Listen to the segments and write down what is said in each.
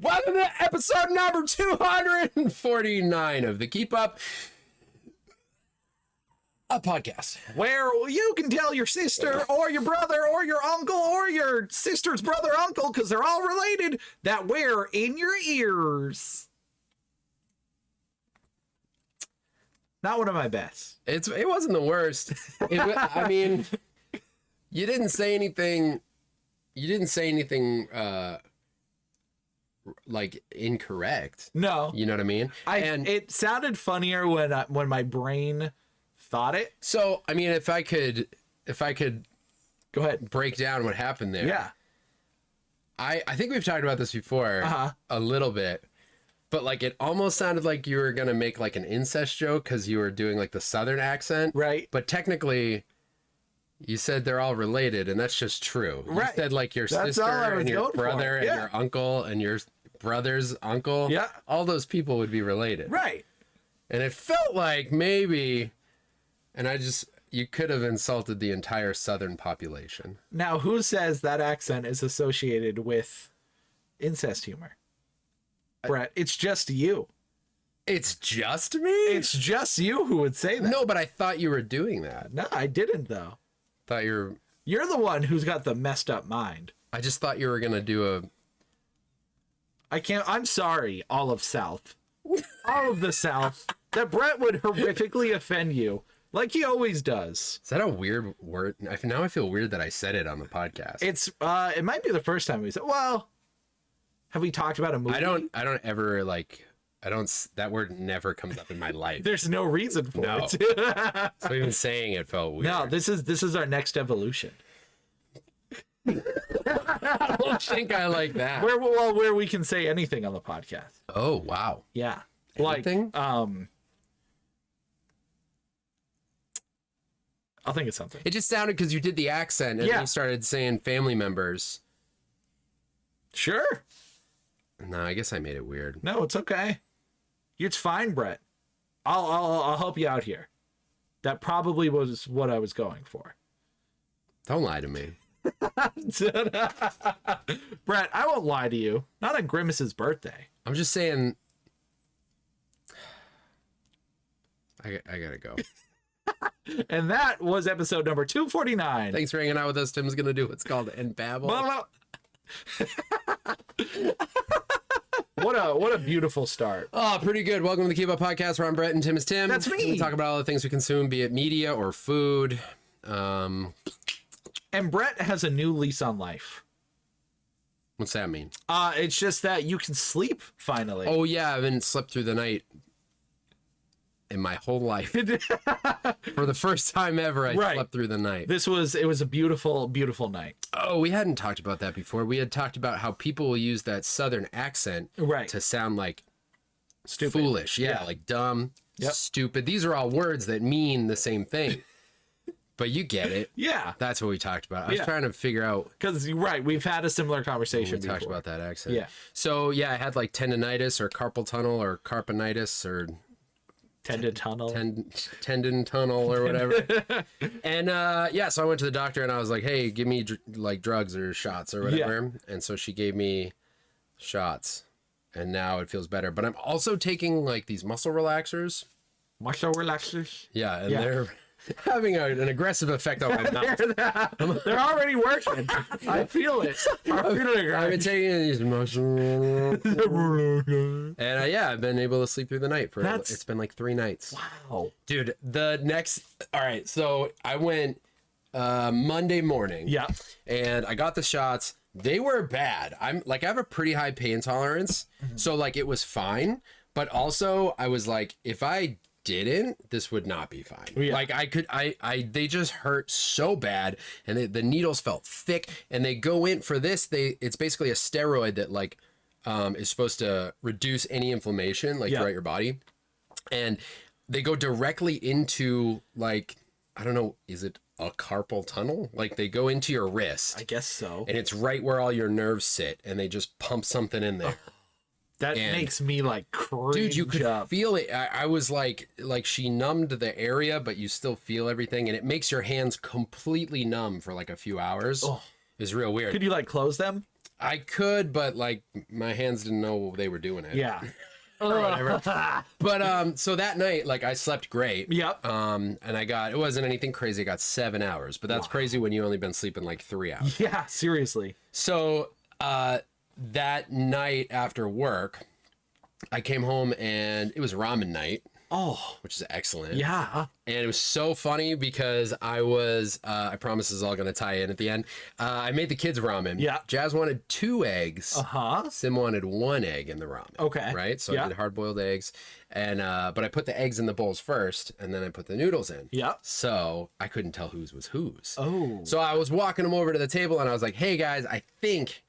Welcome to episode number 249 of the Keep Up, a podcast where you can tell your sister or your brother or your uncle or your sister's brother uncle, because they're all related, that we're in your ears. Not one of my best. It wasn't the worst. I mean, you didn't say anything. You didn't say anything like incorrect. No, you know what I mean. It sounded funnier when my brain thought it. So I mean, if I could Go ahead, break down what happened there. Yeah, I think we've talked about this before a little bit. But like it almost sounded like you were gonna make like an incest joke because you were doing like the Southern accent, right? But technically, you said they're all related, and that's just true. Right. You said like your That's sister all I was and your going brother for. and Yeah. your uncle and your brother's uncle. Yeah, all those people would be related, right? And it felt like maybe, and you could have insulted the entire Southern population. Now, who says that accent is associated with incest humor? Brett, it's just you. It's just me? It's just you who would say that. No, but I thought you were doing that. No, I didn't, though. Thought you're the one who's got the messed up mind. I just thought you were going to do I'm sorry, all of South. All of the South. That Brett would horrifically offend you, like he always does. Is that a weird word? Now I feel weird that I said it on the podcast. It's, it might be the first time we said, well, have we talked about a movie? I don't ever that word never comes up in my life. There's no reason for it. So even saying it felt weird. No, this is our next evolution. I don't think I like that. Where we can say anything on the podcast. Oh, wow. Yeah. Anything? Like, I'll think of something. It just sounded because you did the accent and then you started saying family members. Sure. No, I guess I made it weird. No, it's okay. It's fine, Brett. I'll help you out here. That probably was what I was going for. Don't lie to me. Brett, I won't lie to you. Not on Grimace's birthday. I'm just saying. I gotta go. And that was episode number 249. Thanks for hanging out with us. Tim's gonna do what's called End Babble. What a beautiful start. Oh, pretty good. Welcome to the Keep Up Podcast, where I'm Brett and Tim is Tim. That's me. We talk about all the things we consume, be it media or food. And Brett has a new lease on life. What's that mean? It's just that you can sleep finally. Oh yeah, I haven't slept through the night in my whole life. For the first time ever, I slept through the night. It was a beautiful, beautiful night. Oh, we hadn't talked about that before. We had talked about how people will use that Southern accent to sound like stupid, foolish. Yeah, like dumb, stupid. These are all words that mean the same thing. But you get it. Yeah. That's what we talked about. I was trying to figure out. Because, we've had a similar conversation We talked about that accent. Yeah. So, yeah, I had like tendonitis or carpal tunnel or carpinitis or tendon tunnel or whatever. And so I went to the doctor and I was like, hey, give me like drugs or shots or whatever. And so she gave me shots and now it feels better. But I'm also taking like these muscle relaxers. Yeah, and they're having an aggressive effect on my mouth. They're already working. I feel it. I've been taking these muscle and I've been able to sleep through the night it's been like 3 nights. Wow. Dude, all right, so I went Monday morning. Yeah. And I got the shots. They were bad. I have a pretty high pain tolerance. So like it was fine, but also I was like, if I didn't, this would not be fine. Yeah. Like they just hurt so bad, and the needles felt thick, and they go in for this. It's basically a steroid that like is supposed to reduce any inflammation throughout your body, and they go directly into like, I don't know, is it a carpal tunnel? Like they go into your wrist. I guess so. And it's right where all your nerves sit, and they just pump something in there. That makes me like cringe. Dude, you could feel it. I was like she numbed the area, but you still feel everything, and it makes your hands completely numb for like a few hours. Oh. It's real weird. Could you like close them? I could, but like my hands didn't know they were doing it. Yeah. Or whatever. But so that night, like I slept great. Yep. And it wasn't anything crazy. I got 7 hours, but that's crazy when you only been sleeping like 3 hours. Yeah, seriously. So that night after work, I came home and it was ramen night. Oh, which is excellent. yeah. And it was so funny because I was, I promise this is all going to tie in at the end. I made the kids ramen. Yeah. Jazz wanted 2 eggs. Uh-huh. Sim wanted 1 egg in the ramen. Okay. Right? So I did hard-boiled eggs. And, but I put the eggs in the bowls first, and then I put the noodles in. Yeah. So I couldn't tell whose was whose. Oh. So I was walking them over to the table, and I was like, hey, guys, I think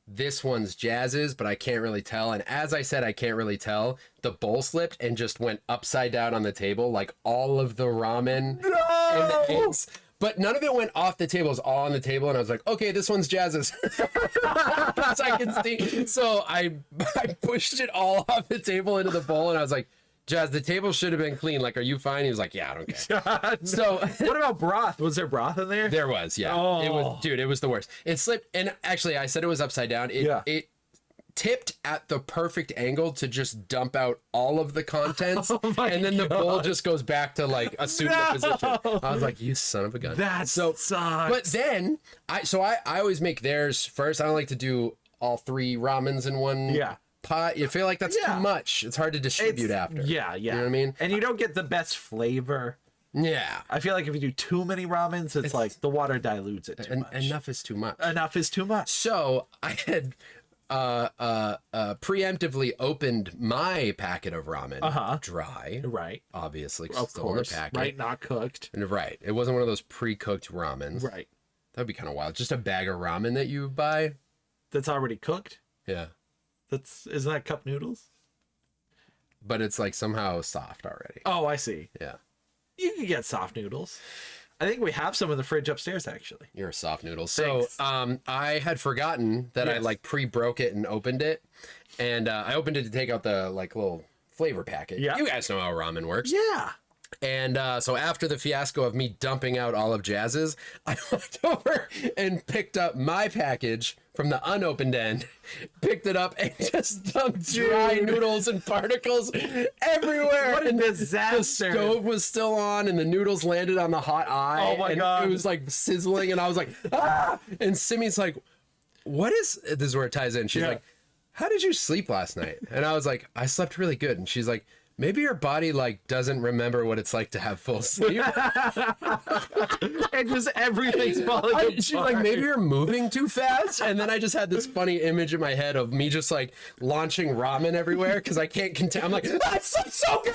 this one's Jazz's, but I can't really tell. And as I said, I can't really tell, the bowl slipped and just went upside down on the table, like all of the ramen and the eggs. But none of it went off the table. It was all on the table. And I was like, okay, this one's Jazz's. So I can see. So I pushed it all off the table into the bowl. And I was like, Jazz, the table should have been clean. Like, are you fine? He was like, yeah, I don't care. So what about broth? Was there broth in there? there was, yeah. Oh. It was, dude, it was the worst. It slipped. And actually, I said it was upside down. It tipped at the perfect angle to just dump out all of the contents. And then the bowl just goes back to like a pseudo position. I was like, you son of a gun. That sucks. But then I always make theirs first. I don't like to do all 3 ramens in one pot. You feel like that's too much. It's hard to distribute after. Yeah, yeah. You know what I mean? And you don't get the best flavor. Yeah. I feel like if you do too many ramens, it's like the water dilutes it too much. Enough is too much. Enough is too much. So I had preemptively opened my packet of ramen dry. Right. Obviously, 'cause Of it's still in the course. packet. Right, not cooked. And right. It wasn't one of those pre-cooked ramens. Right. That'd be kind of wild. Just a bag of ramen that you buy. That's already cooked. Yeah. Isn't that cup noodles? But it's like somehow soft already. Oh, I see. Yeah. You can get soft noodles. I think we have some in the fridge upstairs, actually. You're a soft noodle. Thanks. So I had forgotten that I like pre-broke it and opened it. And I opened it to take out the like little flavor packet. Yeah. You guys know how ramen works. Yeah. And so after the fiasco of me dumping out all of Jazz's, I went over and picked up my package from the unopened end, picked it up, and just dumped dry noodles and particles everywhere. What a and disaster. The stove was still on, and the noodles landed on the hot eye. Oh my and God. It was like sizzling, and I was like, ah! And Simmy's like, what is, this is where it ties in. She's like, how did you sleep last night? And I was like, I slept really good. And she's like, maybe your body like doesn't remember what it's like to have full sleep. And just everything's falling apart. She's like, maybe you're moving too fast. And then I just had this funny image in my head of me just like launching ramen everywhere because I can't contain. I'm like, that's so good.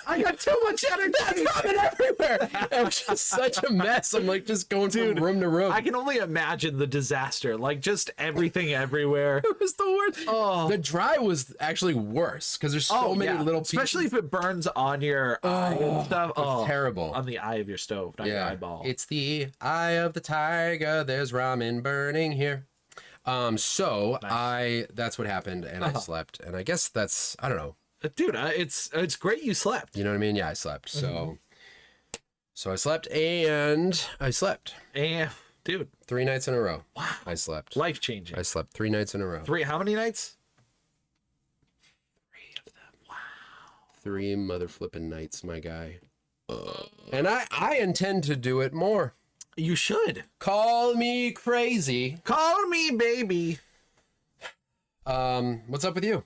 I got too much energy. That's ramen everywhere. It was just such a mess. I'm like just going from room to room. I can only imagine the disaster. Like just everything everywhere. It was the worst. Oh. The dry was actually worse because there's so many little pieces. Especially if it burns on your eye and stuff. Oh, terrible. On the eye of your stove, not your eyeball. It's the eye of the tiger. There's ramen burning here. So nice. That's what happened, and I slept, and I guess that's, I don't know. Dude, it's great you slept. You know what I mean? Yeah, I slept. So I slept, and I slept. And dude, 3 nights in a row. Wow. I slept. Life changing. I slept 3 nights in a row. 3? How many nights? 3 of them. Wow. 3 mother flipping nights, my guy. And I intend to do it more. You should. Call me crazy. Call me baby. What's up with you?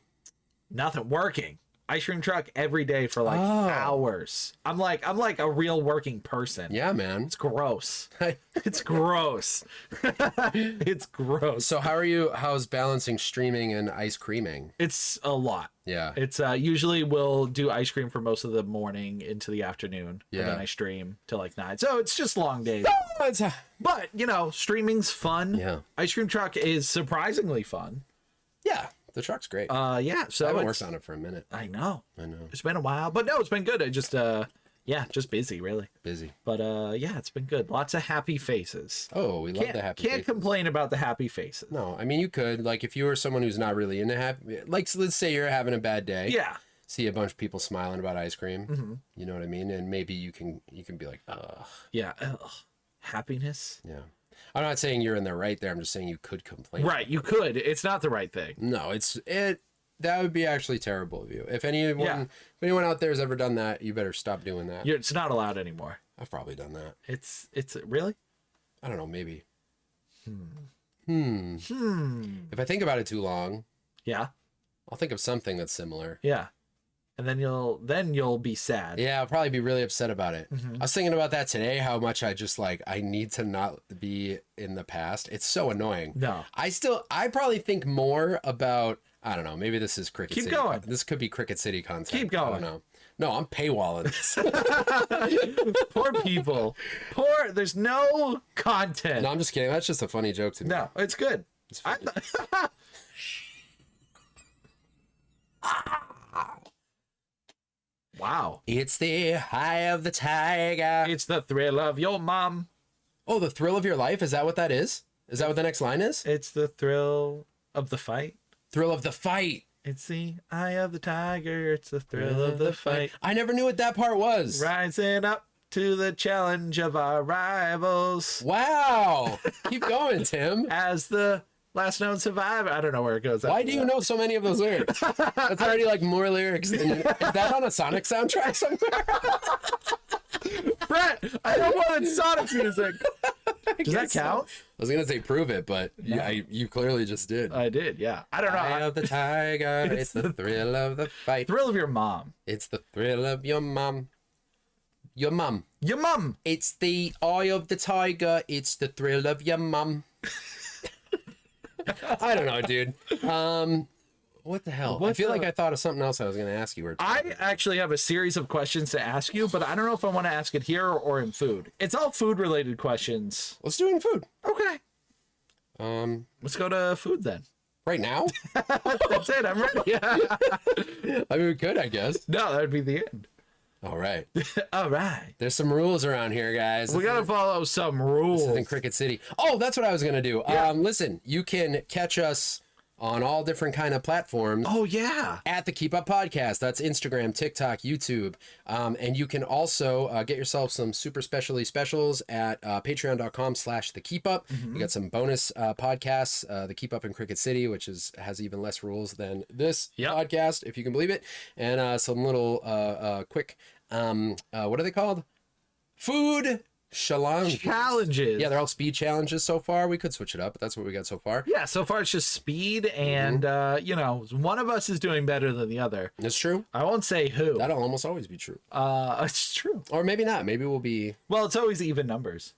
Nothing. Working. Ice cream truck every day for like hours. I'm like a real working person. Yeah, man. It's gross. It's gross. It's gross. So how's balancing streaming and ice creaming? It's a lot. Yeah. It's usually we'll do ice cream for most of the morning into the afternoon. Yeah. And then I stream till like 9. So it's just long days. But you know, streaming's fun. Yeah. Ice cream truck is surprisingly fun. Yeah. The truck's great. Yeah. So I haven't worked on it for a minute. I know. I know. It's been a while, but no, it's been good. I just just busy really. Busy. But yeah, it's been good. Lots of happy faces. Oh, we love the happy Can't faces. complain about the happy faces. No, I mean you could, like, if you were someone who's not really into happy, like, let's say you're having a bad day. Yeah. See a bunch of people smiling about ice cream. You know what I mean? And maybe you can be like, ugh. Yeah. Ugh. Happiness. Yeah. I'm not saying you're in the right there. I'm just saying you could complain. Right, you could. It's not the right thing. No, that would be actually terrible of you. If anyone out there has ever done that, you better stop doing that. It's not allowed anymore. I've probably done that. It's really? I don't know, maybe. If I think about it too long, Yeah. I'll think of something that's similar. Yeah. And then you'll be sad. Yeah, I'll probably be really upset about it. Mm-hmm. I was thinking about that today, how much I just I need to not be in the past. It's so annoying. No. I probably think more about, I don't know, maybe this is Cricket Keep City. going. This could be Cricket City content. Keep going. I don't know. No, I'm paywalling this. Poor people. There's no content. No, I'm just kidding. That's just a funny joke to me. No, it's good. It's funny. Wow. It's the eye of the tiger. It's the thrill of your mom. Oh, the thrill of your life? Is that what that is? Is that what the next line is? It's the thrill of the fight. Thrill of the fight. It's the eye of the tiger. It's the thrill of the fight. I never knew what that part was. Rising up to the challenge of our rivals. Wow. Keep going, Tim. As the last known survivor. I don't know where it goes. Why do you know so many of those lyrics? That's already more lyrics. Is that on a Sonic soundtrack somewhere? Brett, I don't want Sonic music. Does that count? I was going to say prove it, but you clearly just did. I did, yeah. I don't know. Eye of the tiger, it's the thrill of the fight. Thrill of your mom. It's the thrill of your mum. Your mum. Your mum. It's the eye of the tiger, it's the thrill of your mum. I don't know, dude. What the hell? I feel like I thought of something else I was going to ask you. I actually have a series of questions to ask you, but I don't know if I want to ask it here or in food. It's all food-related questions. Let's do it in food. Okay. Let's go to food then. Right now? That's it. I'm ready. I mean, we could, I guess. No, that would be the end. All right. All right. There's some rules around here, guys. We got to follow some rules. This is in Cricket City. Oh, that's what I was going to do. Yeah. Listen, you can catch us on all different kind of platforms. Oh, yeah. At the Keep Up Podcast. That's Instagram, TikTok, YouTube. And you can also get yourself some super specials at patreon.com/the Keep Up. You got some bonus podcasts, the Keep Up in Cricket City, which has even less rules than this podcast, if you can believe it. And some little quick, what are they called? Food challenges. Yeah, they're all speed challenges so far. We could switch it up, but that's what we got so far. Yeah, so far it's just speed, and one of us is doing better than the other. It's true. I won't say who. That'll almost always be true. It's true. Or maybe not. Maybe we'll be. Well, it's always even numbers.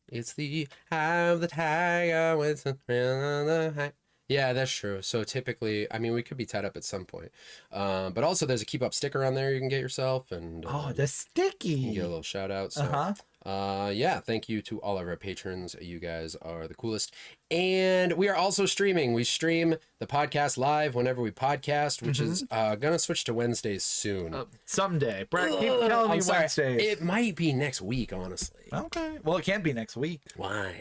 It's the eye of the tiger with the thrill of the high. Yeah, that's true. So typically, I mean, we could be tied up at some point. But also, there's a Keep Up sticker on there you can get yourself, and the sticky. You can get a little shout out. So, yeah, thank you to all of our patrons. You guys are the coolest. And we are also streaming. We stream the podcast live whenever we podcast, which is gonna switch to Wednesdays soon. Someday. Brett, keep telling me Wednesdays. It might be next week, honestly. Okay. Well, it can't be next week. Why?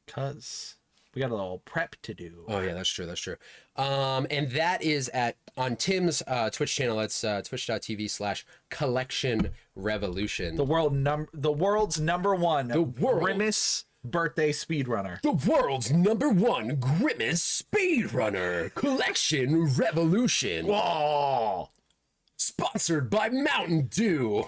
Because we got a little prep to do. Oh yeah, that's true. That's true. And that is on Tim's Twitch channel. That's twitch.tv/Collection Revolution. The world's number one Grimace birthday speedrunner. The world's number one Grimace speedrunner. Collection Revolution. Whoa! Sponsored by Mountain Dew.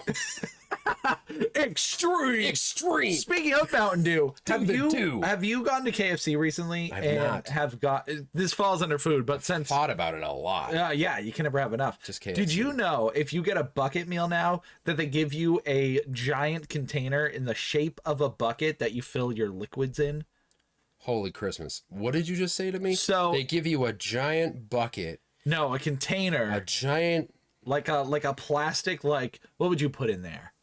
Extreme. Speaking of Mountain Dew, have you gone to KFC recently? I've not. This falls under food, but since thought about it a lot. Yeah, you can never have enough. Just KFC. Did you know if you get a bucket meal now that they give you a giant container in the shape of a bucket that you fill your liquids in? Holy Christmas! What did you just say to me? So they give you a giant bucket. No, a container. A giant. Like a plastic. Like what would you put in there?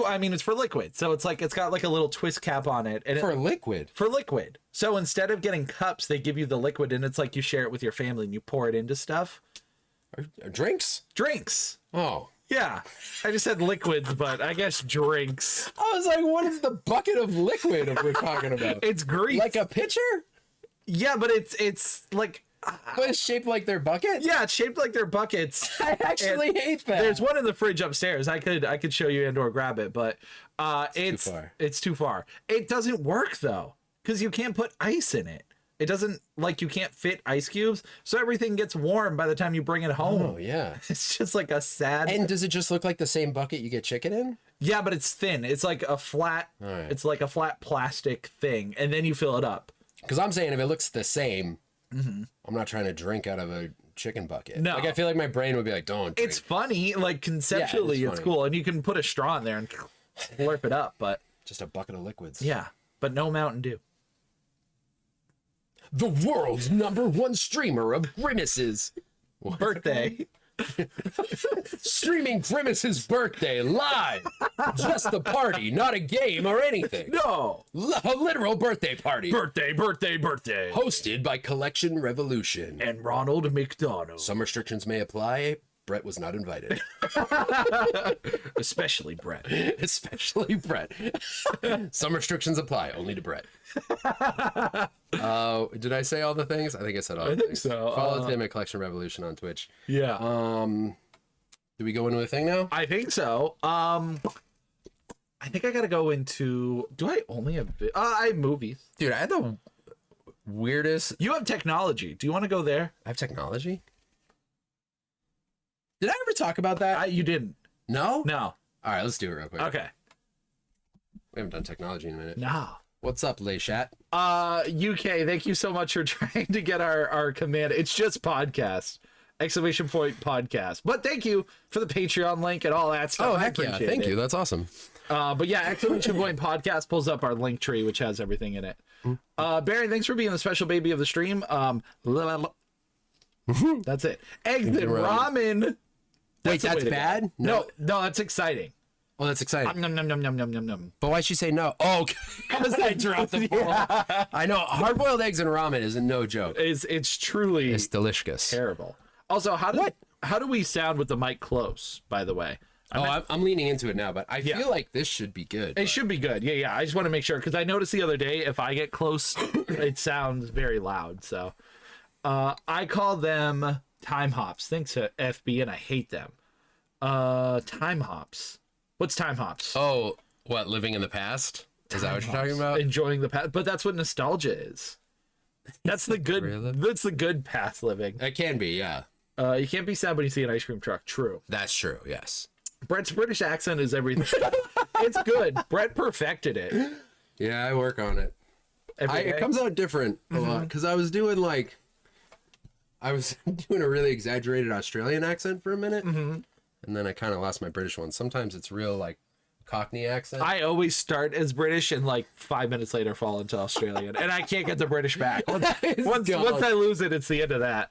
I mean, it's for liquid, so it's got like a little twist cap on it, and liquid. For liquid. So instead of getting cups, they give you the liquid, and it's like you share it with your family, and you pour it into stuff. Drinks. Oh, yeah. I just said liquids, but I guess drinks. I was like, what is the bucket of liquid we're talking about? It's grease. Like a pitcher? Yeah, but it's like But it's shaped like their bucket? Yeah, it's shaped like their buckets. I actually hate that. There's one in the fridge upstairs. I could show you and/or grab it, but it's too far. It's too far. It doesn't work though, because you can't put ice in it. It doesn't, like, you can't fit ice cubes, so everything gets warm by the time you bring it home. Oh, yeah. It's just like a sad. And does it just look like the same bucket you get chicken in? Yeah, but it's thin. It's like a flat. Right. It's like a flat plastic thing, and then you fill it up. Because I'm saying if it looks the same, I'm not trying to drink out of a chicken bucket. No. Like, I feel like my brain would be like, don't drink. It's funny, like conceptually, Yeah, it's funny. cool, and you can put a straw in there and slurp it up. But Just a bucket of liquids. yeah, but no Mountain Dew. The world's #1 streamer of Grimace's Birthday. streaming Grimace's birthday live. Just the party, not a game or anything. No. A literal birthday party. Birthday. Hosted by Collection Revolution. And Ronald McDonald. Some restrictions may apply. Brett was not invited. Especially Brett. Especially Brett. Some restrictions apply only to Brett. Did I say all the things? I think I said all the things. so. Follow Tim at Collection Revolution on Twitch. Yeah. Do we go into a thing now? I think so. I think I gotta go into. Do I only have? I have movies. Dude, I had the weirdest. You have technology. Do you want to go there? I have technology? Did I ever talk about that? You didn't. No? No. All right, let's do it real quick. Okay. We haven't done technology in a minute. No. What's up, Leyshat? UK, thank you so much for trying to get our command. It's just podcast. ! Podcast. But thank you for the Patreon link and all that stuff. Oh, I heck yeah. appreciate Thank it. you. That's awesome. But yeah, ! Podcast pulls up our link tree, which has everything in it. Barry, thanks for being the special baby of the stream. That's it. Eggs and ramen. Wait, the way that's to go. bad? No, that's exciting. Oh, that's exciting. Nom, nom, nom, nom, nom, nom, nom. But why'd she say no? Oh, because I dropped the ball. I know. Hard-boiled eggs and ramen is no joke. It's truly It's delicious. terrible. Also, how do we sound with the mic close, by the way? I'm leaning into it now, but I feel like this should be good. It should be good. Yeah. I just want to make sure, because I noticed the other day, if I get close, it sounds very loud. So I call them time hops. Thanks to FB, and I hate them. Time hops. What's time hops? Oh, what, living in the past? Is that what you're talking about? Enjoying the past. But that's what nostalgia is. That's the good. Really? That's the good past living. It can be, yeah. You can't be sad when you see an ice cream truck. True. That's true, yes. Brett's British accent is everything. It's good. Brett perfected it. Yeah, I work on it. Every day. It comes out different a lot, because I was doing a really exaggerated Australian accent for a minute, and then I kind of lost my British one. Sometimes it's real, like, Cockney accent. I always start as British and like 5 minutes later fall into Australian, and I can't get the British back. Once I lose it, it's the end of that.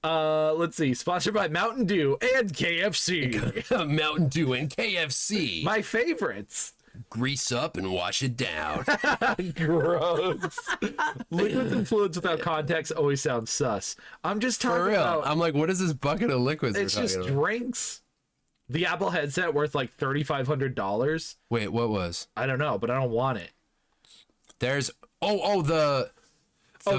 Let's see. Sponsored by Mountain Dew and KFC. Mountain Dew and KFC. My favorites. Grease up and wash it down. Gross. Liquids and fluids without context always sound sus. I'm just talking For real. about. I'm like, what is this bucket of liquids It's we're just talking about? drinks. The Apple headset worth like $3,500. Wait, what was? I don't know, but I don't want it. There's the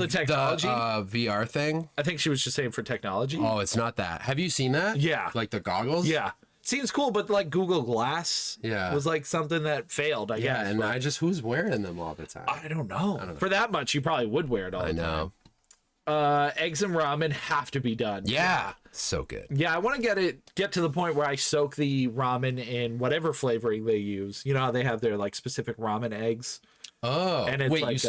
technology? VR thing. I think she was just saying for technology. Oh, it's not that. Have you seen that? Yeah. Like the goggles? Yeah. Seems cool, but like Google Glass was like something that failed, I Yeah, guess. and but who's wearing them all the time? I don't know. For that much, you probably would wear it all the know. time. Eggs and ramen have to be done. Yeah. So good. Yeah, I want to get to the point where I soak the ramen in whatever flavoring they use. You know how they have their like specific ramen eggs? Oh. And it's wait, like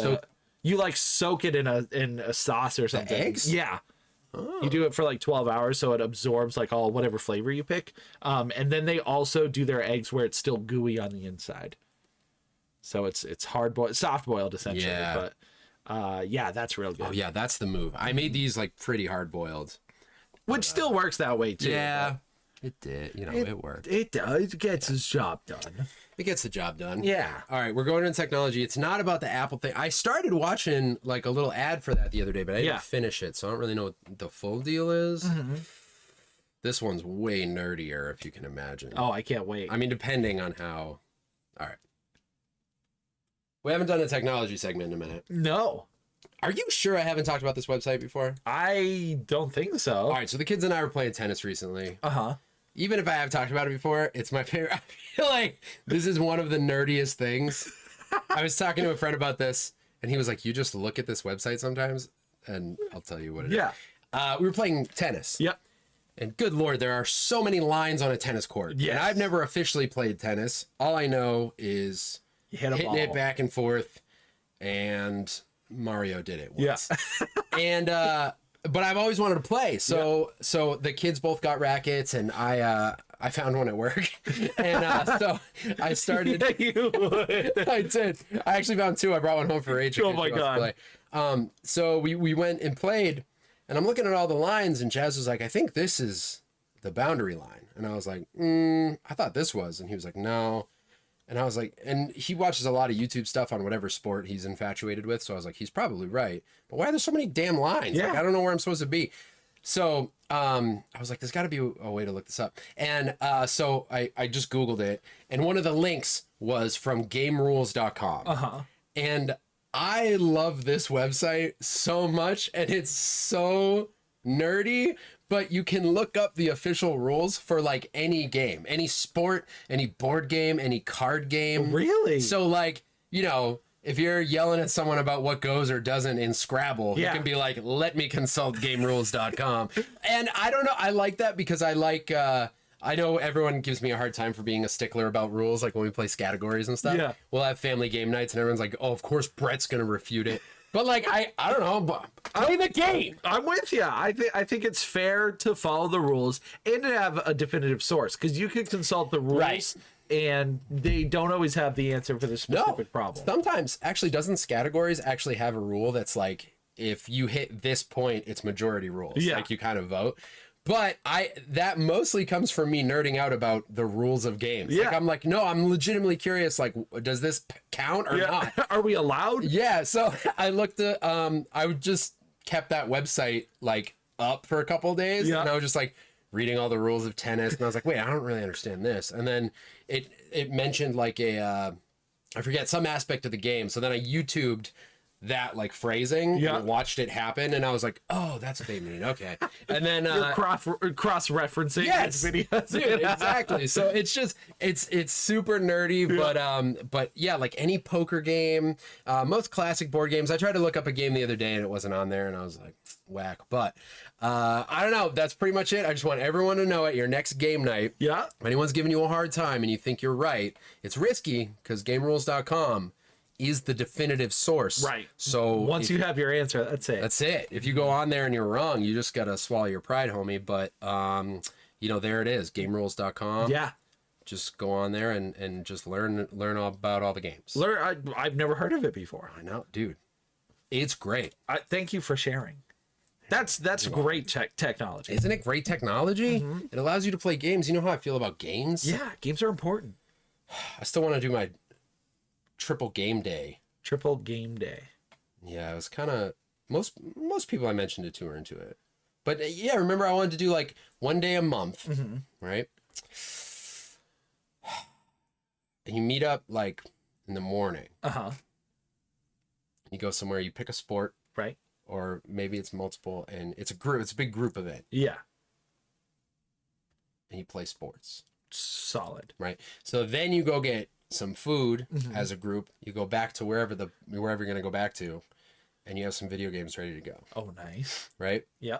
you like soak it in a sauce or something. eggs? Yeah. You do it for like 12 hours so it absorbs like all whatever flavor you pick. And then they also do their eggs where it's still gooey on the inside. So it's soft boiled essentially. Yeah. But yeah, that's real good. Oh yeah, that's the move. I made these like pretty hard boiled. Which still works that way too. Yeah. It did. It worked. It does. It gets its job done. It gets the job done. Yeah. All right, we're going into technology. It's not about the Apple thing. I started watching like a little ad for that the other day, but I didn't finish it, so I don't really know what the full deal is. This one's way nerdier, if you can imagine. Oh, I can't wait. I mean, depending on how. All right. We haven't done a technology segment in a minute. No. Are you sure I haven't talked about this website before? I don't think so. All right, so the kids and I were playing tennis recently. Uh-huh. Even if I have talked about it before, it's my favorite. I feel like this is one of the nerdiest things. I was talking to a friend about this, and he was like, you just look at this website sometimes, and I'll tell you what it is. Yeah. We were playing tennis. Yep. And good Lord, there are so many lines on a tennis court. Yes. And I've never officially played tennis. All I know is You hit a hitting ball. it back and forth, and Mario did it once. Yeah. And but I've always wanted to play. So the kids both got rackets, and I found one at work. And so I started. Yeah, you would. I did. I actually found two. I brought one home for Rachel. Oh my God. So we went and played, and I'm looking at all the lines, and Jazz was like, I think this is the boundary line. And I was like, I thought this was. And he was like, no. And I was like, and he watches a lot of YouTube stuff on whatever sport he's infatuated with. So I was like, he's probably right. But why are there so many damn lines? Yeah. Like, I don't know where I'm supposed to be. So I was like, there's got to be a way to look this up. And so I just Googled it. And one of the links was from gamerules.com. Uh-huh. And I love this website so much. And it's so nerdy, but you can look up the official rules for like any game, any sport, any board game, any card game. Really? So like, you know, if you're yelling at someone about what goes or doesn't in Scrabble, Yeah. you can be like, let me consult gamerules.com. And I don't know, I like that because I like I know everyone gives me a hard time for being a stickler about rules, like when we play categories and stuff. Yeah. We'll have family game nights and everyone's like, oh, of course Brett's gonna refute it. But like I don't know, but play the game. I'm with you. I think it's fair to follow the rules and to have a definitive source, because you could consult the rules Right. and they don't always have the answer for the specific problem. Sometimes actually doesn't categories actually have a rule that's like if you hit this point, it's majority rules. Yeah. Like you kind of vote. But that mostly comes from me nerding out about the rules of games. Yeah. Like I'm like, no, I'm legitimately curious. Like, does this count or not? Are we allowed? Yeah. So I looked at, I would just kept that website like up for a couple of days, Yeah. and I was just like reading all the rules of tennis, and I was like, wait, I don't really understand this. And then it mentioned like I forget some aspect of the game. So then I YouTubed that like phrasing Yeah. and watched it happen, and I was like, oh, that's what they mean. Okay. And then You're cross referencing yes, videos. dude, exactly. So it's just it's super nerdy, but yeah, like any poker game, most classic board games. I tried to look up a game the other day and it wasn't on there, and I was like, whack. But I don't know. That's pretty much it. I just want everyone to know at your next game night, Yeah. if anyone's giving you a hard time and you think you're right, it's risky because GameRules.com is the definitive source. Right. So Once you have your answer, that's it. that's it. If you go on there and you're wrong, you just gotta swallow your pride, homie. But you know, there it is, gamerules.com. Yeah. Just go on there and just learn all about all the games. I've never heard of it before. I know, dude. It's great. Thank you for sharing. That's great technology. Isn't it great technology? It allows you to play games. You know how I feel about games? Yeah, games are important. I still want to do my triple game day. Triple game day. Yeah, it was kind of most people I mentioned it to are into it. But yeah, remember I wanted to do like one day a month, right? And you meet up like in the morning. Uh-huh. You go somewhere, you pick a sport, Right. or maybe it's multiple, and it's a group. It's a big group event, Yeah. and you play sports, Solid. right? So then you go get some food as a group. You go back to wherever you're gonna go back to, and you have some video games ready to go, Oh, nice. right? Yeah.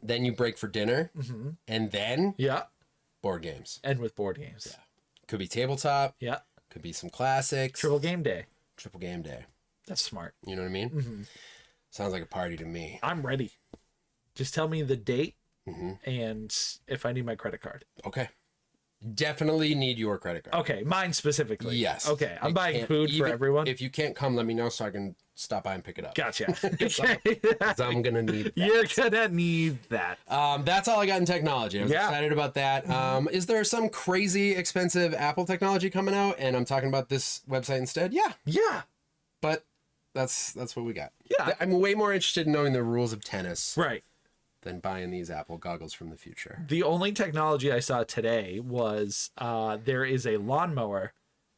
Then you break for dinner, and then Yeah. board games. And with board games. Could be tabletop, Yeah. could be some classics. Triple game day. Triple game day. That's smart. You know what I mean? Sounds like a party to me. I'm ready. Just tell me the date and if I need my credit card. Okay. Definitely need your credit card. Okay, mine specifically. Yes. Okay, I'm I buying can't- food for even everyone. If you can't come, let me know so I can stop by and pick it up. Gotcha. 'Cause I'm gonna need that. You're gonna need that. That's all I got in technology. I was Yeah. excited about that. Is there some crazy expensive Apple technology coming out and I'm talking about this website instead? Yeah, Yeah. but that's what we got. Yeah. I'm way more interested in knowing the rules of tennis Right. than buying these Apple goggles from the future. The only technology I saw today was there is a lawnmower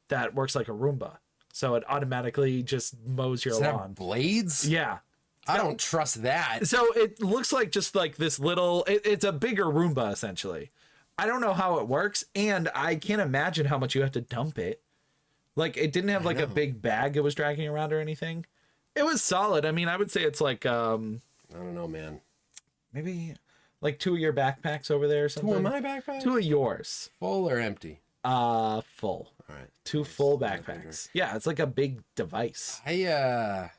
that works like a Roomba. So it automatically just mows your Does it lawn. have blades? Yeah. I don't trust that. So it looks like just like this little, it's a bigger Roomba essentially. I don't know how it works, and I can't imagine how much you have to dump it. Like, it didn't have like a big bag it was dragging around or anything. It was solid. I mean, I would say it's like I don't know, man. Maybe like 2 of your backpacks over there or something. 2 of my backpacks? 2 of yours. Full or empty? Full. All right. 2 full backpacks. Yeah, it's like a big device. I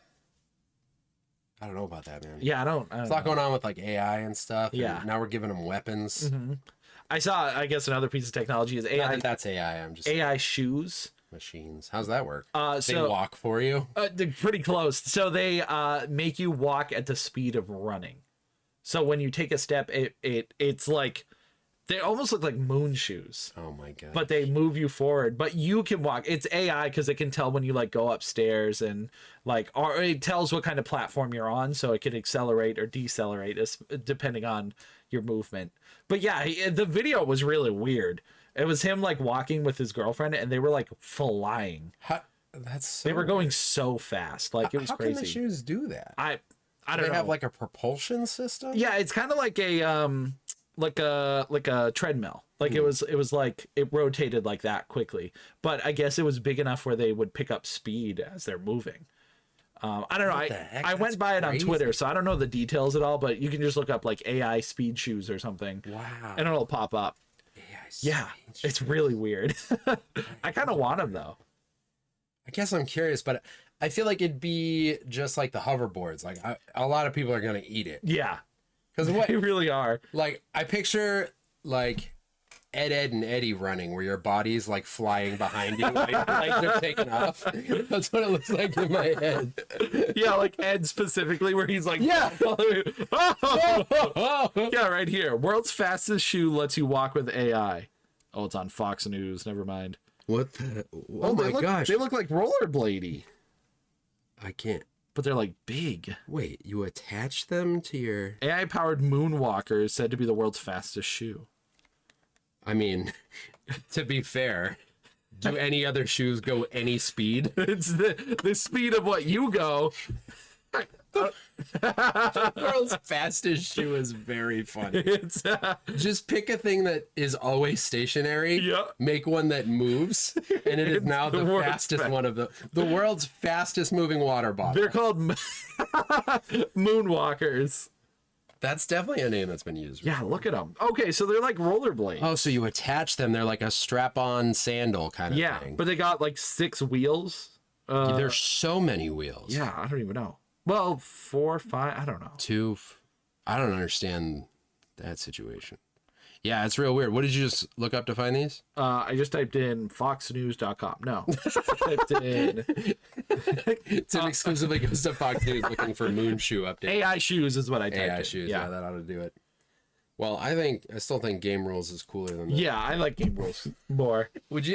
don't know about that, man. Yeah, I don't There's a lot going on with like AI and stuff. Yeah. And now we're giving them weapons. Mm-hmm. I guess another piece of technology is AI. Not that that's AI. I'm just AI shoes. machines. How's that work? They walk for you? They're pretty close. So they make you walk at the speed of running. So when you take a step, it's like they almost look like moon shoes. Oh my god! But they move you forward. But you can walk. It's AI because it can tell when you like go upstairs and like, or it tells what kind of platform you're on, so it can accelerate or decelerate depending on your movement. But yeah, the video was really weird. It was him like walking with his girlfriend, and they were like flying. They were going so fast, like it was crazy. How can the shoes do that? I don't know. They have like a propulsion system. Yeah, it's kind of like a treadmill. Like it was like it rotated like that quickly. But I guess it was big enough where they would pick up speed as they're moving. I don't know. I went by it on Twitter, so I don't know the details at all. But you can just look up like AI speed shoes or something. Wow. And it'll pop up. Yeah, it's really weird. I kind of want them though. I guess I'm curious, but I feel like it'd be just like the hoverboards. Like a lot of people are gonna eat it. Yeah, because they really are. Like I picture like Ed and Eddie running, where your body's like flying behind you, like they're taking off. That's what it looks like in my head. Yeah, like Ed specifically, where he's like, yeah, yeah, right here. World's fastest shoe lets you walk with AI. Oh, it's on Fox News. Never mind. What the? Oh my gosh, they look like rollerblady. I can't. But they're like big. Wait, you attach them to your AI-powered Moonwalker is said to be the world's fastest shoe. I mean, to be fair, do any other shoes go any speed? It's the speed of what you go. The world's fastest shoe is very funny. It's just pick a thing that is always stationary. Yeah. Make one that moves, and it is now the fastest one of the world's fastest moving water bottle. They're called Moonwalkers. That's definitely a name that's been used. Yeah, look at them. Okay, so they're like rollerblades. Oh, so you attach them? They're like a strap-on sandal kind of thing. Yeah, but they got like 6 wheels. There's so many wheels. Yeah, I don't even know. Well, 4, 5, I don't know. 2. I don't understand that situation. Yeah, it's real weird. What did you just look up to find these? I just typed in foxnews.com. No. I typed in... Tim exclusively goes to Fox News looking for moon shoe updates. AI shoes is what I typed AI in. shoes, yeah, that ought to do it. Well, I still think Game Rules is cooler than that. Yeah, I like Game Rules more.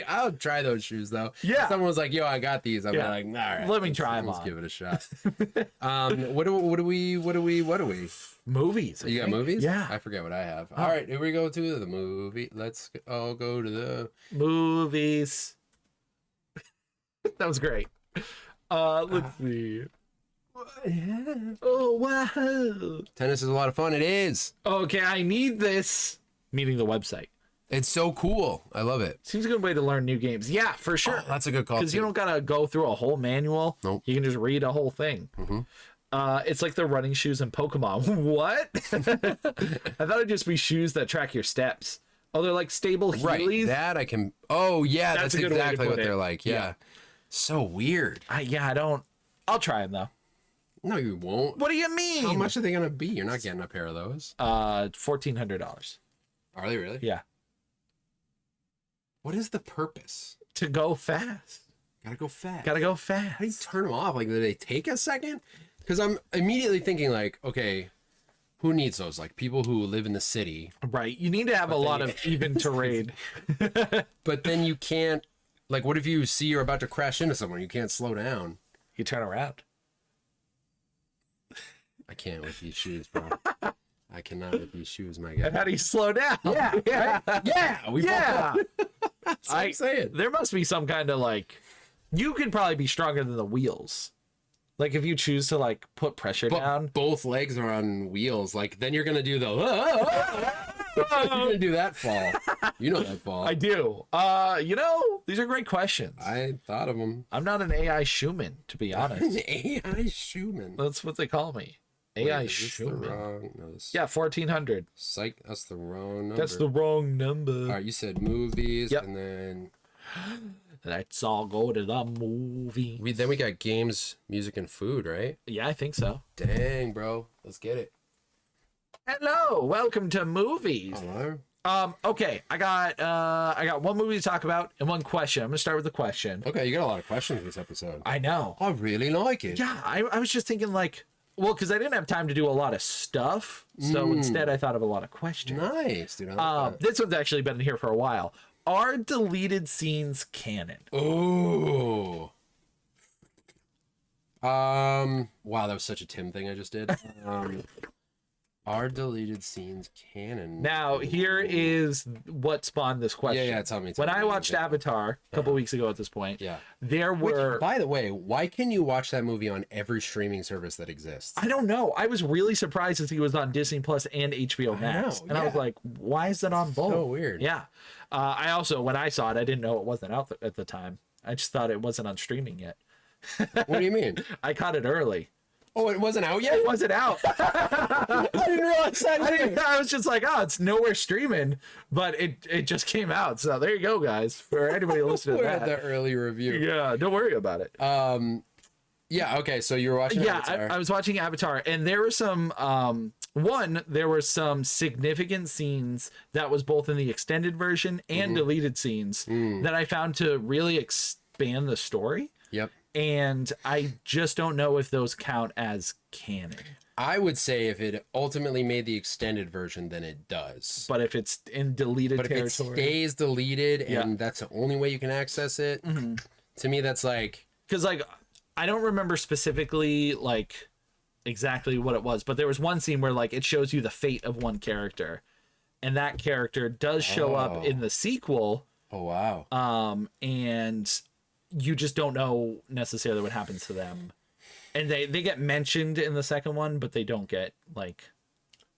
I'll try those shoes though. Yeah. If someone was like, yo, I got these. I'd be like, all right. Let me try them Let's on. give it a shot. What do we? Movies. You got movies? Yeah. I forget what I have. All right, here we go to the movie. Let's all go to the movies. That was great. Let's see. Oh, wow. Tennis is a lot of fun. It is. Okay, I need this. Meaning the website. It's so cool. I love it. Seems a good way to learn new games. Yeah, for sure. Oh, that's a good call. Because you don't got to go through a whole manual. Nope. You can just read a whole thing. Mm-hmm. It's like the running shoes in Pokemon. What? I thought it'd just be shoes that track your steps. Oh, they're like stable Heelys? Right, that I can... Oh, yeah, that's exactly what they're like. Yeah. So weird. I'll try them, though. No, you won't. What do you mean? How much are they going to be? You're not getting a pair of those. $1,400. Are they really? Yeah. What is the purpose? To go fast. Gotta go fast. Gotta go fast. How do you turn them off? Like, do they take a second? Because I'm immediately thinking, like, okay, who needs those? Like, people who live in the city. Right. You need to have a lot of even terrain. But then you can't, like, what if you see you're about to crash into someone? You can't slow down. You turn around. I can't with these shoes, bro. I cannot with these shoes, my guy. And how do you slow down? Yeah. Yeah. Right? Yeah. Yeah. That's what I'm saying. There must be some kind of like, you could probably be stronger than the wheels. Like if you choose to like put pressure down. Both legs are on wheels. Like then you're gonna do the. You're gonna do that fall. You know that fall. I do. These are great questions. I thought of them. I'm not an AI Schumann, to be honest. AI Schumann. That's what they call me. AI Schumann. Yeah, 1400. Psych. That's the wrong number. That's the wrong number. All right, you said movies, Yep. and then let's all go to the movie. then we got games, music, and food, right? Yeah, I think so. Dang, bro, let's get it. Hello, welcome to movies. Hello. Okay, I got one movie to talk about and one question. I'm gonna start with the question. Okay, you got a lot of questions this episode. I know. I really like it. Yeah, I was just thinking like, well, because I didn't have time to do a lot of stuff, so instead I thought of a lot of questions. Nice, dude. I like that. This one's actually been here for a while. Are deleted scenes canon? Ooh. Wow, that was such a Tim thing I just did. Are deleted scenes canon? Now, here is what spawned this question. Yeah, tell me. When I watched Avatar a couple weeks ago at this point, there were... Which, by the way, why can you watch that movie on every streaming service that exists? I don't know. I was really surprised to see it was on Disney Plus and HBO Max. I was like, why is it on both? So weird. Yeah. I also, when I saw it, I didn't know it wasn't out at the time. I just thought it wasn't on streaming yet. What do you mean? I caught it early. Oh, it wasn't out yet? It wasn't out. I didn't realize that. I was just like, oh, it's nowhere streaming, but it just came out. So there you go, guys. For anybody listening to that. The early review. Yeah, don't worry about it. Yeah, okay, so you were watching Avatar. I was watching Avatar, and there were some there were some significant scenes that was both in the extended version and deleted scenes that I found to really expand the story. Yep. And I just don't know if those count as canon. I would say if it ultimately made the extended version, then it does. But if it's in deleted territory, if it stays deleted and that's the only way you can access it, to me that's like... Because like, I don't remember specifically like exactly what it was, but there was one scene where like it shows you the fate of one character, and that character does show up in the sequel. Oh, wow. And you just don't know necessarily what happens to them. And they get mentioned in the second one, but they don't get like...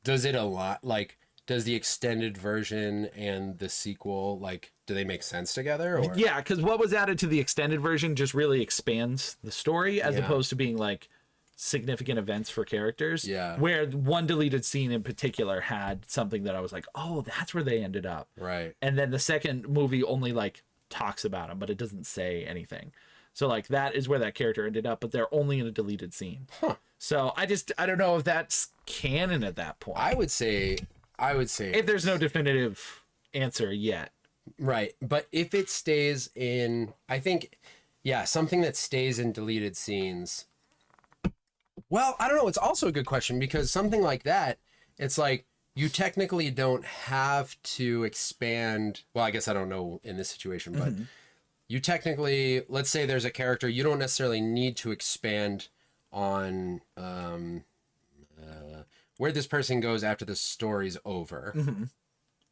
Does it a lot? Like, does the extended version and the sequel, like, do they make sense together? Or? Yeah, because what was added to the extended version just really expands the story as opposed to being like significant events for characters. Yeah. Where one deleted scene in particular had something that I was like, oh, that's where they ended up. Right. And then the second movie only like talks about him, but it doesn't say anything. So like that is where that character ended up, but they're only in a deleted scene. Huh. So I don't know if that's canon at that point. I would say if there's no definitive answer yet. Right. But if it stays in, I think, something that stays in deleted scenes. Well, I don't know. It's also a good question because something like that, it's like you technically don't have to expand. Well, I guess I don't know in this situation, but you technically, let's say there's a character, you don't necessarily need to expand on where this person goes after the story's over.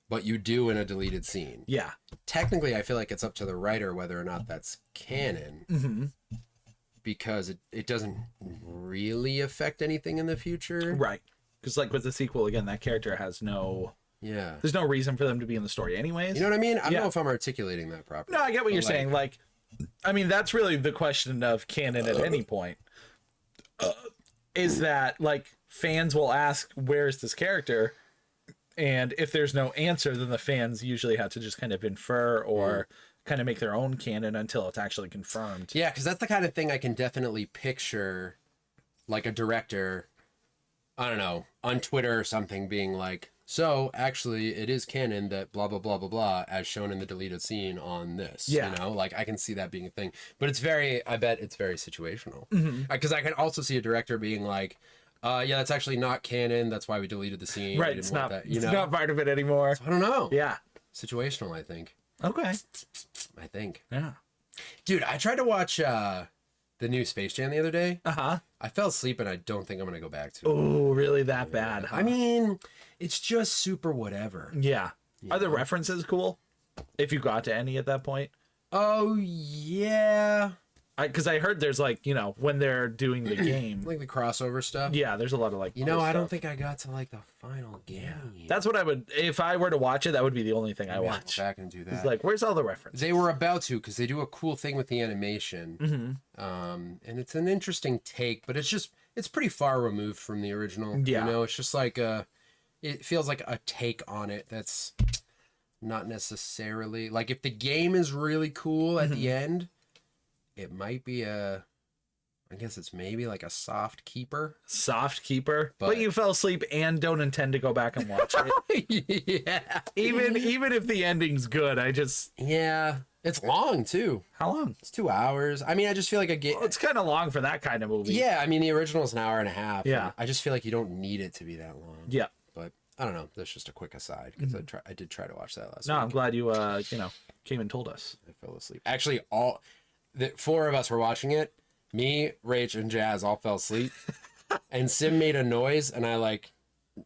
But you do in a deleted scene. Yeah. Technically, I feel like it's up to the writer whether or not that's canon. Because it doesn't really affect anything in the future. Right. Because like with the sequel, again, that character has no... Yeah. There's no reason for them to be in the story anyways. You know what I mean? I don't know if I'm articulating that properly. No, I get what you're saying. Like, I mean, that's really the question of canon at any point. Is that, like, fans will ask, where's this character? And if there's no answer, then the fans usually have to just kind of infer or kind of make their own canon until it's actually confirmed. Yeah, because that's the kind of thing I can definitely picture, like a director, I don't know, on Twitter or something being like, so actually it is canon that blah, blah, blah, blah, blah, as shown in the deleted scene on this. Yeah. You know, like I can see that being a thing. But I bet it's very situational. Because I can also see a director being like, yeah, that's actually not canon. That's why we deleted the scene. Right. It's not, that, it's not part of it anymore. So I don't know. Yeah. Situational, I think. Okay. I think. Yeah. Dude, I tried to watch the new Space Jam the other day. Uh-huh. I fell asleep and I don't think I'm going to go back to it. Oh, really that bad? Huh? I mean, it's just super whatever. Yeah. Are the references cool? If you got to any at that point? Oh, yeah. Because I heard there's like, you know, when they're doing the game, Like the crossover stuff. yeah, there's a lot of like, You know, other I don't stuff. think I got to like the final game. That's what I would, if I were to watch it, that would be the only thing I Maybe I'll watch. go back and do that. It's like, where's all the references? They were about to, because they do a cool thing with the animation. And it's an interesting take, but it's pretty far removed from the original. Yeah. You know, it's just like it feels like a take on it that's not necessarily, like if the game is really cool at the end, it might be I guess it's maybe like a soft keeper. Soft keeper, but But- you fell asleep and don't intend to go back and watch it. Yeah. even if the ending's good, I just, Yeah. It's long too. how long? It's 2 hours. I mean, I just feel like a game. It's kind of long for that kind of movie. Yeah, I mean, the original is an hour and a half. Yeah. And I just feel like you don't need it to be that long. Yeah. But I don't know. That's just a quick aside because I did try to watch that last No, week. I'm glad you, you know, came and told us. I fell asleep. Actually, all the 4 of us were watching it. Me, Rach, and Jazz all fell asleep. And Sim made a noise, and I like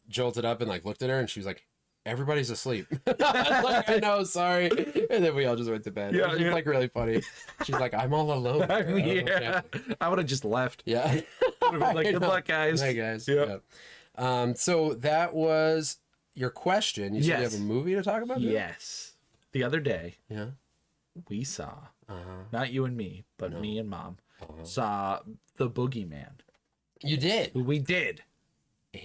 jolted up and like looked at her, and she was like, "Everybody's asleep." I was like, "I know, sorry." And then we all just went to bed. Yeah, It was yeah. like really funny. She's like, "I'm all alone." I don't know what's Yeah, happening. I would have just left. Yeah. Would've been like, I good know. luck, guys. Hey guys. Yep. Yeah. So that was your question. You said you Yes. have a movie to talk about? now? Yes. The other day, Yeah. we saw, not you and me, but me and Mom, saw The Boogeyman. You did. We did. And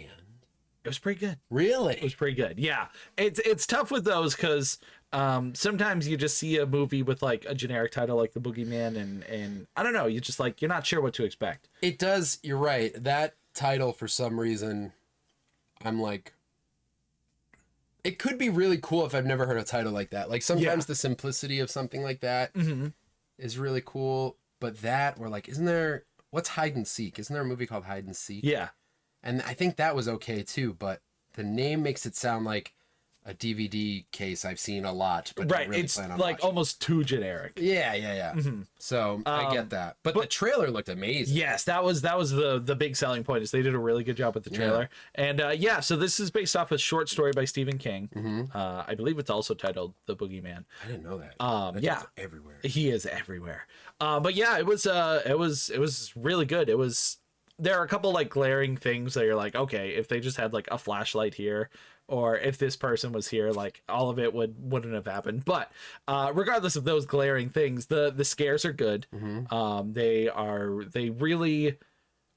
It was pretty good. It really? was pretty good. Yeah. It's tough with those because sometimes you just see a movie with like a generic title like The Boogeyman and I don't know, you just like, you're not sure what to expect. It does. You're right. That title, for some reason, I'm like, it could be really cool if I've never heard a title like that. Like sometimes the simplicity of something like that is really cool. But that, we're like, what's Hide and Seek? Isn't there a movie called Hide and Seek? Yeah. And I think that was okay too, but the name makes it sound like a DVD case I've seen a lot, but don't Right. really It's plan on like watching. almost too generic. Yeah. So I get that, but the trailer looked amazing. Yes, that was the big selling point is they did a really good job with the trailer. And so this is based off a short story by Stephen King. I believe it's also titled The Boogeyman. I didn't know that. That yeah. guy's everywhere. He is everywhere. But yeah, it was really good. There are a couple like glaring things that you're like, okay, if they just had like a flashlight here, or if this person was here, like all of it wouldn't have happened. But regardless of those glaring things, the scares are good.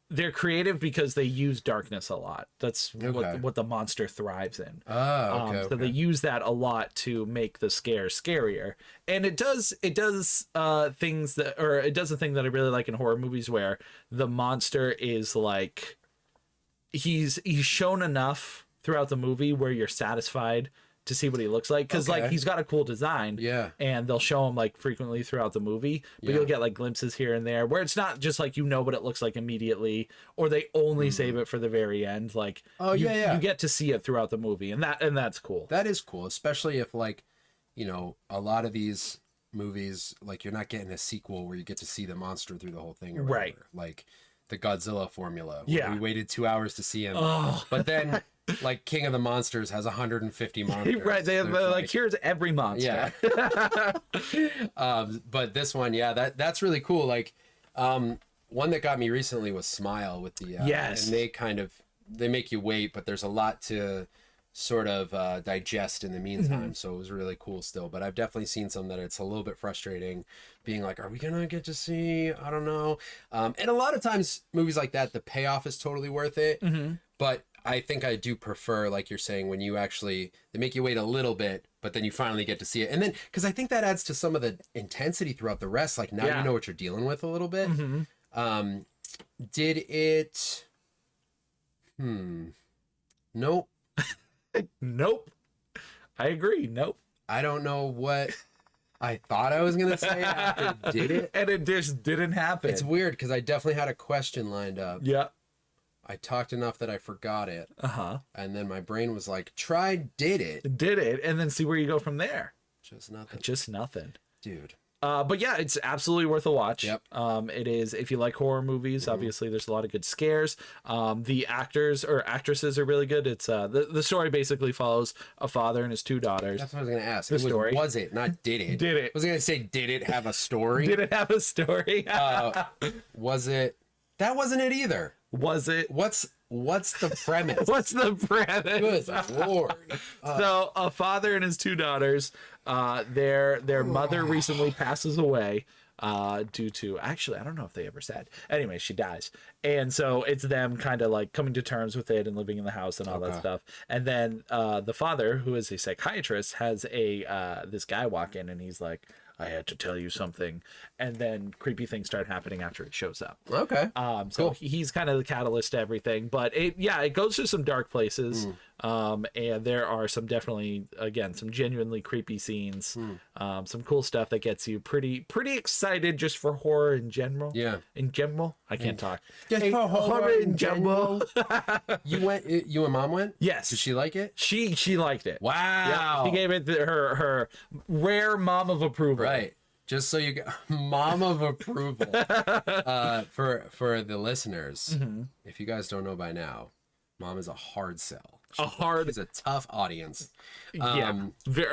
They're creative because they use darkness a lot. That's what the monster thrives in. Oh, okay. So they use that a lot to make the scare scarier. And it does things that, or it does a thing that I really like in horror movies where the monster is like, he's shown enough throughout the movie where you're satisfied to see what he looks like, because like he's got a cool design, and they'll show him like frequently throughout the movie, but you'll get like glimpses here and there where it's not just like, you know, what it looks like immediately, or they only save it for the very end. Like, you get to see it throughout the movie, and that's cool. That is cool, especially if like, you know, a lot of these movies, like you're not getting a sequel where you get to see the monster through the whole thing, or whatever. Right. Like the Godzilla formula, where Yeah. we waited 2 hours to see him, but then like King of the Monsters has 150 monsters. Right, they have There's, like here's every monster. Yeah. But this one, that's really cool. Like, one that got me recently was Smile with the Yes. and they make you wait, but there's a lot to sort of digest in the meantime. So it was really cool still. But I've definitely seen some that it's a little bit frustrating, being like, are we gonna get to see? I don't know. And a lot of times movies like that, the payoff is totally worth it. But I think I do prefer, like you're saying, when you actually, they make you wait a little bit, but then you finally get to see it. And then, because I think that adds to some of the intensity throughout the rest. Like now you know what you're dealing with a little bit. Did it? Nope. Nope. I agree. Nope. I don't know what I thought I was going to say after it did it. And it just didn't happen. It's weird because I definitely had a question lined up. Yeah. I talked enough that I forgot it. And then my brain was like, did it. Did it, and then see where you go from there. Just nothing. Just nothing. Dude. But yeah, it's absolutely worth a watch. Yep. It is, if you like horror movies, obviously there's a lot of good scares. The actors or actresses are really good. It's the story basically follows a father and his two daughters. That's what I was gonna ask. story. Was it, not did it? Did it? I was gonna say, did it have a story? Did it have a story? Was it? That wasn't it either. Was it? What's the premise? What's the premise? Good Lord. So a father and his two daughters, their mother recently passes away due to, actually, I don't know if they ever said. Anyway, she dies. And so it's them kind of like coming to terms with it and living in the house and all that stuff. And then the father, who is a psychiatrist, has this guy walk in and he's like, I had to tell you something. And then creepy things start happening after he shows up. Okay. So Cool. he's kind of the catalyst to everything, but it goes through some dark places. And there are some definitely, again, some genuinely creepy scenes, some cool stuff that gets you pretty excited just for horror in general. Yeah. In general, I can't talk. Just for horror in general. You and Mom went? Yes. Did she like it? She liked it. Wow. Yeah, she gave it her rare mom of approval. Right. Just so you get mom of approval. For the listeners, if you guys don't know by now, Mom is a hard sell. She's a tough audience.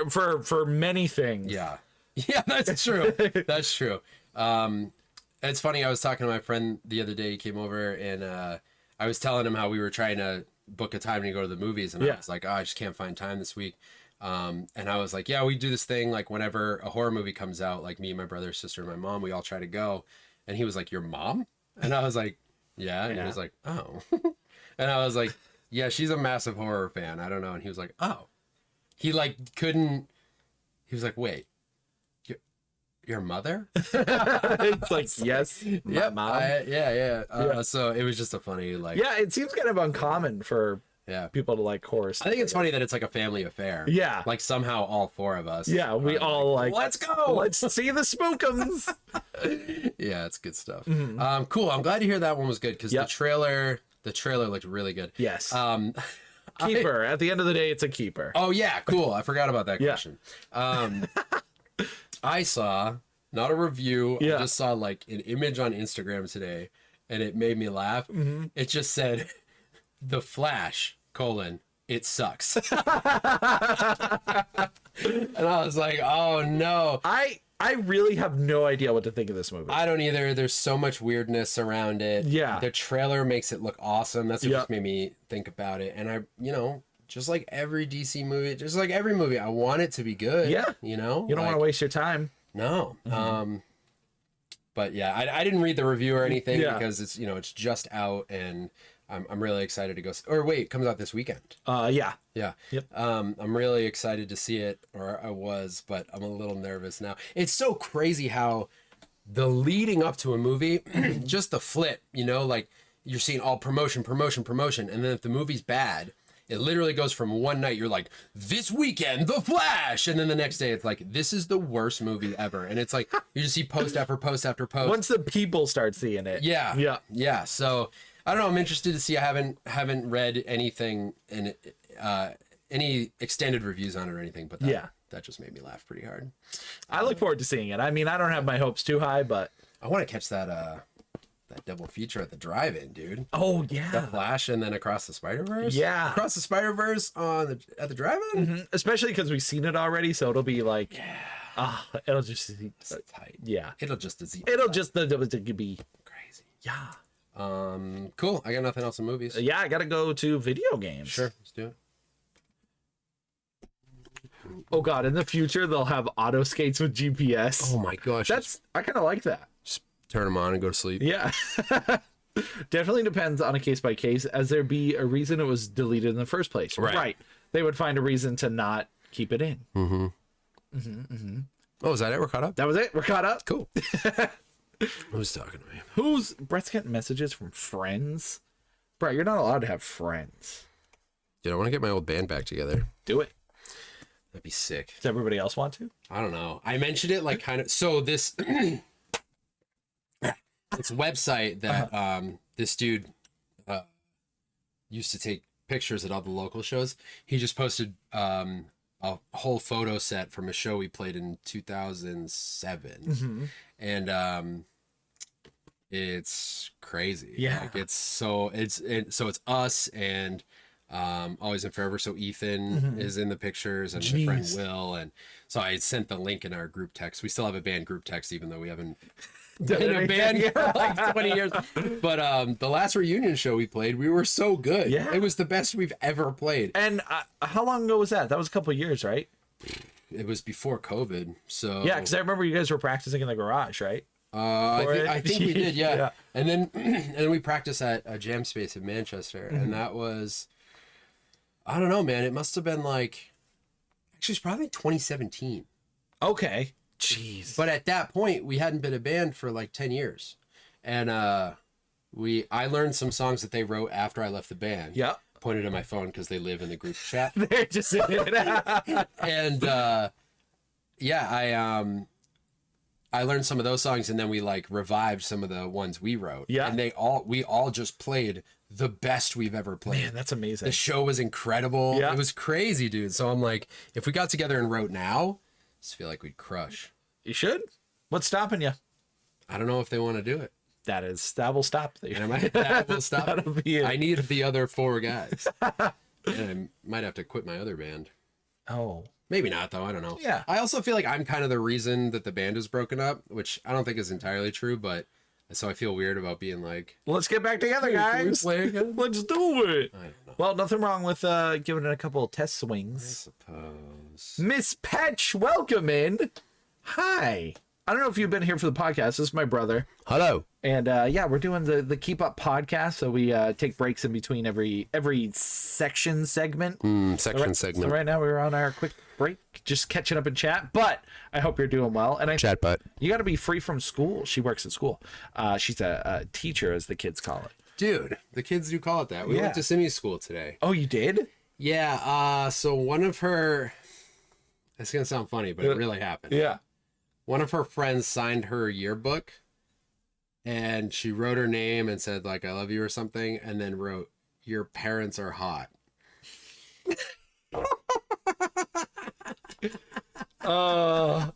For many things. Yeah. Yeah, that's true. That's true. It's funny. I was talking to my friend the other day. He came over and I was telling him how we were trying to book a time to go to the movies. And I was like, I just can't find time this week. And I was like, yeah, we do this thing. Like whenever a horror movie comes out, like me, my brother, sister, and my mom, we all try to go. And he was like, your mom? And I was like, yeah. And he was like, oh. And I was like, yeah, she's a massive horror fan. I don't know. And he was like, oh. He like couldn't. He was like, wait. Your mother? It's like, yes, my mom. So it was just a funny, like, yeah, it seems kind of uncommon for people to like horror stuff. I think it's funny that it's like a family affair. Yeah, like somehow all four of us. Yeah, we all like, let's go, let's see the spookums. Yeah, it's good stuff. Cool. I'm glad to hear that one was good because the trailer looked really good. Yes. Keeper. At the end of the day, it's a keeper. Oh yeah, cool. I forgot about that question. I saw not a review. I just saw like an image on Instagram today, and it made me laugh. It just said, "The Flash: it sucks." And I was like, "Oh no!" I really have no idea what to think of this movie. I don't either. There's so much weirdness around it. Yeah, the trailer makes it look awesome. That's what just made me think about it. And I, just like every DC movie, just like every movie, I want it to be good. Yeah. You don't want to waste your time. No. But yeah, I didn't read the review or anything because it's, it's just out and I'm really excited to go. Or wait, it comes out this weekend. Yeah. Yep. I'm really excited to see it, or I was, but I'm a little nervous now. It's so crazy how the leading up to a movie, just the flip, like you're seeing all promotion. And then if the movie's bad, it literally goes from one night, you're like, this weekend, The Flash. And then the next day, it's like, this is the worst movie ever. And it's like, you just see post after post after post. Once the people start seeing it. Yeah. So I don't know. I'm interested to see. I haven't read anything and any extended reviews on it or anything. But that just made me laugh pretty hard. I look forward to seeing it. I mean, I don't have my hopes too high, but I want to catch that double feature at the drive-in, dude. Oh yeah, The Flash and then Across the Spider-Verse. Yeah, Across the Spider-Verse at the drive-in. Especially because we've seen it already, so it'll be like, it'll just tight. Yeah, it'll just be crazy. Yeah. Cool. I got nothing else in movies. Yeah, I gotta go to video games. Sure, let's do it. Oh god, in the future they'll have auto skates with GPS. Oh my gosh, I kind of like that. Just turn them on and go to sleep. Yeah. Definitely depends on a case by case, as there be a reason it was deleted in the first place. Right. They would find a reason to not keep it in. Oh, is that it? We're caught up? That was it. We're caught up. Cool. Who's talking to me? Brett's getting messages from friends? Brett, you're not allowed to have friends. Dude, I want to get my old band back together. Do it. That'd be sick. Does everybody else want to? I don't know. I mentioned it like kind of. So this, it's a website that this dude used to take pictures at all the local shows. He just posted a a whole photo set from a show we played in 2007, and it's crazy. Yeah. Like so it's us and Always and Forever. So Ethan is in the pictures and my friend Will, and so I sent the link in our group text. We still have a band group text even though we haven't been in a band for like 20 years. But the last reunion show we played, we were so good. Yeah. It was the best we've ever played. And how long ago was that? That was a couple of years, right? It was before COVID. So Yeah, because I remember you guys were practicing in the garage, right? I think we did, yeah. Yeah. And then we practiced at a jam space in Manchester, and that was, I don't know, man. It must have been like, actually, it's probably 2017. Okay. Jeez. But at that point, we hadn't been a band for like 10 years, and I learned some songs that they wrote after I left the band. Yep. Pointed at my phone because they live in the group chat. They're just And I learned some of those songs, and then we like revived some of the ones we wrote. Yeah. And we all just played the best we've ever played. Man, that's amazing. The show was incredible. Yeah. It was crazy, dude. So I'm like, if we got together and wrote now, I just feel like we'd crush. You should. What's stopping you? I don't know if they want to do it. That will stop. That will stop. That'll be it. I need the other 4 guys. And I might have to quit my other band. Oh. Maybe not, though. I don't know. Yeah. I also feel like I'm kind of the reason that the band is broken up, which I don't think is entirely true, but so I feel weird about being like, Let's get back together, "Hey, can we guys. play again?" Let's do it. I don't know. Well, nothing wrong with giving it a couple of test I swings. suppose. Miss Petch, welcome in. Hi. I don't know if you've been here for the podcast. This is my brother. Hello. And yeah, we're doing the Keep Up podcast. So we take breaks in between every section segment. Section So segment. right now we're on our quick break, just catching up in chat. But I hope you're doing well. And Chat butt. you got to be free from school. She works at school. She's a teacher, as the kids call it. Dude, the kids do call it that. We Yeah. went to Simi's school today. Oh, you did? Yeah, so one of her, it's going to sound funny, but it really happened. Yeah. One of her friends signed her yearbook, and she wrote her name and said, like, I love you or something, and then wrote, your parents are hot.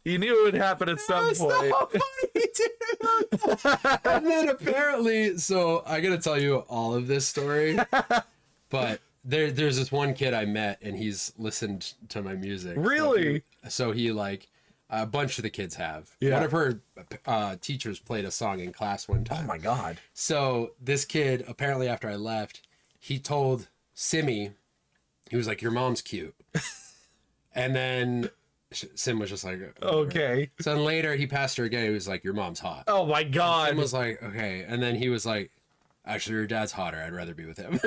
You knew it would happen at some point. So funny, dude. And then apparently, so I got to tell you all of this story, but there's this one kid I met, and he's listened to my music. Really? So he like, a bunch of the kids have. Yeah. One of her teachers played a song in class one time. Oh my God. So this kid, apparently after I left, he told Simi, he was like, your mom's cute. And then Sim was just like, Okay. So then later he passed her again. He was like, your mom's hot. Oh my God. Sim was like, okay. And then he was like, actually, your dad's hotter. I'd rather be with him.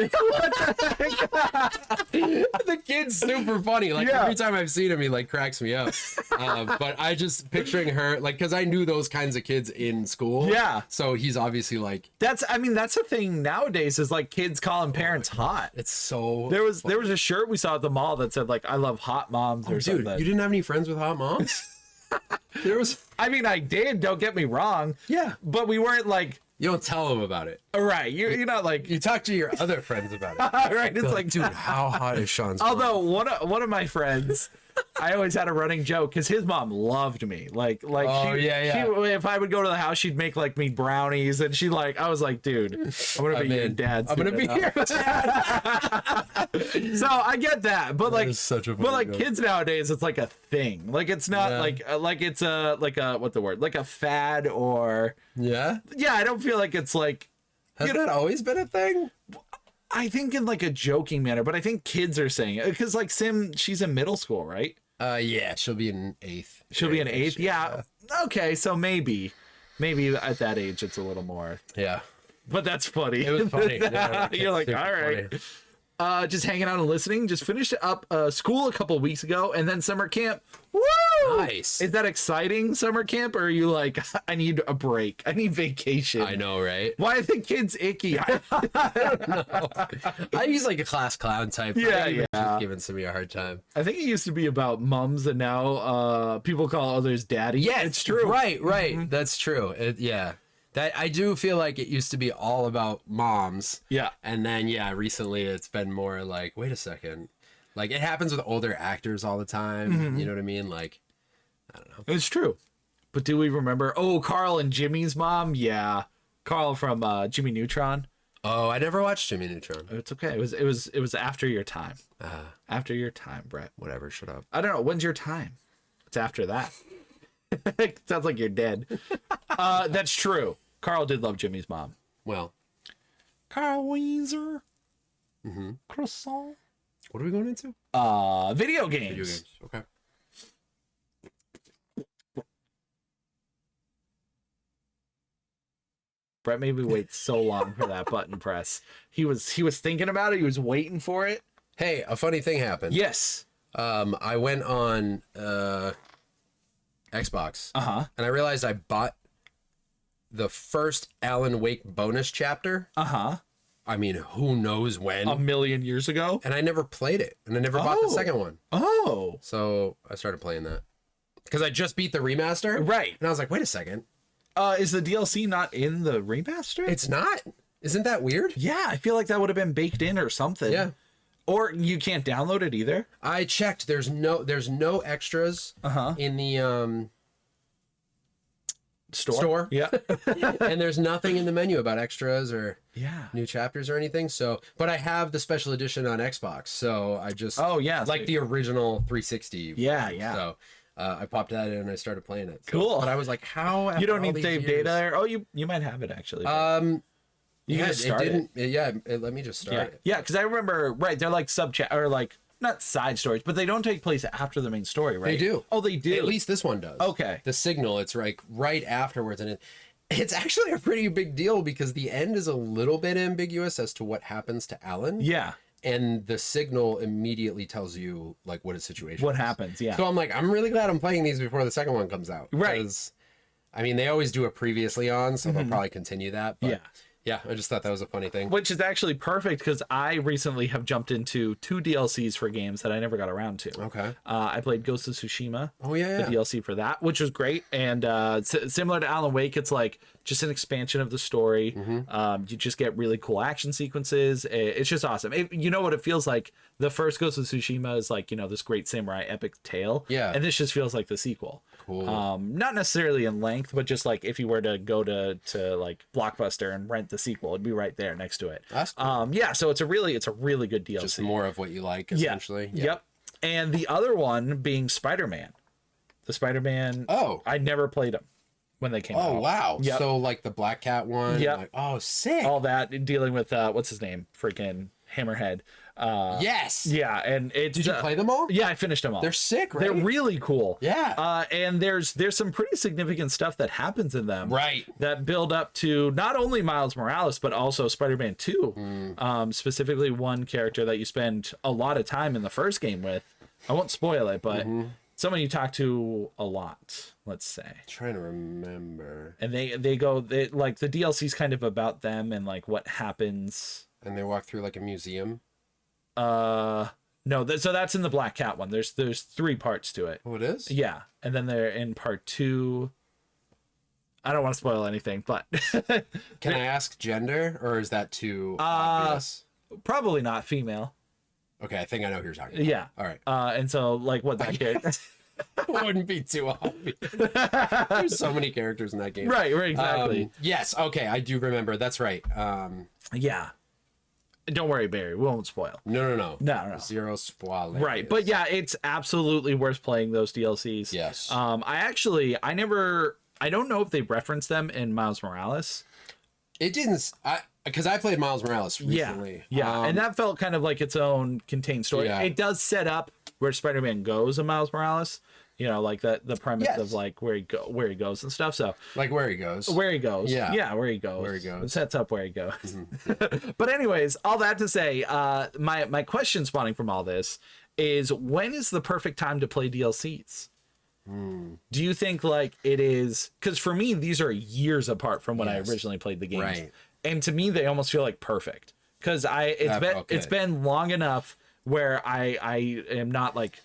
The kid's super funny. Like Yeah. every time I've seen him, he like cracks me up. But I just picturing her like, because I knew those kinds of kids in school. Yeah. So he's obviously like, That's a thing nowadays is like kids calling parents hot. it's so. There was a shirt we saw at the mall that said like I love hot moms or Dude, something. you didn't have any friends with hot moms? There was. I mean, I did, don't get me wrong. Yeah. But we weren't like, You don't tell them about it. right, you're not like, You talk to your other friends about it. right, it's like, dude, how hot is Sean's mom? although one of my friends, I always had a running joke because his mom loved me. Like Oh, she, yeah. she, if I would go to the house, she'd make like me brownies, and she like, I was like, dude, I'm gonna be your dad. I'm gonna be here. So I get that, but like, is such a but funny like joke. kids nowadays, it's like a thing. Like it's not Yeah. like it's a what's the word? Like a fad or Yeah? yeah. I don't feel like it's like. Has that always been a thing? I think in like a joking manner, but I think kids are saying it because like Sim, she's in middle school, right? Yeah, she'll be in 8th. She'll be in next 8th. year, Yeah. Okay, so maybe at that age it's a little more. Yeah. But that's funny. It was funny. Yeah, You're like, super all right. funny. Just hanging out and listening. Just finished up school a couple weeks ago, and then summer camp. Woo! Nice. Is that exciting, summer camp, or are you like, I need a break, I need vacation? I know, right? Why are the kids icky? I use like a class clown type. Yeah, I think yeah. Just giving somebody a hard time. I think it used to be about mums, and now people call others daddy. Yeah, it's true. Right. That's true. Yeah. That I do feel like it used to be all about moms. Yeah. And then, yeah, recently it's been more like, wait a second. Like it happens with older actors all the time. You know what I mean? Like, I don't know. It's true. But do we remember? Oh, Carl and Jimmy's mom. Yeah, Carl from Jimmy Neutron. Oh, I never watched Jimmy Neutron. It's okay. It was after your time. After your time, Brett. Whatever. Shut up. I don't know. When's your time? It's after that. Sounds like you're dead. That's true. Carl did love Jimmy's mom. Well, Carl Weezer. Croissant. what are we going into? Video games. Video games. Okay. Brett made me wait so long for that button press. He was thinking about it. He was waiting for it. Hey, a funny thing happened. Yes. I went on Xbox. And I realized I bought the first Alan Wake bonus chapter. I mean, who knows when? A million years ago. And I never played it. And I never bought the second one. Oh. So I started playing that. Because I just beat the remaster. Right. And I was like, wait a second. Is the DLC not in the remaster? It's not. Isn't that weird? Yeah, I feel like that would have been baked in or something. Yeah. Or you can't download it either. I checked. There's no extras in the store. Yeah. And there's nothing in the menu about extras or Yeah. new chapters or anything. So, but I have the special edition on Xbox. So I just like the original 360. Yeah, yeah. So I popped that in and I started playing it. So, Cool. But I was like, how? You don't after all need these save years- data there. Oh, you might have it actually. You yeah, can just start it didn't. Yeah, let me just start Yeah, it. yeah, because I remember, right, they're like or like not side stories, but they don't take place after the main story, right? They do. Oh, they do. At least this one does. Okay. The signal, it's like right afterwards, and it's actually a pretty big deal because the end is a little bit ambiguous as to what happens to Alan. Yeah. And the signal immediately tells you like what his situation What is. happens? Yeah. So I'm like, I'm really glad I'm playing these before the second one comes out. Right. Because, I mean, they always do it previously on, so they'll probably continue that. But Yeah. yeah, I just thought that was a funny thing. Which is actually perfect because I recently have jumped into 2 DLCs for games that I never got around to. Okay. I played Ghost of Tsushima. Oh, yeah, The DLC for that, which was great. And similar to Alan Wake, it's like just an expansion of the story. You just get really cool action sequences. It's just awesome. You know what it feels like? The first Ghost of Tsushima is like, this great samurai epic tale. Yeah. And this just feels like the sequel. Cool. Not necessarily in length, but just like if you were to go to like Blockbuster and rent the sequel, it'd be right there next to it. That's cool. Yeah, so it's a really good DLC. Just more of what you like, essentially. Yeah. Yep. And the other one being Spider-Man. The Spider-Man. Oh. I never played them when they came out. Oh, wow. Yep. So, like the Black Cat one. Yep. Like, oh, sick. All that dealing with what's his name? Freaking Hammerhead. Yes. Yeah, and it's Did you play them all? Yeah, I finished them all. They're sick, right? They're really cool. Yeah. And there's some pretty significant stuff that happens in them. Right. That build up to not only Miles Morales, but also Spider-Man 2. Specifically one character that you spend a lot of time in the first game with. I won't spoil it, but someone you talk to a lot, let's say. Trying to remember. And they like the DLC's kind of about them and like what happens. And they walk through like a museum. No, so that's in the Black Cat one. There's 3 parts to it. Oh, it is? Yeah, and then they're in part 2. I don't want to spoil anything, but Can I ask gender, or is that too obvious? probably not female. Okay, I think I know who you're talking about. Yeah. All right. And so like what that character. Wouldn't be too obvious. There's so many characters in that game. Right, exactly. Yes, okay, I do remember. That's right. Yeah. Don't worry, Barry. We won't spoil. No. No. Zero spoilers. Right, but yeah, it's absolutely worth playing those DLCs. Yes. I don't know if they referenced them in Miles Morales. It didn't. Because I played Miles Morales recently. Yeah. And that felt kind of like its own contained story. Yeah. It does set up where Spider-Man goes in Miles Morales. Like the premise Yes. of like where he goes and stuff. So Like where he goes. Yeah, where he goes. Where he goes. It sets up where he goes. But anyways, all that to say, my question spawning from all this is, when is the perfect time to play DLCs? Do you think like it is? Because for me, these are years apart from when I originally played the games, Right. and to me, they almost feel like perfect. Because it's been long enough where I am not like.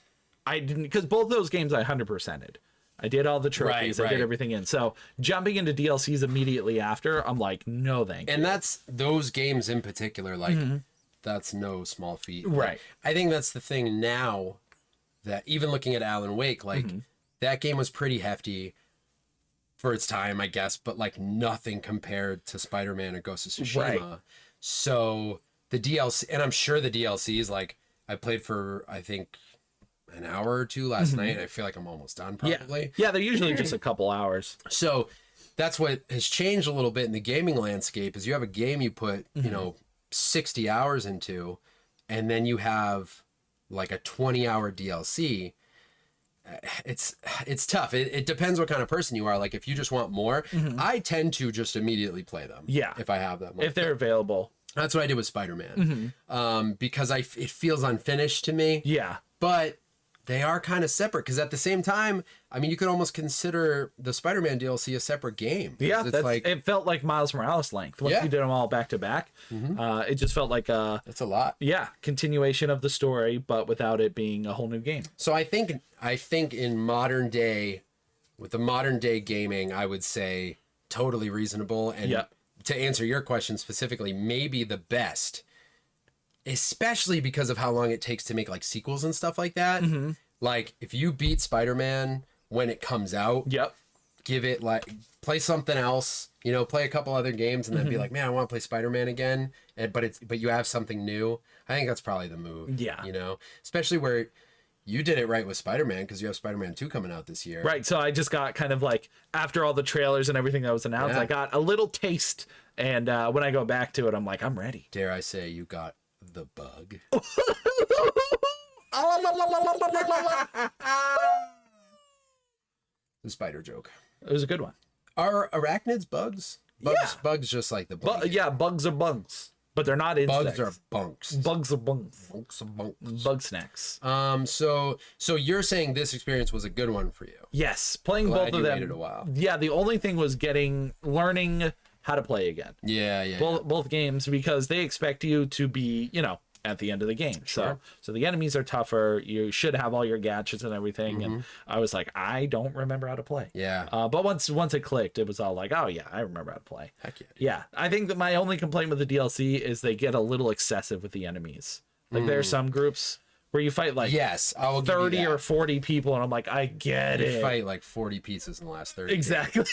I didn't, because both those games I 100%ed. I did all the trophies, I did everything in. So jumping into DLCs immediately after, I'm like, no, thank you. And that's those games in particular, like that's no small feat. Right. I think that's the thing now, that even looking at Alan Wake, like that game was pretty hefty for its time, I guess, but like nothing compared to Spider-Man or Ghost of Tsushima. Right. So the DLC, and I'm sure the DLC is like, I played for, I think, an hour or two last night. I feel like I'm almost done probably. Yeah, they're usually just a couple hours. So that's what has changed a little bit in the gaming landscape is you have a game you put, you know, 60 hours into, and then you have like a 20-hour DLC. It's tough. It depends what kind of person you are. Like if you just want more, I tend to just immediately play them. Yeah. If I have them. Like, If they're available. that's what I did with Spider-Man. Because it feels unfinished to me. Yeah. But they are kind of separate because at the same time, I mean, you could almost consider the Spider-Man DLC a separate game. Yeah, it's like it felt like Miles Morales length. Once you did them all back to back, it just felt like that's a lot. Yeah, continuation of the story, but without it being a whole new game. So I think in modern day, with the modern day gaming, I would say totally reasonable. And to answer your question specifically, maybe the best, especially because of how long it takes to make like sequels and stuff like that. Like if you beat Spider-Man when it comes out, give it like play something else, you know, play a couple other games and then be like, man, I want to play Spider-Man again. But you have something new. I think that's probably the move. Yeah. You know, especially where you did it right with Spider-Man because you have Spider-Man 2 coming out this year. Right. So I just got kind of like after all the trailers and everything that was announced, I got a little taste. And when I go back to it, I'm like, I'm ready. Dare I say you got the bug? The spider joke. It was a good one. Are arachnids bugs? Bugs just like the bug. Yeah, bugs are bugs, but they're not insects. Bugs are bunks. Bugs are bunks. Bunks are bunks. Bug snacks. So you're saying this experience was a good one for you? Yes, playing Glad both of you them. waited a while. Yeah, the only thing was learning how to play again. Yeah. Both games, because they expect you to be, you know, at the end of the game. Sure. So the enemies are tougher. You should have all your gadgets and everything. And I was like, I don't remember how to play. Yeah. But once it clicked, it was all like, oh yeah, I remember how to play. Heck yeah. Yeah. I think that my only complaint with the DLC is they get a little excessive with the enemies. Like there are some groups where you fight like I will give you 30 that. or 40 people, and I'm like, I get You it. fight like 40 pieces in the last 30 Exactly.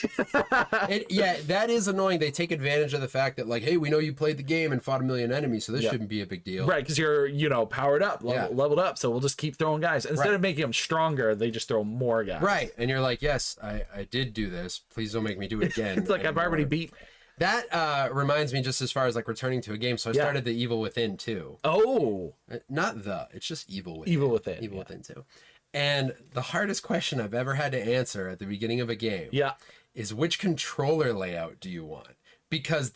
Yeah, that is annoying. They take advantage of the fact that like, hey, we know you played the game and fought a million enemies, so this shouldn't be a big deal. Right, because you're, you know, powered up, leveled up, so we'll just keep throwing guys. Instead of making them stronger, they just throw more guys. Right, and you're like, yes, I did do this. Please don't make me do it again. It's like, I've already beat. That reminds me, just as far as like returning to a game. So I started the Evil Within 2. Oh. It's just Evil Within. Evil Within. Evil Within 2. And the hardest question I've ever had to answer at the beginning of a game is which controller layout do you want? Because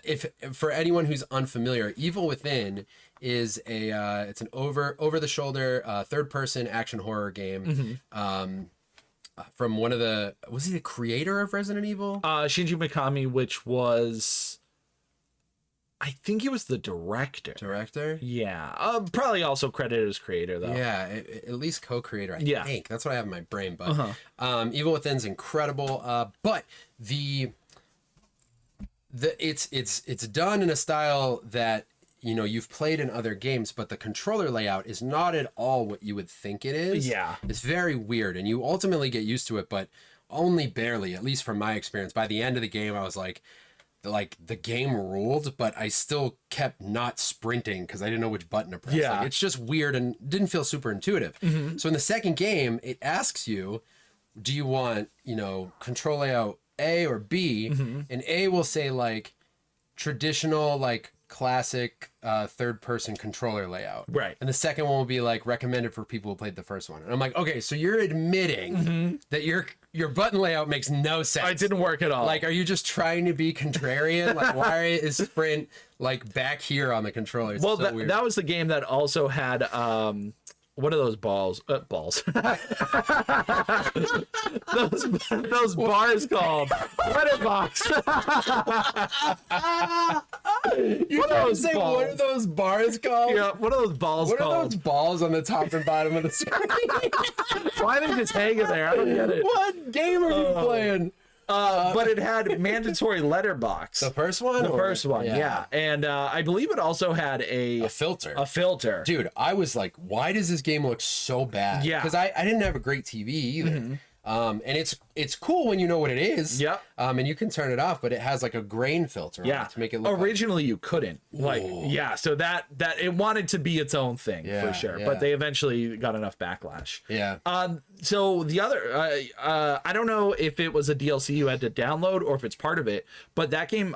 if for anyone who's unfamiliar, Evil Within is it's an over the shoulder third person action horror game. From one of was he the creator of Resident Evil? Shinji Mikami, which was, I think he was the director. Yeah. Probably also credited as creator though. Yeah, at least co-creator, I think. That's what I have in my brain. But Evil Within's incredible. But it's done in a style that, you know, you've played in other games, but the controller layout is not at all what you would think it is. Yeah. It's very weird, and you ultimately get used to it, but only barely, at least from my experience. By the end of the game, I was like the game ruled, but I still kept not sprinting because I didn't know which button to press. Yeah. Like, it's just weird and didn't feel super intuitive. So in the second game, it asks you, do you want, you know, control layout A or B? And A will say like traditional, like classic third person controller layout, right? And the second one will be like recommended for people who played the first one. And I'm like, okay, so you're admitting that your button layout makes no sense. It didn't work at all. Like, are you just trying to be contrarian? Like, why is sprint like back here on the controller? It's well, so weird. That was the game that also had what are those balls? Balls. those bars called letterbox. You don't say balls. What are those bars called? Yeah, what are those balls called? What are those balls on the top and bottom of the screen? Why are they just hanging there? I don't get it. What game are you playing? But it had mandatory letterbox. The first one? The first one, yeah. And I believe it also had a filter. A filter. Dude, I was like, why does this game look so bad? Yeah. Because I didn't have a great TV either. And it's cool when you know what it is. Yeah. And you can turn it off, but it has like a grain filter on it to make it look originally you couldn't. Like, yeah, so that it wanted to be its own thing for sure. But they eventually got enough backlash. Yeah. So the other I don't know if it was a DLC you had to download or if it's part of it, but that game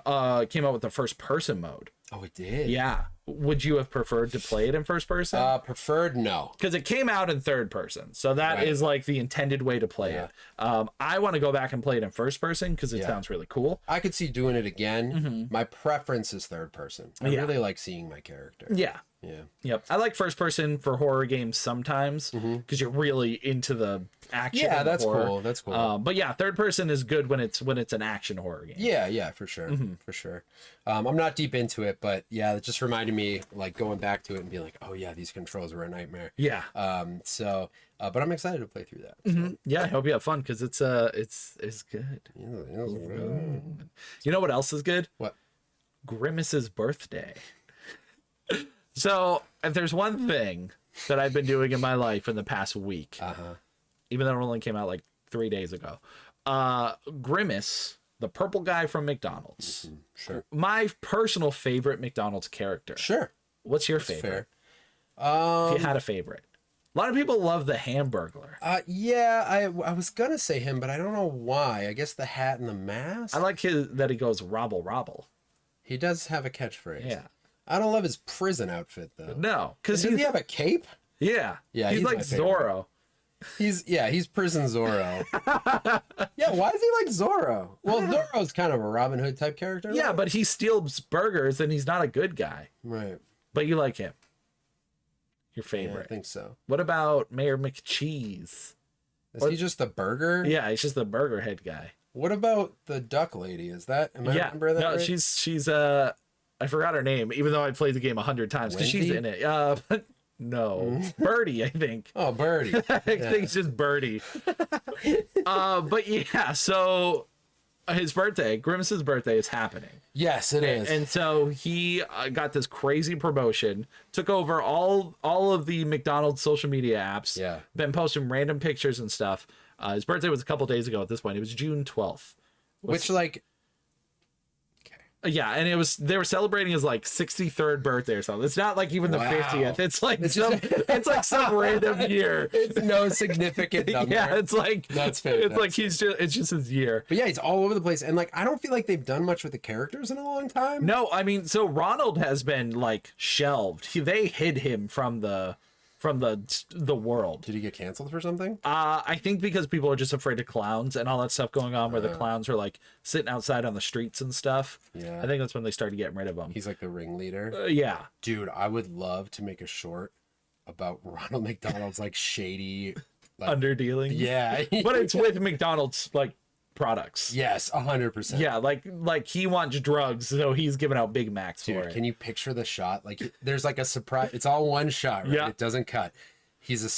came out with the first person mode. Oh, it did? Yeah. Would you have preferred to play it in first person? Preferred, no. Because it came out in third person. So that is like the intended way to play it. I want to go back and play it in first person because it sounds really cool. I could see doing it again. My preference is third person. I really like seeing my character. Yeah. Yeah. Yep. I like first person for horror games sometimes because you're really into the action. Yeah, that's horror. cool. That's cool. But yeah, third person is good when it's an action horror game. Yeah, for sure. For sure. I'm not deep into it, but yeah, it just reminded me like going back to it and being like, oh yeah, these controls were a nightmare. Yeah. But I'm excited to play through that. So. Yeah, I hope you have fun because it's good. You know what else is good? What? Grimace's birthday. So if there's one thing that I've been doing in my life in the past week, even though it only came out like 3 days ago, Grimace, the purple guy from McDonald's, Sure. my personal favorite McDonald's character. Sure. What's your That's favorite? Fair. If you had a favorite. A lot of people love the Hamburglar. Yeah, I was gonna say him, but I don't know why. I guess the hat and the mask. I like that he goes robble robble. He does have a catchphrase. Yeah. I don't love his prison outfit though. No, because Does he have a cape? Yeah, he's like Zorro. He's prison Zorro. Yeah, why is he like Zorro? Well, Zorro's kind of a Robin Hood type character. Yeah, right? but he steals burgers and he's not a good guy. Right. But you like him. Your favorite. Yeah, I think so. What about Mayor McCheese? Is he just the burger? Yeah, he's just the burger head guy. What about the duck lady? Is that? Am I remember that? No, right? she's I forgot her name, even though I played the game 100 times because she's in it. No, Birdie, I think. Oh, Birdie. I think it's just Birdie. But yeah, so his birthday, Grimace's birthday, is happening. Yes, it is. And so he got this crazy promotion, took over all of the McDonald's social media apps. Yeah. Been posting random pictures and stuff. His birthday was a couple days ago at this point. It was June 12th. Which like. Yeah, and they were celebrating his like 63rd birthday or something. It's not like even the 50th. It's like it's like some random year. It's no significant number. Yeah, it's like that's fantastic. It's like it's just his year. But yeah, he's all over the place, and like I don't feel like they've done much with the characters in a long time. No, I mean, so Ronald has been like shelved. They hid him from the world. Did he get canceled for something? I think because people are just afraid of clowns and all that stuff going on where the clowns are like sitting outside on the streets and stuff. Yeah. I think that's when they started getting rid of him. He's like the ringleader. Yeah. Dude, I would love to make a short about Ronald McDonald's like shady underdealing. Yeah. But it's with McDonald's like products. Yes, 100%. Yeah, like he wants drugs, so he's giving out Big Macs for it. Can you picture the shot? Like there's like a surprise. It's all one shot, right? Yeah. It doesn't cut. He's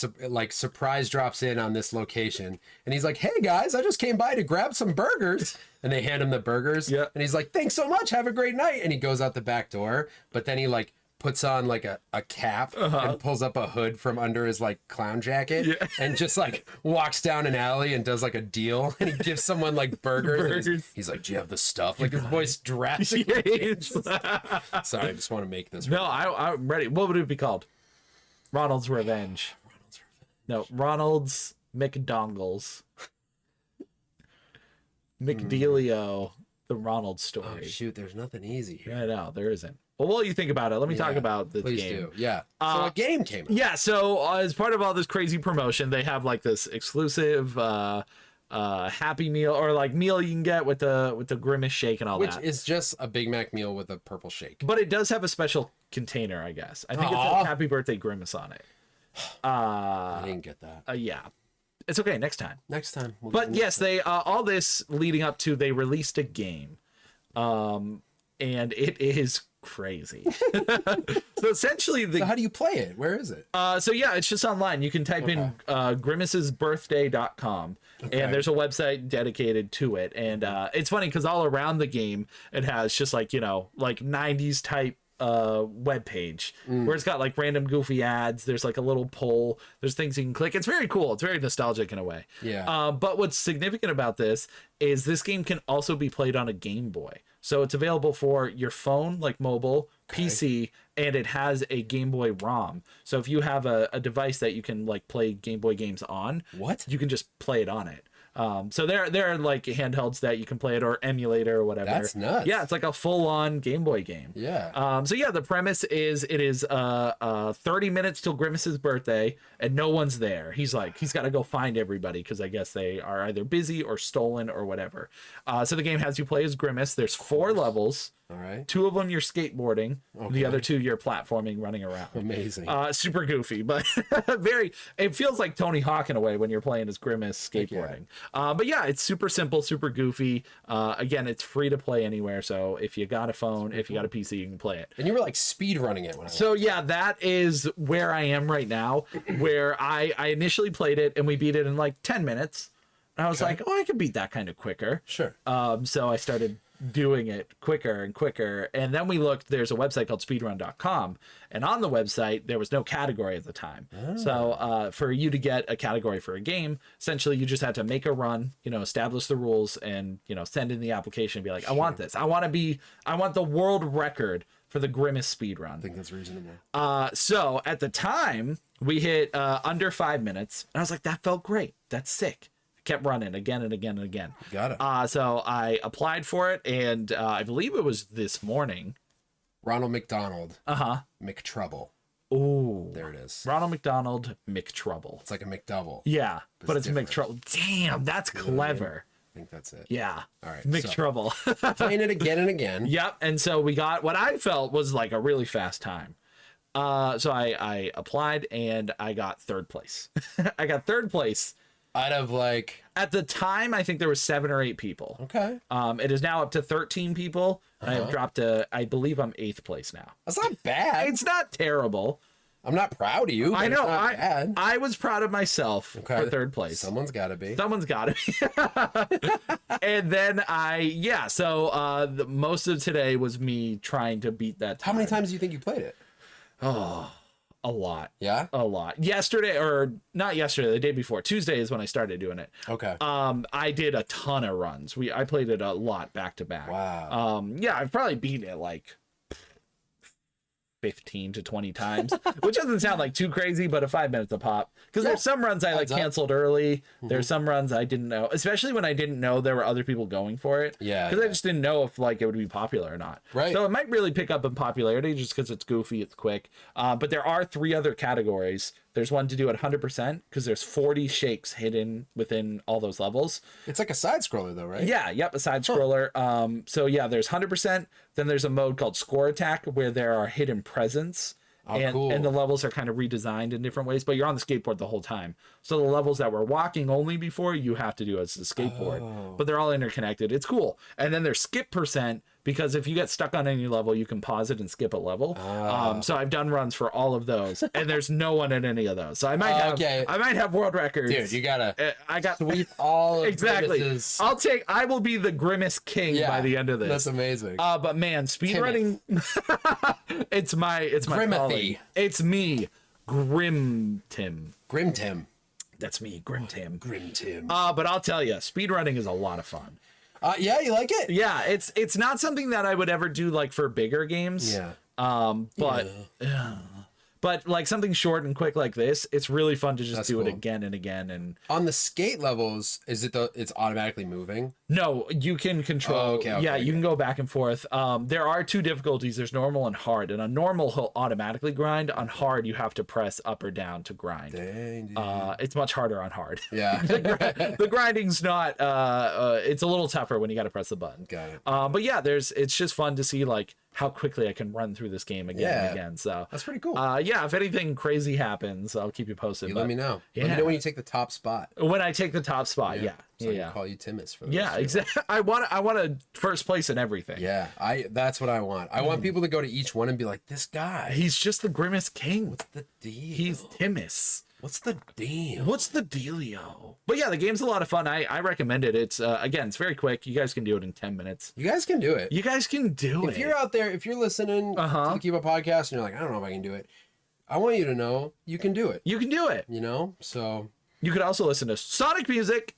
surprise drops in on this location, and he's like, "Hey guys, I just came by to grab some burgers." And they hand him the burgers. Yeah. And he's like, "Thanks so much. Have a great night." And he goes out the back door, but then he like puts on like a cap and pulls up a hood from under his like clown jacket and just like walks down an alley and does like a deal, and he gives someone like burgers. And he's like, "Do you have the stuff?" Like his voice drastically. Sorry, I just want to make this. No, I'm ready. What would it be called? Ronald's Revenge. No, Ronald's McDongles. McDealio, the Ronald story. Oh shoot, there's nothing easy here. I know, there isn't. Well, while you think about it, let me talk about this Please game. do. Yeah. So a game came out. Yeah, so as part of all this crazy promotion, they have like this exclusive Happy Meal or like meal you can get with the Grimace shake and all that. Which is just a Big Mac meal with a purple shake. But it does have a special container, I guess. I think it's a Happy Birthday Grimace on it. I didn't get that. Yeah. It's okay, next time. Next time. But yes, they all this leading up to they released a game. And it is crazy. So essentially So how do you play it? Where is it? so yeah, it's just online. You can type in grimacesbirthday.com and there's a website dedicated to it. And it's funny because all around the game it has just like, like 90s type web page where it's got like random goofy ads. There's like a little poll, there's things you can click. It's very cool. It's very nostalgic in a way. But what's significant about this is this game can also be played on a Game Boy. So it's available for your phone, like mobile, PC, and it has a Game Boy ROM. So if you have a device that you can like play Game Boy games on, you can just play it on it. So there are like handhelds that you can play it or emulator or whatever. That's nuts. Yeah, it's like a full-on Game Boy game. Yeah. So yeah, the premise is it is 30 minutes till Grimace's birthday and no one's there. He's got to go find everybody because I guess they are either busy or stolen or whatever. So the game has you play as Grimace. There's 4 levels. All right. 2 of them you're skateboarding. The other 2 you're platforming, running around. Amazing. Super goofy, but it feels like Tony Hawk in a way when you're playing as Grimace skateboarding. But yeah, it's super simple, super goofy. Again, it's free to play anywhere. So if you got a phone, if you got a PC, you can play it. And you were like speed running it when yeah, that is where I am right now, where I initially played it and we beat it in like 10 minutes. And I was like, oh, I can beat that kind of quicker. Sure. So I started doing it quicker and quicker, and then we looked, there's a website called speedrun.com, and on the website there was no category at the time. So for you to get a category for a game, essentially you just had to make a run, establish the rules, and send in the application and be like, I want this, I want the world record for the Grimace speedrun. I think that's reasonable. So at the time we hit under 5 minutes, and I was like, that felt great, that's sick. Kept running again and again and again. Got it. So I applied for it, and I believe it was this morning. Ronald McDonald. McTrouble. Ooh. There it is. Ronald McDonald McTrouble. It's like a McDouble. Yeah, but it's McTrouble. Damn, that's clever. I think that's it. Yeah. All right. McTrouble. So, playing it again and again. Yep. And so we got what I felt was like a really fast time. So I applied and I got 3rd place. I got 3rd place. Out of like, at the time, I think there were 7 or 8 people. Okay. It is now up to 13 people. I have dropped to, I believe I'm 8th place now. That's not bad. It's not terrible. I'm not proud of you. I know. Bad. I was proud of myself for 3rd place. Someone's got to be. Someone's got to be. And then so most of today was me trying to beat that time. How many times do you think you played it? Oh, a lot. Yeah? A lot. Yesterday, or not yesterday, the day before. Tuesday is when I started doing it. Okay. I did a ton of runs. I played it a lot back to back. Wow. Yeah, I've probably beaten it like 15 to 20 times, which doesn't sound like too crazy, but 5 minutes a pop. Because there's some runs I like canceled early. There's some runs I didn't know, especially when I didn't know there were other people going for it. Yeah. Because I just didn't know if like it would be popular or not. Right. So it might really pick up in popularity just because it's goofy, it's quick. But there are 3 other categories. There's one to do at 100% because there's 40 shakes hidden within all those levels. It's like a side scroller though, right? Yeah, yep, a side scroller. So yeah, there's 100%. Then there's a mode called Score Attack where there are hidden presents. Cool. And the levels are kind of redesigned in different ways, but you're on the skateboard the whole time. So the levels that were walking only before, you have to do as the skateboard, but they're all interconnected. It's cool. And then there's skip percent, because if you get stuck on any level, you can pause it and skip a level. So I've done runs for all of those, and there's no one in any of those. So I might have world records. Dude, you gotta sweep all of exactly. Grimace's... I will be the Grimace king by the end of this. That's amazing. But man, speedrunning, it's my calling. It's me, Grim Tim. That's me, Grim Tim. But I'll tell you, speedrunning is a lot of fun. Yeah, you like it? Yeah, it's not something that I would ever do like for bigger games. Yeah. But like something short and quick like this, it's really fun to just do it again and again. And on the skate levels, is it it's automatically moving? No, you can control. You can go back and forth. There are 2 difficulties. There's normal and hard. And on normal, he'll automatically grind. On hard, you have to press up or down to grind. Dang, it's much harder on hard. Yeah. The grinding's not. It's a little tougher when you got to press the button. Got it. But yeah, it's just fun to see like how quickly I can run through this game again and again. So That's pretty cool. yeah, if anything crazy happens, I'll keep you posted. Let me know. Let me know when you take the top spot. When I take the top spot, yeah. So I can call you Timus for the Yeah, exactly. I want a first place in everything. Yeah, that's what I want. I want people to go to each one and be like, this guy. He's just the Grimace King. What's the deal? He's Timus. What's the deal? What's the dealio? But yeah, the game's a lot of fun. I recommend it. It's again, it's very quick. You guys can do it in 10 minutes. You guys can do it. You guys can do it. If you're out there, if you're listening to the Keep Up podcast and you're like, I don't know if I can do it, I want you to know you can do it. You can do it. You know? So you could also listen to Sonic music.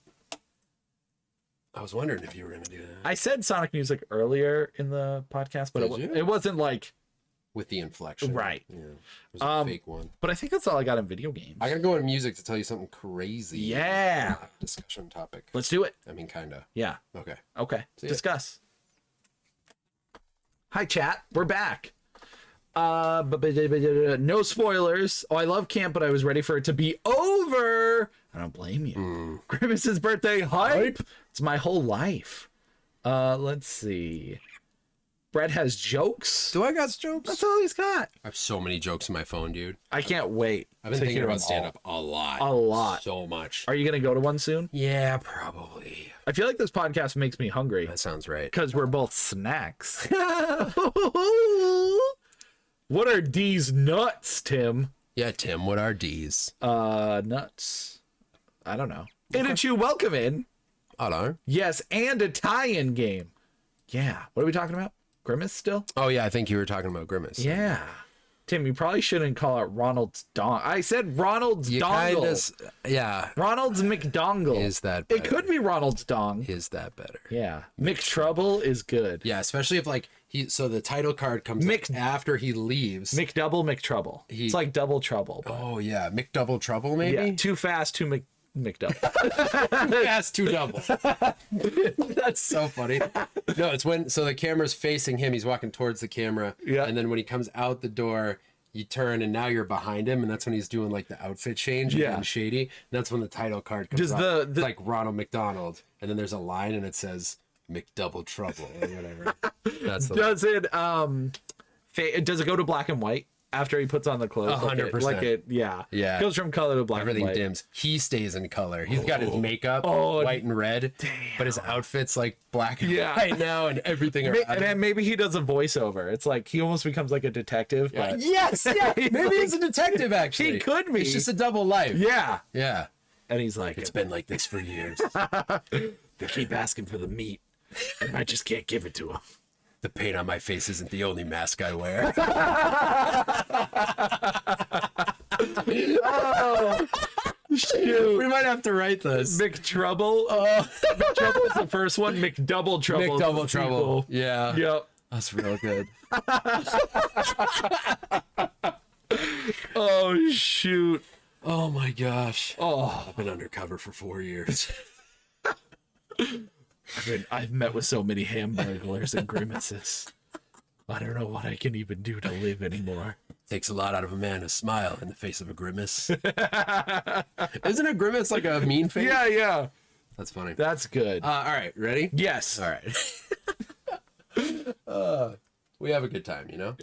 I was wondering if you were going to do that. I said Sonic music earlier in the podcast, but it wasn't like with the inflection. Right. Yeah. It was a fake one. But I think that's all I got in video games. I got to go in music to tell you something crazy. Yeah. Discussion topic. Let's do it. I mean, kind of. Yeah. Okay. Discuss. Hi, chat. We're back. No spoilers. Oh, I love camp, but I was ready for it to be over. I don't blame you. Grimace's birthday hype. It's my whole life. Let's see. Brett has jokes. Do I got jokes? That's all he's got. I have so many jokes in my phone, dude. I can't wait. I've been thinking about stand-up a lot. So much. Are you going to go to one soon? Yeah, probably. I feel like this podcast makes me hungry. That sounds right. Because we're both snacks. What are D's nuts, Tim? Yeah, Tim, what are D's? Nuts. I don't know. Didn't you welcome in? Hello. Yes, and a tie-in game. Yeah. What are we talking about? Grimace still? Oh, yeah, I think you were talking about Grimace. Yeah. Tim, you probably shouldn't call it Ronald's dong. I said Ronald's dongle. Yeah. Ronald's McDongle. Is that better? It could be Ronald's dong. Is that better? Yeah. McTrouble is good. Yeah, especially if like so the title card comes up after he leaves. McDouble, McTrouble. It's like double trouble. But... Oh yeah, McDouble Trouble maybe? Yeah, too fast, too McDouble. Too fast, too double. That's so funny. No, it's when the camera's facing him, he's walking towards the camera. Yeah. And then when he comes out the door, you turn and now you're behind him, and that's when he's doing like the outfit change and shady. And that's when the title card comes up. It's like Ronald McDonald, and then there's a line and it says McDouble Trouble or whatever. That's the does it go to black and white after he puts on the clothes? 100%. Yeah. Goes from color to black and white. Everything dims. He stays in color. He's got his makeup white and red, but his outfit's like black and white now, and everything around him. And maybe he does a voiceover. It's like he almost becomes like a detective. But... Yes, maybe he's a detective. Actually, he could be. It's just a double life. Yeah. And he's like, it's been like this for years. They keep asking for the meat, and I just can't give it to them. The paint on my face isn't the only mask I wear. Oh, shoot. We might have to write this. McTrouble. McTrouble is the first one. McDouble Trouble. McDouble Trouble. Yeah. Yep. That's real good. Oh, shoot. Oh, my gosh. Oh, I've been undercover for 4 years. I've met with so many hamburglars and grimaces. I don't know what I can even do to live anymore. Takes a lot out of a man to smile in the face of a grimace. Isn't a grimace like a mean face? Yeah. That's funny. That's good. All right, ready? Yes. All right. We have a good time, you know?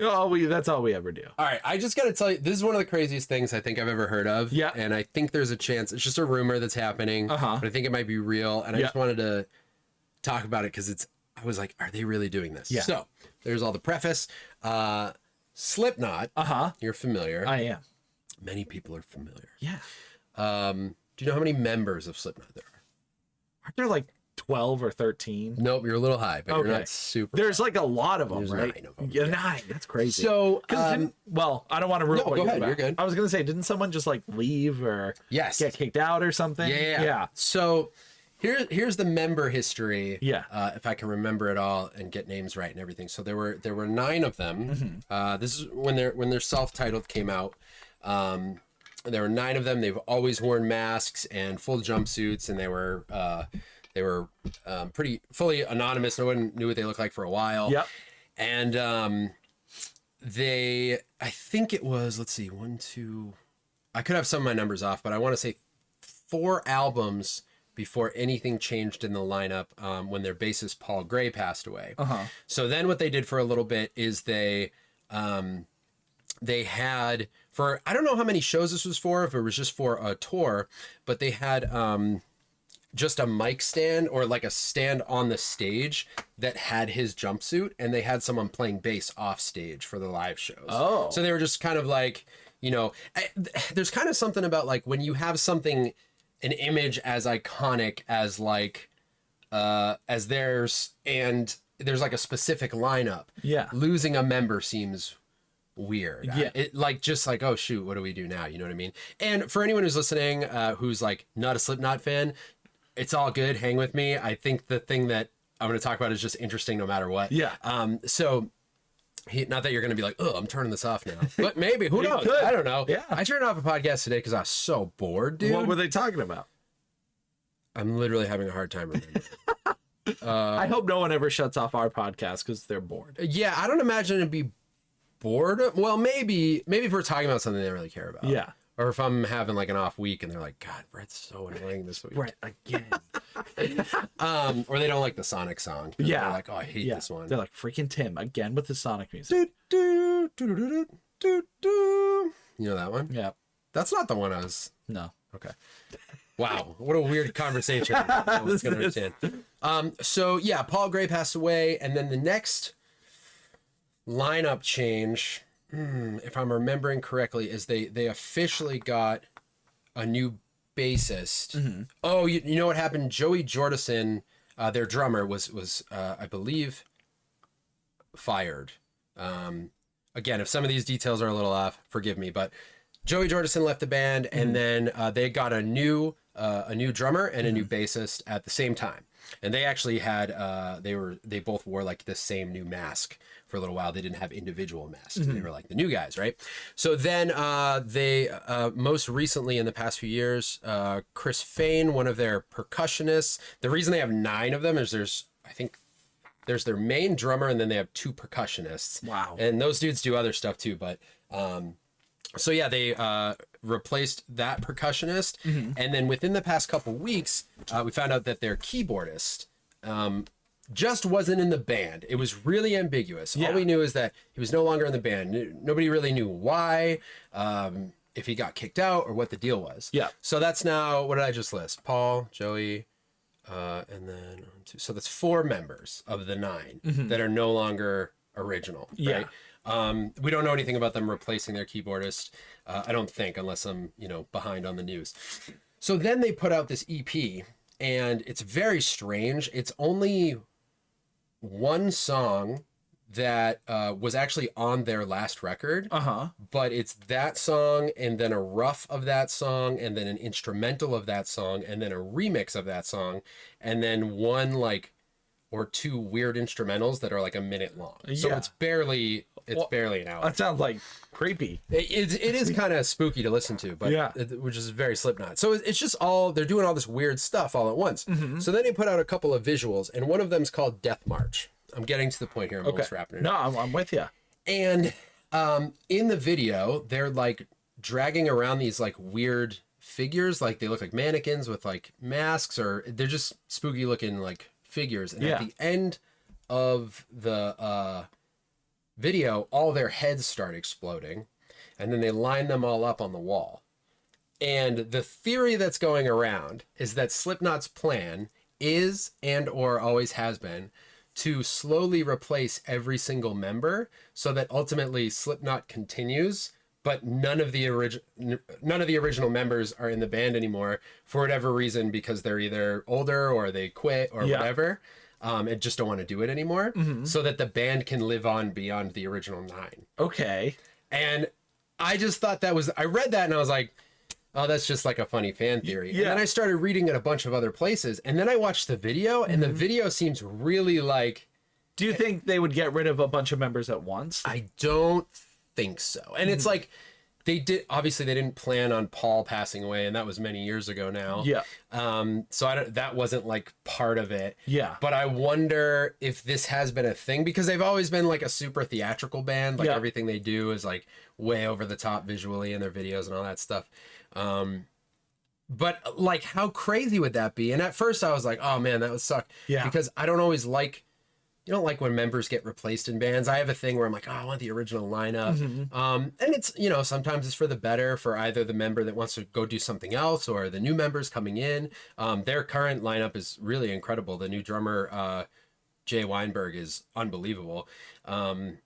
That's all we ever do. All right, I just got to tell you, this is one of the craziest things I think I've ever heard of. Yeah. And I think there's a chance, it's just a rumor that's happening, but I think it might be real. And I just wanted to talk about it because I was like, are they really doing this? Yeah. So there's all the preface. Slipknot. You're familiar. I am. Many people are familiar. Yeah. Do you know how many members of Slipknot there are? Aren't there like 12 or 13? Nope, you're a little high, but you're not super. There's like a lot of them, There's right? 9 of them. Yeah, 9. That's crazy. So, I don't want to ruin what go ahead. You're good. I was gonna say, didn't someone just like leave or get kicked out or something? Yeah. So here's the member history. Yeah. If I can remember it all and get names right and everything. So there were 9 of them. This is when their self-titled came out. There were 9 of them. They've always worn masks and full jumpsuits, and they were pretty fully anonymous. No one knew what they looked like for a while. Yep. And I think it was, let's see, 1, 2, I could have some of my numbers off, but I want to say 4 albums before anything changed in the lineup when their bassist Paul Gray passed away. Uh-huh. So then what they did for a little bit is they had for, I don't know how many shows this was for, if it was just for a tour, but they had just a mic stand or like a stand on the stage that had his jumpsuit, and they had someone playing bass off stage for the live shows. Oh. So they were just kind of like, you know, there's kind of something about like when you have something, an image as iconic as like, as theirs, and there's like a specific lineup. Yeah. Losing a member seems weird. Yeah. It like, just like, oh shoot, what do we do now? You know what I mean? And for anyone who's listening, who's like not a Slipknot fan, it's all good. Hang with me. I think the thing that I'm going to talk about is just interesting no matter what. Yeah. So not that you're going to be like, oh, I'm turning this off now, but maybe, who knows? could. I don't know. Yeah. I turned off a podcast today because I was so bored, dude. What were they talking about? I'm literally having a hard time remembering. I hope no one ever shuts off our podcast because they're bored. Yeah, I don't imagine it'd be bored. Well, maybe if we're talking about something they don't really care about. Yeah. Or if I'm having like an off week and they're like, God, Brett's so annoying this week. Brett again. Or they don't like the Sonic song. Yeah. They're like, oh, I hate this one. They're like, freaking Tim again with the Sonic music. Do, do, do, do, do, do. You know that one? Yeah. That's not the one I was. No. Okay. Wow, what a weird conversation. I was gonna understand. So yeah, Paul Gray passed away, and then the next lineup change, if I'm remembering correctly, is they officially got a new bassist. Mm-hmm. Oh, you know what happened? Joey Jordison, their drummer, was I believe fired. Again, if some of these details are a little off, forgive me, but Joey Jordison left the band, and then they got a new drummer and a new bassist at the same time. And they actually had they both wore like the same new mask for a little while. They didn't have individual masks. They were like the new guys, right? So then they most recently in the past few years, Chris Fain, one of their percussionists. The reason they have 9 of them is there's their main drummer, and then they have 2 percussionists. Wow. And those dudes do other stuff too, but so yeah, they replaced that percussionist, and then within the past couple weeks, we found out that their keyboardist just wasn't in the band. It was really ambiguous. Yeah. All we knew is that he was no longer in the band. Nobody really knew why, if he got kicked out or what the deal was. Yeah. So that's now, what did I just list? Paul, Joey, and then 2. So that's 4 members of the 9 that are no longer original. Yeah. Right? We don't know anything about them replacing their keyboardist. I don't think, unless I'm, behind on the news. So then they put out this EP, and it's very strange. It's only one song that was actually on their last record. But it's that song, and then a rough of that song, and then an instrumental of that song, and then a remix of that song, and then one or 2 weird instrumentals that are like a minute long. So Yeah. it's barely an hour. That sounds like creepy. It is kind of spooky to listen to, but Yeah. which is very Slipknot. So it's just they're doing all this weird stuff all at once. So then they put out a couple of visuals, and one of them is called Death March. I'm getting to the point here. I'm almost wrapping it up. No, I'm with you. And in the video, they're like dragging around these like weird figures. Like they look like mannequins with like masks, or they're just spooky looking like figures. And at the end of the video, all their heads start exploding, and then they line them all up on the wall. And the theory that's going around is that Slipknot's plan is, and or always has been, to slowly replace every single member, so that ultimately Slipknot continues, but none of the original members are in the band anymore for whatever reason, because they're either older or they quit or whatever, and just don't want to do it anymore, so that the band can live on beyond the original 9. Okay. And I just thought I read that and I was like, oh, that's just like a funny fan theory. Yeah. And then I started reading at a bunch of other places, and then I watched the video, and the video seems really like... Do you think they would get rid of a bunch of members at once? I don't think so. And it's like, obviously they didn't plan on Paul passing away, and that was many years ago now. Yeah. So that wasn't like part of it. Yeah. But I wonder if this has been a thing, because they've always been like a super theatrical band. Like everything they do is like way over the top visually in their videos and all that stuff. But like, how crazy would that be? And at first I was like, oh man, that would suck. Yeah. Because I don't always like, you don't like when members get replaced in bands. I have a thing where I'm like, oh, I want the original lineup. And it's, you know, sometimes it's for the better for either the member that wants to go do something else or the new members coming in. Their current lineup is really incredible. The new drummer, Jay Weinberg, is unbelievable. But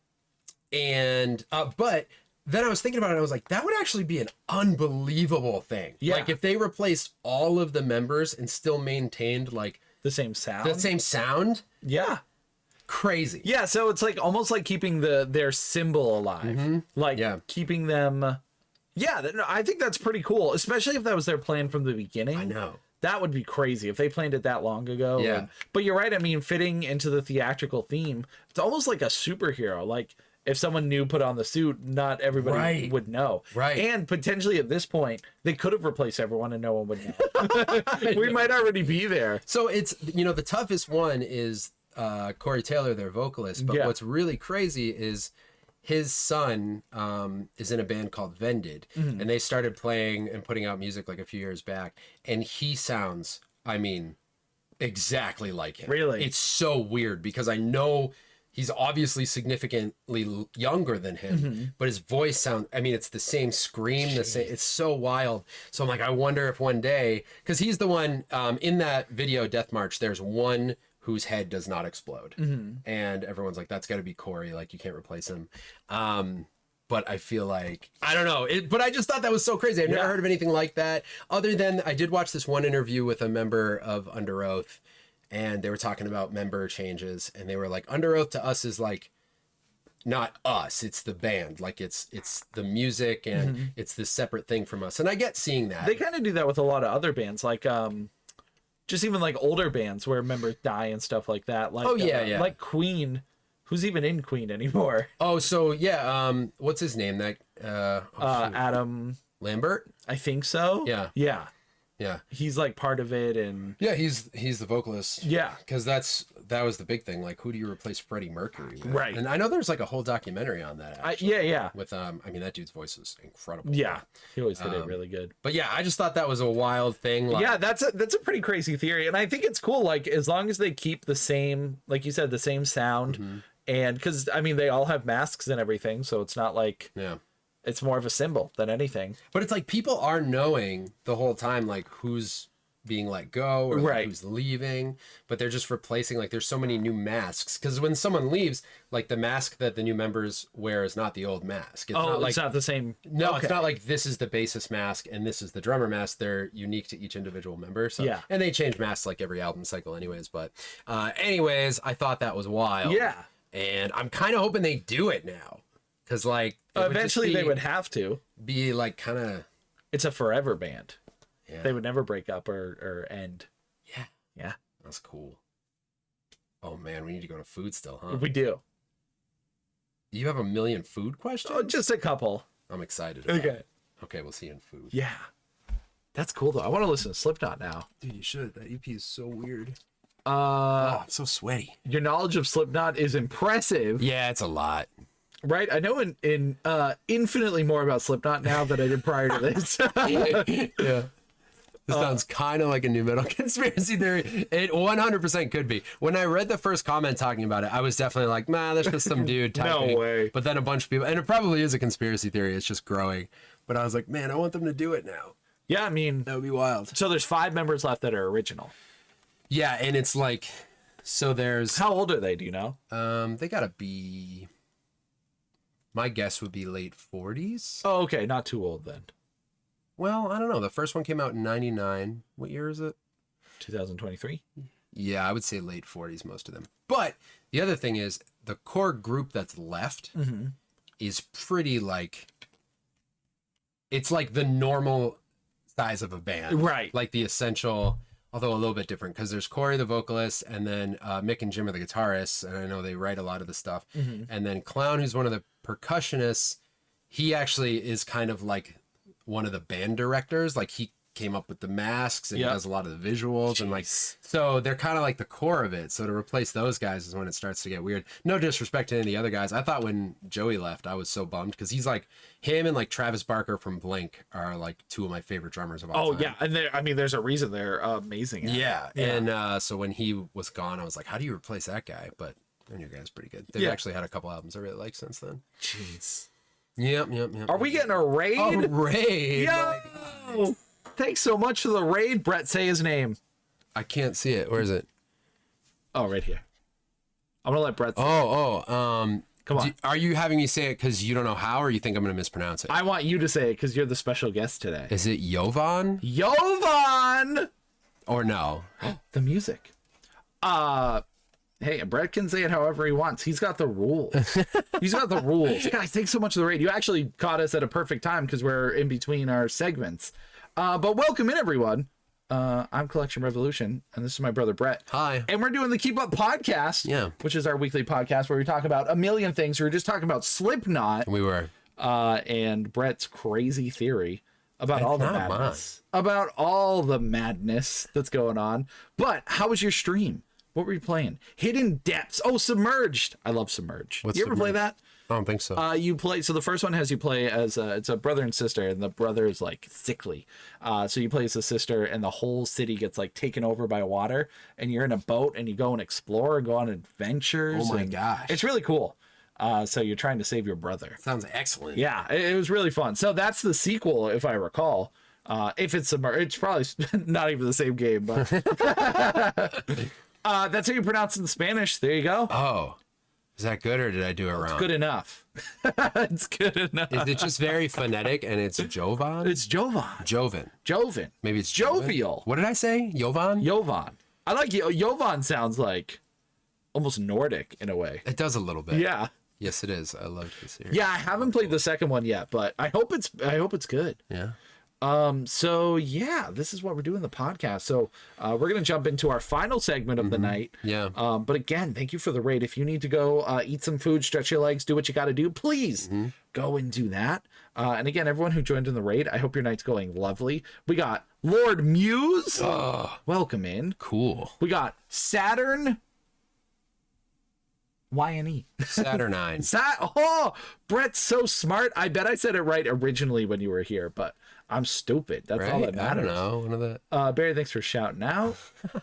then I was thinking about it. I was like, that would actually be an unbelievable thing. Yeah. Like if they replaced all of the members and still maintained like The same sound. the same sound. Yeah. Crazy. Yeah, so it's like almost like keeping their symbol alive. Like keeping them. Yeah, no, I think that's pretty cool, especially if that was their plan from the beginning. I know. That would be crazy if they planned it that long ago. Yeah. But you're right. I mean, fitting into the theatrical theme, it's almost like a superhero. Like if someone new put on the suit, not everybody would know. Right. And potentially at this point, they could have replaced everyone and no one would know. We might already be there. So it's, you know, the toughest one is Corey Taylor, their vocalist. But what's really crazy is his son is in a band called Vended. And they started playing and putting out music like a few years back. And he sounds, I mean, exactly like him. Really? It's so weird because I know he's obviously significantly younger than him, but his voice sounds, I mean, it's the same scream, the same, it's so wild. So I'm like, I wonder if one day, because he's the one in that video, Death March, there's one whose head does not explode. And everyone's like, that's got to be Corey. Like, you can't replace him. But I feel like, I don't know. But I just thought that was so crazy. I've never heard of anything like that. Other than, I did watch this one interview with a member of Under Oath, and they were talking about member changes. And they were like, Under Oath to us is like, not us, it's the band. Like, it's the music, and it's this separate thing from us. And I get seeing that. They kind of do that with a lot of other bands. Like, just even like older bands where members die and stuff like that. Like, like Queen, who's even in Queen anymore. Oh, so yeah. What's his name? That Adam Lambert. I think so. Yeah. Yeah. Yeah. He's like part of it, and yeah, he's the vocalist. Yeah. Because that was the big thing. Like, who do you replace Freddie Mercury with? Right. And I know there's like a whole documentary on that. Actually, yeah. With I mean, that dude's voice is incredible. Yeah. He always did it really good. But yeah, I just thought that was a wild thing. Like, Yeah, that's a pretty crazy theory, and I think it's cool. Like, as long as they keep the same, like you said, the same sound, and because I mean they all have masks and everything, so it's not like it's more of a symbol than anything. But it's like people are knowing the whole time, like who's being let go or like who's leaving, but they're just replacing, like there's so many new masks, because when someone leaves, like the mask that the new members wear is not the old mask. It's not like, it's not the same. No, it's not like this is the bassist mask and this is the drummer mask. They're unique to each individual member. So and they change masks like every album cycle anyways. But anyways, I thought that was wild. Yeah. And I'm kind of hoping they do it now, because like eventually they would have to be like kind of, it's a forever band. Yeah. They would never break up or end. Yeah. Yeah. That's cool. Oh man, we need to go to food still, huh? We do. You have a million food questions? Oh, just a couple. I'm excited about it. Okay, we'll see you in food. Yeah. That's cool though. I want to listen to Slipknot now. Dude, you should. That EP is so weird. I'm so sweaty. Your knowledge of Slipknot is impressive. Yeah, it's a lot. Right? I know in infinitely more about Slipknot now than I did prior to this. Yeah. This sounds kind of like a new metal conspiracy theory. It 100% could be. When I read the first comment talking about it, I was definitely like, nah, that's just some dude typing. No way. But then a bunch of people, and it probably is a conspiracy theory, it's just growing. But I was like, man, I want them to do it now. Yeah, I mean, that would be wild. So there's 5 members left that are original. Yeah, and it's like, so there's... How old are they, do you know? They gotta be... My guess would be late 40s. Oh, okay, not too old then. Well, I don't know. The first one came out in 99. What year is it? 2023? Yeah, I would say late 40s, most of them. But the other thing is, the core group that's left is pretty like... It's like the normal size of a band. Right. Like the essential... Although a little bit different, because there's Corey, the vocalist, and then Mick and Jim are the guitarists, and I know they write a lot of the stuff. And then Clown, who's one of the percussionists, he actually is kind of like one of the band directors. Like he came up with the masks and he Yep. does a lot of the visuals and like so they're kind of like the core of it. So to replace those guys is when it starts to get weird. No disrespect to any of the other guys. I thought when Joey left, I was so bummed because he's like him and like Travis Barker from Blink are like two of my favorite drummers of all time. yeah, and I mean, there's a reason they're amazing. At Yeah. it. And so when he was gone, I was like, how do you replace that guy? But I knew guy's pretty good. They've actually had a couple albums I really like since then. Jeez. Yep. Are we getting a raid? Oh, raid? Yo! Thanks so much for the raid. Brett, say his name. I can't see it. Where is it? Oh, right here. I'm gonna let Brett. Come on. Are you having me say it because you don't know how, or you think I'm going to mispronounce it? I want you to say it because you're the special guest today. Is it Jovan Jovan. or no? The music. Hey, Brett can say it however he wants. He's got the rules. He's got the rules. Guys, thanks so much for the raid. You actually caught us at a perfect time because we're in between our segments. But welcome in, everyone. I'm Collection Revolution, and this is my brother Brett. Hi. And we're doing the Keep Up Podcast, which is our weekly podcast where we talk about a million things. We were just talking about Slipknot. We were. And Brett's crazy theory about all the madness. About all the madness that's going on. But how was your stream? What were you playing? Hidden Depths. Oh, Submerged. I love Submerged. What's you ever play that? I don't think so. You play. So the first one has you play as it's a brother and sister, and the brother is like sickly. So you play as a sister, and the whole city gets like taken over by water, and you're in a boat, and you go and explore and go on adventures. Oh my gosh, it's really cool. So you're trying to save your brother. Sounds excellent. Yeah, it was really fun. So that's the sequel, if I recall. If it's it's probably not even the same game, but that's how you pronounce it in Spanish. There you go. Oh, is that good or did I do it wrong? It's good enough. It's good enough. Is it just very phonetic and it's Jovan? It's Jovan. Jovan. Maybe it's jovial. What did I say? Jovan? Jovan. I like Jovan. Sounds like almost Nordic in a way. It does a little bit. Yeah. Yes, it is. I loved this series. Yeah, I haven't played the second one yet, but I hope it's good. Yeah. So yeah, this is what we're doing the podcast. So we're gonna jump into our final segment of the night. Yeah. But again, thank you for the raid. If you need to go eat some food, stretch your legs, do what you got to do, please go and do that. And again, everyone who joined in the raid, I hope your night's going lovely. We got Lord Muse. Welcome in. Cool. We got Saturn. YNE. Saturnine. Brett's so smart. I bet I said it right originally when you were here, but I'm stupid. That's all that matters. I don't know. One of the... Barry, thanks for shouting out.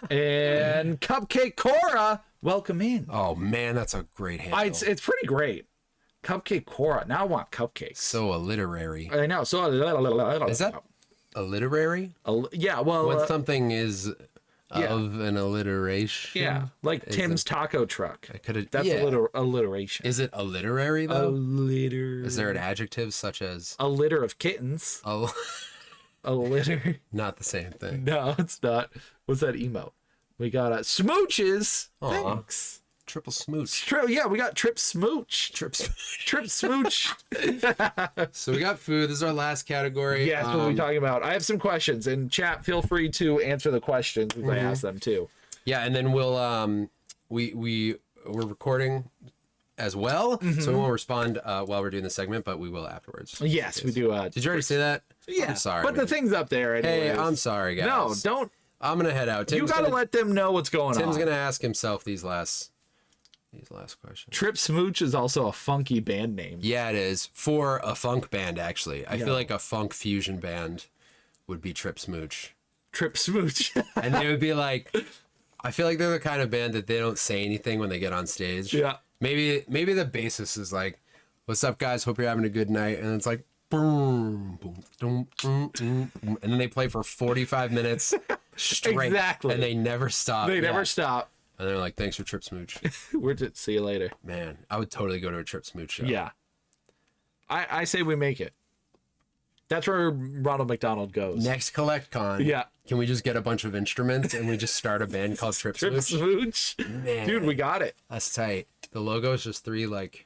And Cupcake Cora, welcome in. Oh man, that's a great handle. It's pretty great. Cupcake Cora. Now I want cupcakes. So alliterary. I know. So Is that alliterary? Yeah. Well, When something is of an alliteration. yeah, like Tim's taco truck. That's alliteration. Is it alliterary though? Litter. Is there an adjective such as a litter of kittens? A litter. Not the same thing. No, it's not. What's that emote? We got smooches. Aw. Thanks. Triple smooch. Yeah, we got Trip Smooch. Trip Smooch. So we got food. This is our last category. Yeah, that's what we're talking about. I have some questions. In chat, feel free to answer the questions as I ask them too. Yeah, and then we'll we're recording as well, so we won't respond while we're doing the segment, but we will afterwards. Yes, we do. Did you already say that? Yeah, I'm sorry. but the thing's up there anyways. Hey, I'm sorry, guys. No, don't. I'm gonna head out. You gotta let them know what's going on. Tim's gonna ask himself these last questions. Trip Smooch is also a funky band name. Yeah, it is. For a funk band, actually. I feel like a funk fusion band would be Trip Smooch. Trip Smooch. And they would be like, I feel like they're the kind of band that they don't say anything when they get on stage. Yeah. Maybe the bassist is like, "What's up, guys? Hope you're having a good night." And it's like, boom, boom, boom, boom, boom, boom. And then they play for 45 minutes straight. Exactly. And they never stop. They never stop. And they're like, "Thanks for Trip Smooch." See you later. Man, I would totally go to a Trip Smooch show. Yeah. I say we make it. That's where Ronald McDonald goes. Next CollectCon. Yeah. Can we just get a bunch of instruments and we just start a band called Trip Trip Smooch? Smooch. Man. Dude, we got it. That's tight. The logo is just 3 like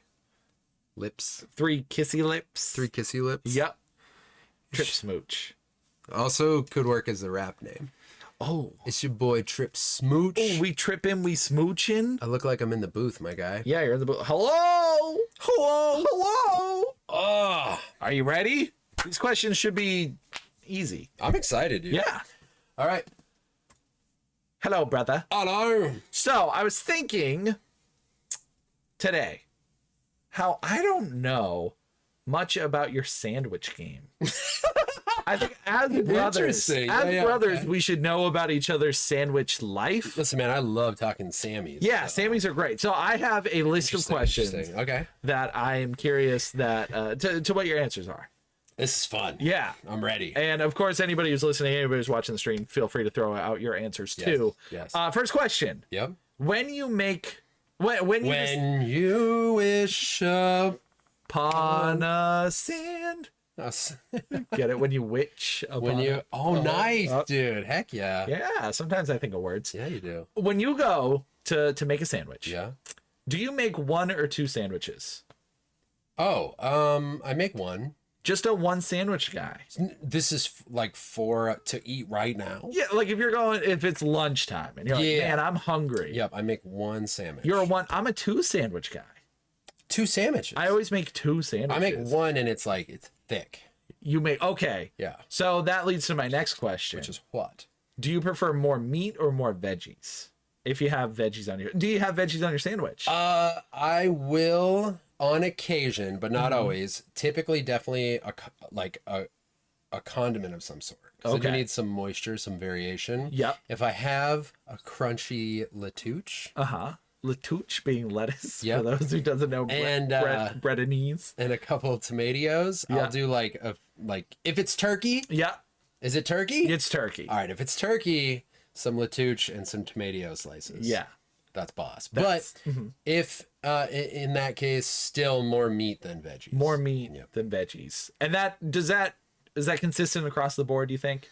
lips. 3 kissy lips. 3 kissy lips. Yep. Trip Smooch. Also could work as the rap name. Oh. It's your boy Trip Smooch. Oh, we tripping, we smooching. I look like I'm in the booth, my guy. Yeah, you're in the booth. Hello. Hello. Hello. Oh. Are you ready? These questions should be Easy. I'm excited, dude. Yeah. All right. Hello, brother. Hello. So I was thinking today how I don't know much about your sandwich game. I think as brothers, Interesting. Yeah, okay. we should know about each other's sandwich life. Listen, man, I love talking Sammys. Yeah, so. Sammys are great. So I have a list of questions Okay. that I am curious that to what your answers are. This is fun. Yeah. I'm ready. And of course, anybody who's listening, anybody who's watching the stream, feel free to throw out your answers too. Yes. First question. Yep. When you make when you wish upon a sand. us. Get it? When you witch upon nice, dude. Heck yeah. Yeah, sometimes I think of words. Yeah, you do. When you go to make a sandwich, Yeah. do you make one or two sandwiches? Oh, I make one. Just a one sandwich guy. This is like for to eat right now. Yeah, like if it's lunchtime and you're like, man, I'm hungry. Yep, I make one sandwich. I'm a two sandwich guy. Two sandwiches. I always make two sandwiches. I make one and it's thick. You make, okay. Yeah. So that leads to my next question. Which is what? Do you prefer more meat or more veggies? If you have veggies on do you have veggies on your sandwich? I will on occasion, but not always. Typically, definitely a condiment of some sort. Because I do need some moisture, some variation. Yep. If I have a crunchy lettuce. Lettuce being lettuce, Yep. for those who doesn't know, And, breadinese. And a couple of tomatoes. Yeah. I'll do if it's turkey. Yeah. Is it turkey? It's turkey. All right. If it's turkey, some lettuce and some tomato slices. Yeah. That's boss. But if in that case, still more meat than veggies. More meat than veggies. And is that consistent across the board, do you think?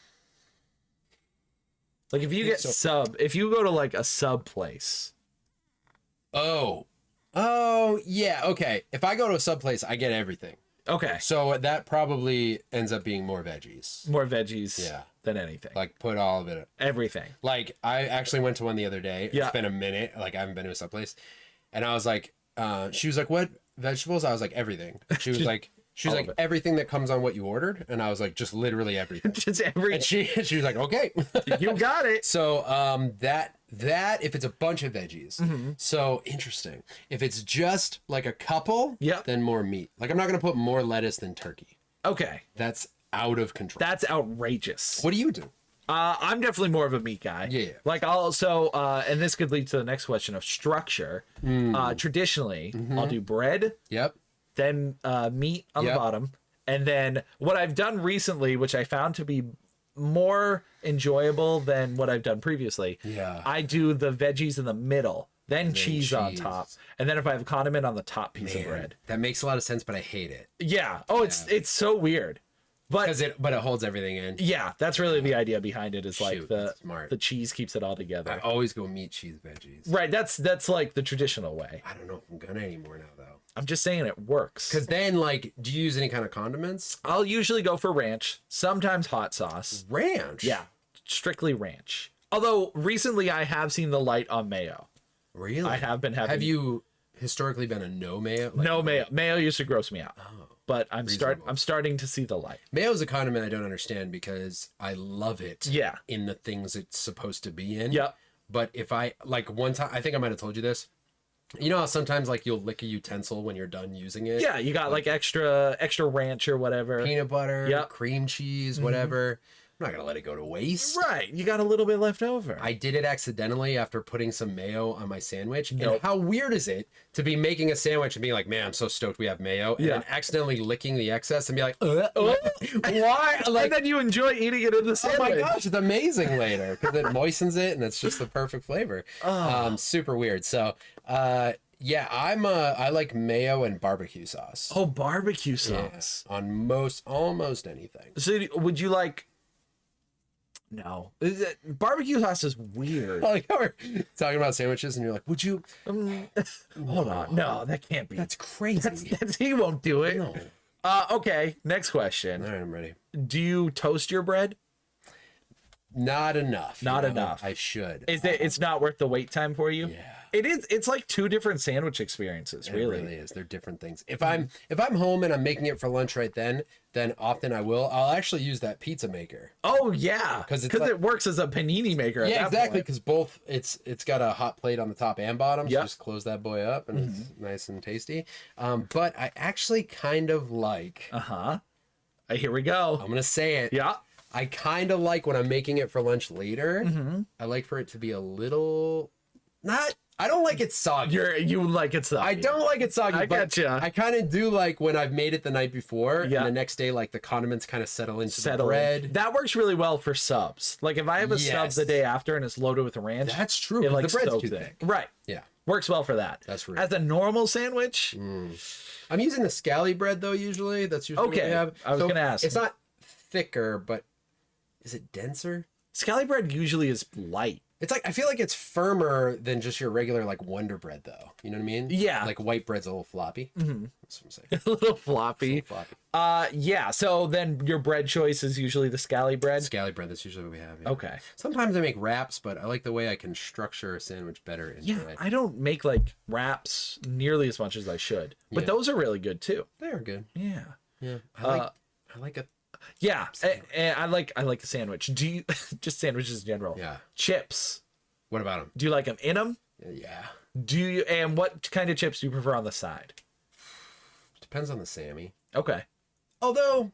Like if you get if you go to like a sub place. Oh, yeah. Okay. If I go to a sub place, I get everything. Okay. So that probably ends up being more veggies. More veggies than anything. Like put all of it. Everything. Like I actually went to one the other day. Yeah. It's been a minute. Like I haven't been to a sub place. And I was like, she was like, what vegetables? I was like, everything. She was like, everything that comes on what you ordered. And I was like, just literally everything. Just everything. And she was like, okay. You got it. So that if it's a bunch of veggies. So interesting. If it's just like a couple, then more meat. Like I'm not gonna put more lettuce than turkey. Okay. That's out of control. That's outrageous. What do you do? I'm definitely more of a meat guy. Yeah. Like and this could lead to the next question of structure. Traditionally, I'll do bread. Yep. Then meat on the bottom. And then what I've done recently, which I found to be more enjoyable than what I've done previously. Yeah. I do the veggies in the middle, then cheese on top. And then if I have a condiment on the top piece of bread. That makes a lot of sense, but I hate it. Yeah. Oh, it's so weird. But it holds everything in. Yeah, that's really the idea behind it is like smart. The cheese keeps it all together. I always go meat, cheese, veggies. Right, that's like the traditional way. I don't know if I'm gonna anymore now though. I'm just saying it works. Because then, do you use any kind of condiments? I'll usually go for ranch, sometimes hot sauce. Ranch? Yeah, strictly ranch. Although recently I have seen the light on mayo. Really? I have been having. Have you historically been a no mayo? No mayo. Mayo used to gross me out. Oh, but I'm starting to see the light. Mayo is a condiment I don't understand because I love it. Yeah. In the things it's supposed to be in. Yep. But if one time, I think I might have told you this. You know how sometimes you'll lick a utensil when you're done using it? Yeah, you got extra ranch or whatever. Peanut butter, cream cheese, whatever. I'm not going to let it go to waste. Right. You got a little bit left over. I did it accidentally after putting some mayo on my sandwich. Nope. And how weird is it to be making a sandwich and being like, man, I'm so stoked we have mayo. And then accidentally licking the excess and be like, why? And then you enjoy eating it in the sandwich. Oh my gosh, it's amazing later because it moistens it and it's just the perfect flavor. Super weird. So, yeah, I like mayo and barbecue sauce. Oh, barbecue sauce. Yeah, on almost anything. So would you like... No. Barbecue sauce is weird. Like how we're talking about sandwiches and you're like, would you... Hold on. No, that can't be. That's crazy. He won't do it. No. Okay, next question. All right, I'm ready. Do you toast your bread? Not enough. Not enough. I should. It's not worth the wait time for you? Yeah. It is. It's like two different sandwich experiences, really. It really is. They're different things. If I'm home and I'm making it for lunch right then often I'll actually use that pizza maker. Oh yeah, because like, it works as a panini maker. Yeah, exactly. Because both it's got a hot plate on the top and bottom. So just close that boy up and it's nice and tasty. But I actually kind of like. Here we go. I'm gonna say it. Yeah. I kind of like when I'm making it for lunch later. I like for it to be a little not. I don't like it soggy. You like it soggy. I don't like it soggy. I but getcha. I kind of do like when I've made it the night before, and the next day, like the condiments kind of settle into the bread. That works really well for subs. Like if I have a sub the day after and it's loaded with ranch, that's true. It like the bread's soaks too thick. Right. Yeah. Works well for that. That's real. As a normal sandwich, I'm using the scally bread though. Usually, that's usually what we have. I was gonna ask. It's not thicker, but is it denser? Scally bread usually is light. It's like I feel like it's firmer than just your regular like Wonder Bread though. You know what I mean? Yeah. Like white bread's a little floppy. That's what I'm saying. A little floppy. Yeah. So then your bread choice is usually the scally bread. Scally bread. That's usually what we have. Yeah. Okay. Sometimes I make wraps, but I like the way I can structure a sandwich better in bread. I don't make like wraps nearly as much as I should, but those are really good too. They are good. Yeah. Yeah. I like a. Yeah, and I like a sandwich. Do you just sandwiches in general? Yeah. Chips. What about them? Do you like them in them? Yeah. Do you? And what kind of chips do you prefer on the side? Depends on the Sammy. Okay. Although,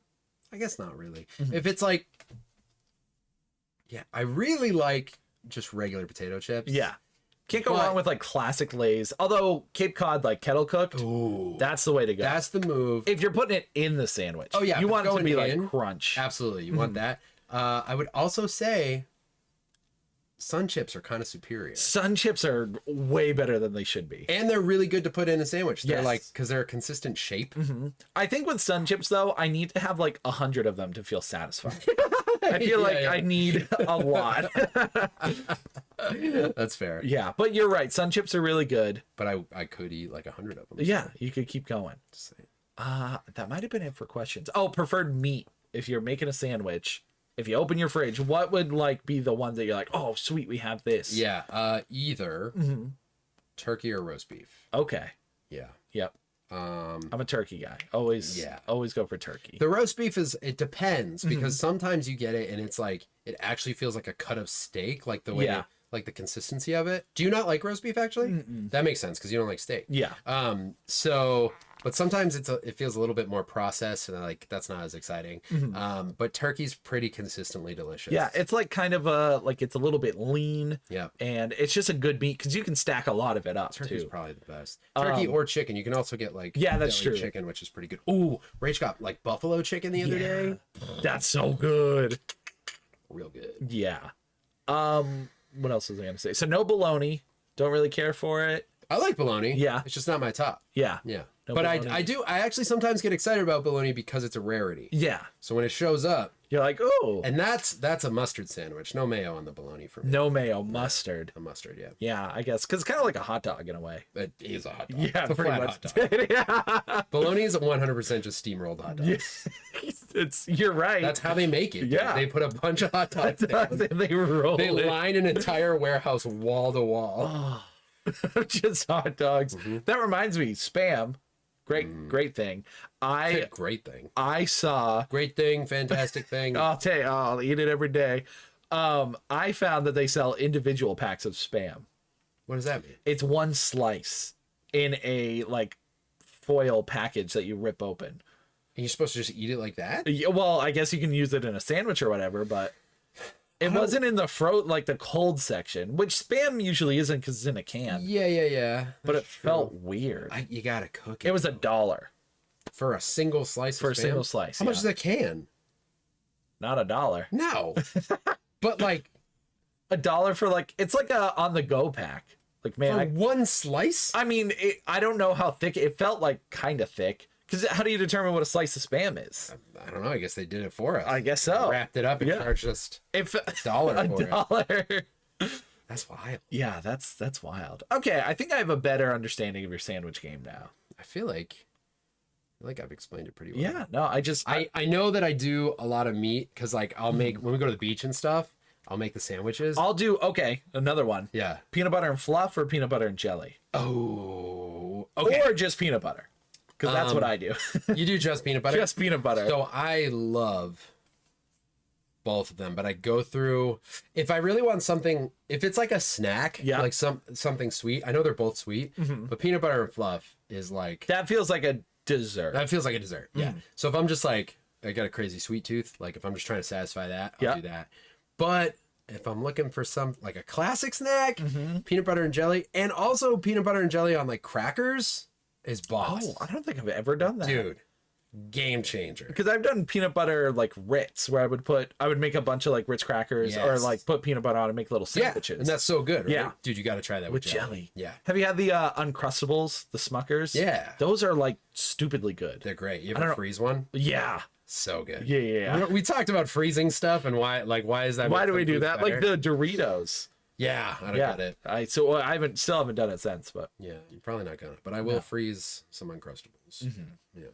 I guess not really. If it's like, yeah, I really like just regular potato chips. Yeah. Can't go wrong with like classic Lay's. Although Cape Cod, like kettle cooked, that's the way to go. That's the move. If you're putting it in the sandwich. Oh yeah, you want it to be like in, crunch. Absolutely, you want that. I would also say Sun chips are kind of superior. Sun chips are way better than they should be. And they're really good to put in a sandwich. They're Yes. like, because they're a consistent shape. I think with Sun chips though, I need to have like 100 of them to feel satisfied. I feel like I need a lot. That's fair. Yeah, but you're right. Sun chips are really good. But I could eat like 100 of them. Yeah, you could keep going. Just saying. That might have been it for questions. Oh, preferred meat. If you're making a sandwich, if you open your fridge, what would like be the one that you're like, oh, sweet, we have this? Yeah, either turkey or roast beef. Okay. Yeah. Yep. I'm a turkey guy. Always go for turkey. The roast beef it depends because sometimes you get it and it's like it actually feels like a cut of steak, like the way like the consistency of it. Do you not like roast beef actually? That makes sense because you don't like steak. Yeah. But sometimes it feels a little bit more processed and like that's not as exciting. But turkey's pretty consistently delicious. Yeah, it's like kind of it's a little bit lean. Yeah. And it's just a good meat because you can stack a lot of it up. Turkey's probably the best. Turkey or chicken. You can also get like that's deli true. chicken, which is pretty good. Ooh, Rach got like buffalo chicken the other day. That's so good. Real good. Yeah. What else was I gonna say? So no bologna. Don't really care for it. I like bologna. Yeah. It's just not my top. Yeah. Yeah. No but bologna. I actually sometimes get excited about bologna because it's a rarity. Yeah. So when it shows up, you're like, oh. And that's a mustard sandwich. No mayo on the bologna for me. No mayo, mustard. A mustard, yeah. Yeah, I guess. Because it's kind of like a hot dog in a way. It is a hot dog. Yeah, it's a pretty flat much. hot dog. Bologna is 100% just steamrolled hot dogs. You're right. That's how they make it. Yeah. They put a bunch of hot dogs down. They roll They it. line an entire warehouse wall to wall. Oh, just hot dogs. That reminds me, Spam. Great thing. Great thing. I saw. Great thing, fantastic thing. I'll tell you, I'll eat it every day. I found that they sell individual packs of Spam. What does that mean? It's one slice in a like foil package that you rip open. And you're supposed to just eat it like that? Yeah, well, I guess you can use it in a sandwich or whatever, but it wasn't in the the cold section, which Spam usually isn't because it's in a can. Yeah. But it felt weird. You gotta cook it. It was $1 for a single slice. For of a Spam? single slice. How much is a can? Not $1. No, but like $1 for like it's like a on the go pack. Like man, one slice. I mean, I don't know how thick it felt. Like kind of thick. Because how do you determine what a slice of Spam is? I don't know. I guess they did it for us. I guess so. They wrapped it up and charged us $1 for it. That's wild. Yeah, that's wild. Okay, I think I have a better understanding of your sandwich game now. I feel like I've explained it pretty well. Yeah, no, I know that I do a lot of meat because like I'll make when we go to the beach and stuff. I'll make the sandwiches. I'll do, okay, another one. Yeah. Peanut butter and fluff or peanut butter and jelly? Oh. Okay. Or just peanut butter. Because that's what I do. You do just peanut butter? Just peanut butter. So I love both of them, but I go through, if I really want something, if it's like a snack, Yeah. like something sweet, I know they're both sweet, but peanut butter and fluff is like, That feels like a dessert. that feels like a dessert. Yeah. So if I'm just like, I got a crazy sweet tooth, like if I'm just trying to satisfy that, I'll do that. But if I'm looking for some, like a classic snack, peanut butter and jelly, and also peanut butter and jelly on like crackers is boss. Oh, I don't think I've ever done that. Dude, game changer. Because I've done peanut butter like Ritz, where I would make a bunch of like Ritz crackers or Yes. like put peanut butter on and make little sandwiches. And that's so good, right? Yeah. Dude, you got to try that with jelly. Yeah. Have you had the Uncrustables, the Smuckers? Yeah. Those are like stupidly good. They're great. You don't ever know. freeze one? Yeah. So good. Yeah. We talked about freezing stuff and why is that? Why make do we some do foods that? better? Like the Doritos. Yeah, I don't Yeah. get it. I still haven't done it since, but Yeah, you're probably not gonna. But I will freeze some Uncrustables. Yeah.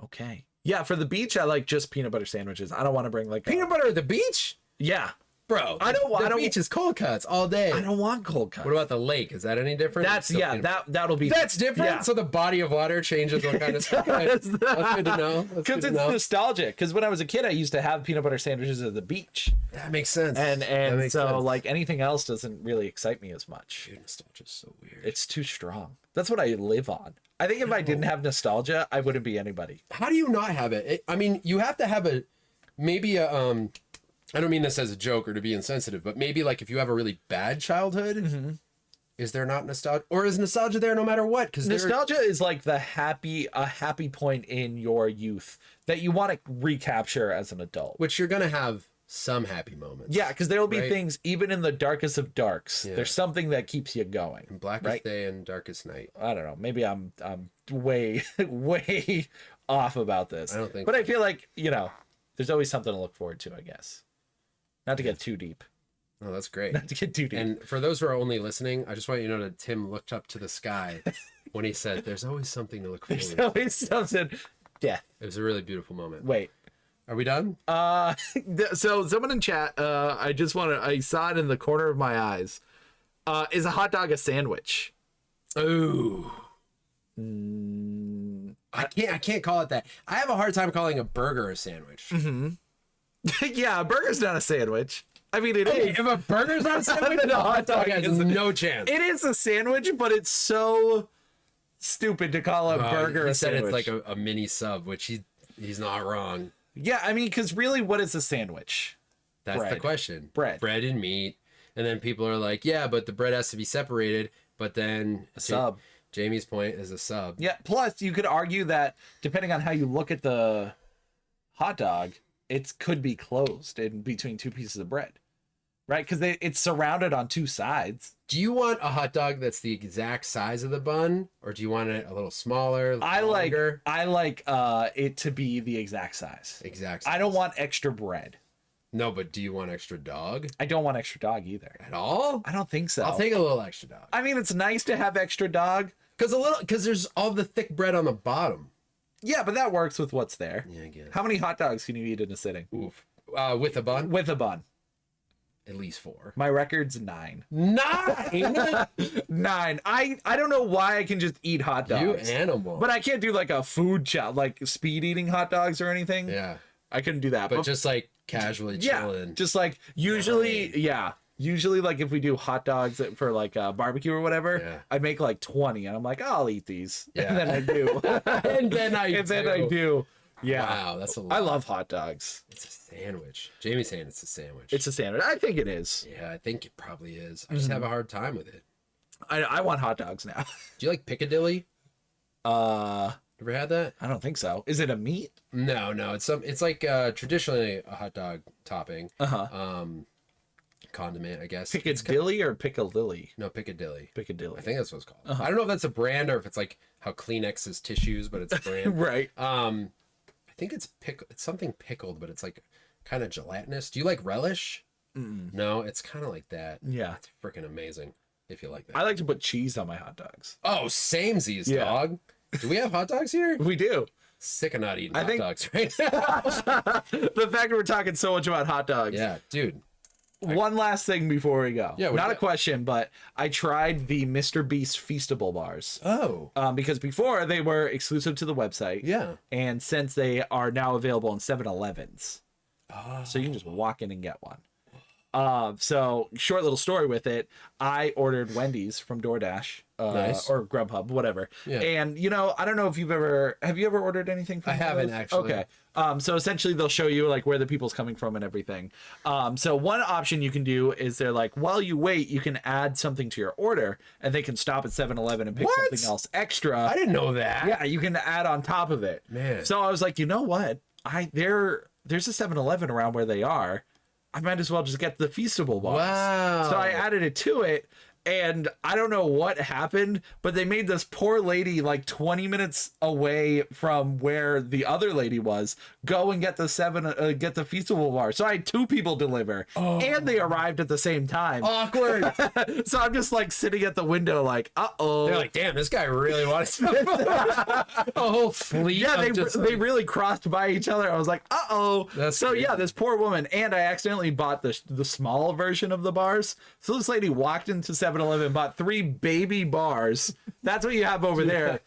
okay. Yeah, for the beach, I like just peanut butter sandwiches. I don't want to bring like Peanut butter at the beach? Yeah. Bro, I don't- the I don't- beach is cold cuts all day. I don't want cold cuts. What about the lake? Is that any different? That's Still yeah, peanut that'll be That's different. Yeah. So the body of water changes what kind of stuff. That's good to know. That's good Because to it's know. nostalgic. Because when I was a kid, I used to have peanut butter sandwiches at the beach, That makes sense. and That makes so sense. like anything else doesn't really excite me as much. Dude, nostalgia's so weird. It's too strong. That's what I live on. I think if I didn't have nostalgia, I wouldn't be anybody. How do you not have it? I mean, you have to have maybe I don't mean this as a joke or to be insensitive, but maybe like if you have a really bad childhood, is there not nostalgia, or is nostalgia there no matter what? Because Nostalgia is like a happy point in your youth that you want to recapture as an adult. which you're gonna have some happy moments. Yeah, because there will be Right. things even in the darkest of darks. Yeah. There's something that keeps you going. Blackest right? day and darkest night. I don't know. Maybe I'm way way off about this. I don't think But so. I feel like there's always something to look forward to. I guess. Not to get too deep. Oh, that's great. Not to get too deep. And for those who are only listening, I just want you to know that Tim looked up to the sky when he said, "There's always something to look forward There's to." always something. Death. It was a really beautiful moment. Wait. Are we done? So someone in chat, I saw it in the corner of my eyes. Is a hot dog a sandwich? Ooh. I can't call it that. I have a hard time calling a burger a sandwich. Yeah, a burger's not a sandwich. I mean, it Hey, is. if a burger's not a sandwich, Then a hot dog has is- no chance. It is a sandwich, but it's so stupid to call a burger He a said sandwich. it's like a mini sub, which he's not wrong. Yeah, I mean, because really, what is a sandwich? That's the Bread. question. Bread. and meat. And then people are like, yeah, but the bread has to be separated. But then A sub. Jamie's point is a sub. Yeah. Plus, you could argue that depending on how you look at the hot dog, it could be closed in between two pieces of bread, right? Because it's surrounded on two sides. Do you want a hot dog that's the exact size of the bun, or do you want it a little smaller? I longer? like it to be the exact size. Exact size. I don't want extra bread. No, but do you want extra dog I don't want extra dog either. at all? I don't think so. I'll take a little extra dog. I mean, it's nice to have extra dog. Because there's all the thick bread on the bottom. Yeah, but that works with what's there. Yeah, I guess. How many hot dogs can you eat in a sitting? Oof. With a bun? With a bun. At least 4. My record's 9. 9? 9. I don't know why I can just eat hot You dogs. animal. But I can't do like a food like speed eating hot dogs or anything. yeah. I couldn't do that. But just like casually yeah, chilling. just like usually like if we do hot dogs for like barbecue or whatever, Yeah. I make like 20 and I'm like, I'll eat these. Yeah. And then I do. and then I and then I do. Yeah. Wow, that's a lot. I love hot dogs. It's a sandwich. Jamie's saying it's a sandwich. It's a sandwich. I think it is. Yeah, I think it probably is. I just have a hard time with it. I want hot dogs now. Do you like Piccadilly? I Ever had that? don't think so. Is it a meat? No. It's like traditionally a hot dog topping. Condiment, I guess. Piccadilly or Piccadilly? No, Piccadilly. Piccadilly. I think that's what it's called. I don't know if that's a brand or if it's like how Kleenex is tissues, but it's a brand. Right. I think it's something pickled, but it's like kind of gelatinous. Do you like relish? No, it's kind of like that. Yeah. It's freaking amazing if you like that. I like to put cheese on my hot dogs. Oh, samesies, Yeah. dog. Do we have hot dogs here? We do. Sick of not eating I hot think- dogs right now. The fact that we're talking so much about hot dogs. Yeah, dude. one last thing before we go. Yeah, not a question, but I tried the Mr. Beast Feastable bars. Oh. Because before they were exclusive to the website. Yeah. And since they are now available in 7-Elevens. So you can just walk in and get one. So short little story with it. I ordered Wendy's from DoorDash, Nice. or Grubhub, whatever. Yeah. And I don't know if have you ever ordered anything from I haven't, those? actually. Okay. So essentially they'll show you like where the people's coming from and everything. So one option you can do is they're like, while you wait, you can add something to your order and they can stop at 7-Eleven and pick What? something else extra. I didn't know that. Yeah, you can add on top of it. Man. So I was like, you know what? There's a 7-Eleven around where they are. I might as well just get the Feastable bars. Wow. So I added it to it, and I don't know what happened, but they made this poor lady like 20 minutes away from where the other lady was go and get the Feastable bar. So I had 2 people deliver, and they arrived at the same time. Awkward. So I'm just like sitting at the window, like, uh-oh. They're like, damn, this guy really wants a whole fleet. Yeah, of they really crossed by each other. I was like, uh-oh. That's So crazy. yeah, this poor woman, and I accidentally bought the small version of the bars. So this lady walked into 7-Eleven, bought 3 baby bars. That's what you have over there.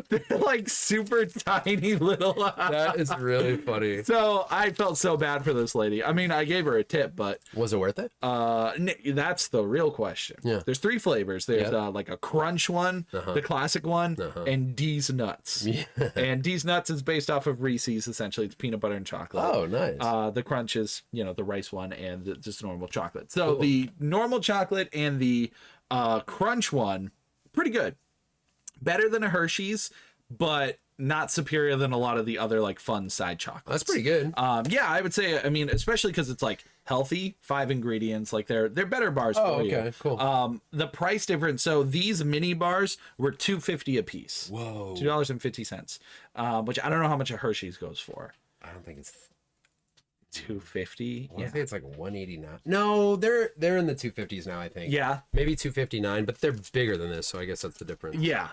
They're like super tiny little. That is really funny. So I felt so bad for this lady. I mean, I gave her a tip, but Was it worth it? that's the real question. Yeah. There's 3 flavors. There's Yeah. like a crunch one, the classic one, and D's Nuts. Yeah. And D's Nuts is based off of Reese's. Essentially, it's peanut butter and chocolate. Oh, nice. The crunch is, the rice one and just normal chocolate. So the normal chocolate and the crunch one, pretty good. Better than a Hershey's, but not superior than a lot of the other like fun side chocolates. That's pretty good. Yeah, I would say. I mean, especially because it's like healthy, 5 ingredients. Like they're better bars for you. Okay, cool. The price difference. So these mini bars were $2.50 a piece. Whoa. $2.50. Which I don't know how much a Hershey's goes for. I don't think it's. $2.50. I think it's like 189. No, they're in the 250s now. I think. Yeah. Maybe 259, but they're bigger than this, so I guess that's the difference. Yeah.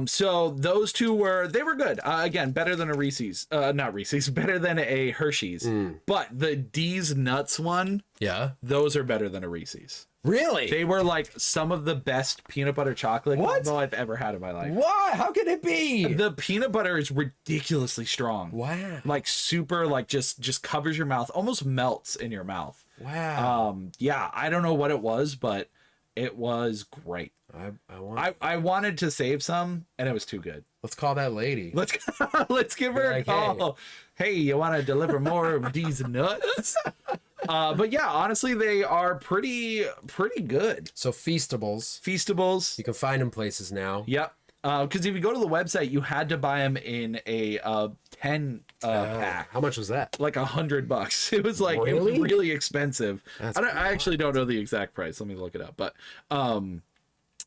So those two were good. Again, better than a Reese's. Not Reese's. Better than a Hershey's. But the D's Nuts one. Yeah. Those are better than a Reese's. Really? They were like some of the best peanut butter chocolate What? combo I've ever had in my life. What? How can it be? The peanut butter is ridiculously strong. Wow. Like super, like just covers your mouth, almost melts in your mouth. Wow. Yeah, I don't know what it was, but it was great. I wanted to save some, and it was too good. Let's call that lady. Let's give her a Like, call. Hey, you want to deliver more of these nuts? But yeah, honestly, they are pretty good. So Feastables. Feastables. You can find them places now. Yep. Because if you go to the website, you had to buy them in a 10 pack. How much was that? Like $100. It was like Really? it was really expensive. That's I actually don't know the exact price. Let me look it up. But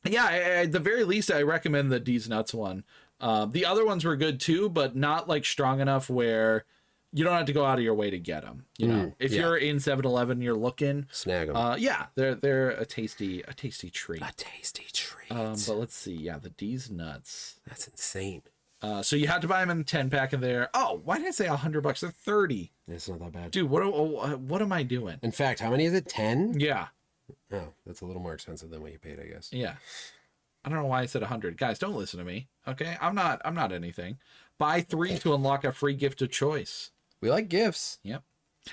yeah, at the very least, I recommend the D's Nuts one. The other ones were good too, but not like strong enough where you don't have to go out of your way to get them. If you're in 7-Eleven, you're looking, Snag them. yeah, they're a tasty treat. A tasty treat. But let's see. Yeah, the D's Nuts. That's insane. So you had to buy them in 10 pack in there. Oh, why did I say $100? They're 30. It's not that bad. Dude, what am I doing? In fact, how many is it? 10? Yeah. Oh, that's a little more expensive than what you paid, I guess. Yeah. I don't know why I said 100. Guys, don't listen to me. Okay? I'm not anything. Buy 3 to unlock a free gift of choice. We like gifts. Yep.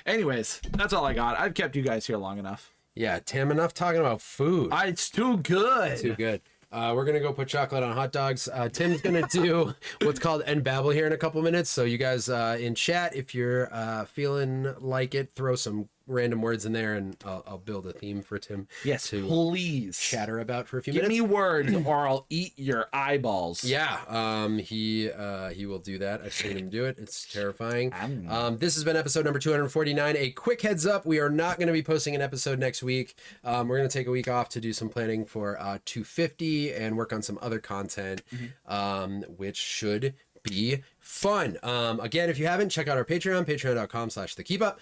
Anyways, that's all I got. I've kept you guys here long enough. Yeah, Tim, enough talking about food. It's too good. Too good. We're going to go put chocolate on hot dogs. Tim's going to do what's called End Babble here in a couple minutes. So you guys in chat, if you're feeling like it, throw some random words in there and I'll build a theme for Tim. Yes, to please. chatter about for a few Give minutes. me words or I'll eat your eyeballs. Yeah, he will do that. I've seen him do it. It's terrifying. This has been episode number 249. A quick heads up, we are not going to be posting an episode next week. We're going to take a week off to do some planning for 250 and work on some other content, which should be fun. Again, if you haven't, check out our Patreon, patreon.com/thekeepup.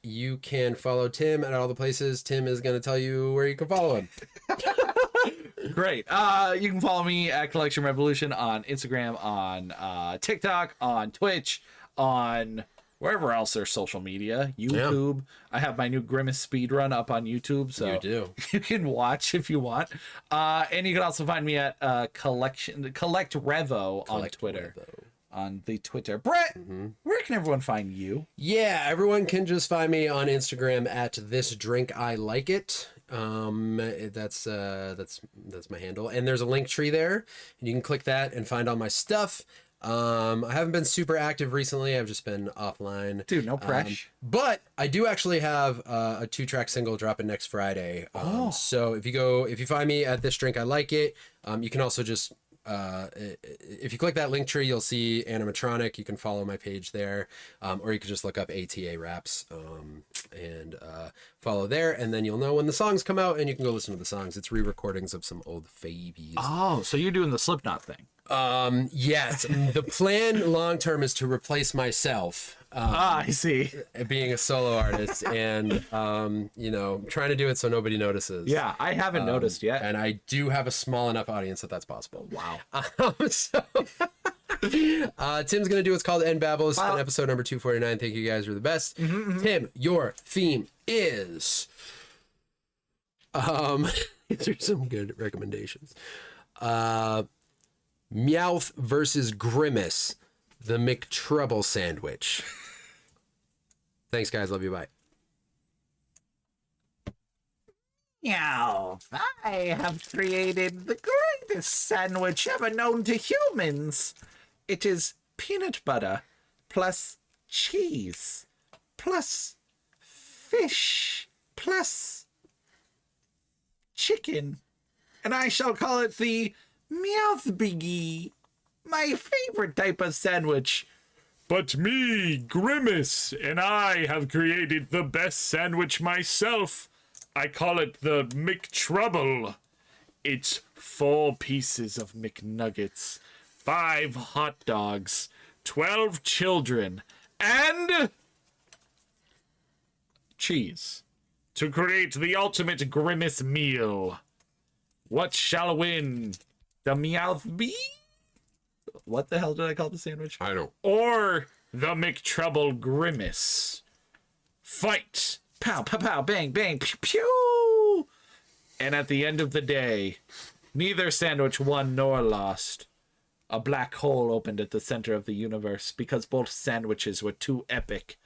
You can follow Tim at all the places. Tim is going to tell you where you can follow him. Great. You can follow me at Collection Revolution on Instagram, on TikTok, on Twitch, on wherever else there's social media, YouTube. I have my new Grimace speedrun up on YouTube, so You do. you can watch if you want. And you can also find me at Collect Revo on Twitter. On the Twitter. Brett, where can everyone find you? Yeah, everyone can just find me on Instagram at this drink I like it. That's my handle, and there's a link tree there, and you can click that and find all my stuff. I haven't been super active recently. I've just been offline. Dude, no pressure. But I do actually have a 2-track single dropping next Friday. So if you find me at this drink I like it, you can also just if you click that link tree, you'll see animatronic. You can follow my page there, or you can just look up ATA Raps and follow there, and then you'll know when the songs come out, and you can go listen to the songs. It's re-recordings of some old favies. Oh, so you're doing the Slipknot thing? Yes. The plan long term is to replace myself. I see. Being a solo artist, and trying to do it so nobody notices. Yeah, I haven't noticed yet. And I do have a small enough audience that that's possible. Wow. Tim's gonna do what's called End Babble. This has been episode number 249. Thank you guys, are the best. Tim, your theme is these are some good recommendations. Meowth versus Grimace, the McTrouble sandwich. Thanks, guys. Love you. Bye. Meow. I have created the greatest sandwich ever known to humans. It is peanut butter plus cheese plus fish plus chicken. And I shall call it the Meowth Biggie, my favorite type of sandwich. But me, Grimace, and I have created the best sandwich myself. I call it the McTrouble. It's 4 pieces of McNuggets, 5 hot dogs, 12 children, and cheese to create the ultimate Grimace meal. What shall win? The Meowth Bee? What the hell did I call the sandwich? I don't. Or the McTrouble Grimace? Fight! Pow, pow, pow, bang, bang, pew, pew! And at the end of the day, neither sandwich won nor lost. A black hole opened at the center of the universe because both sandwiches were too epic.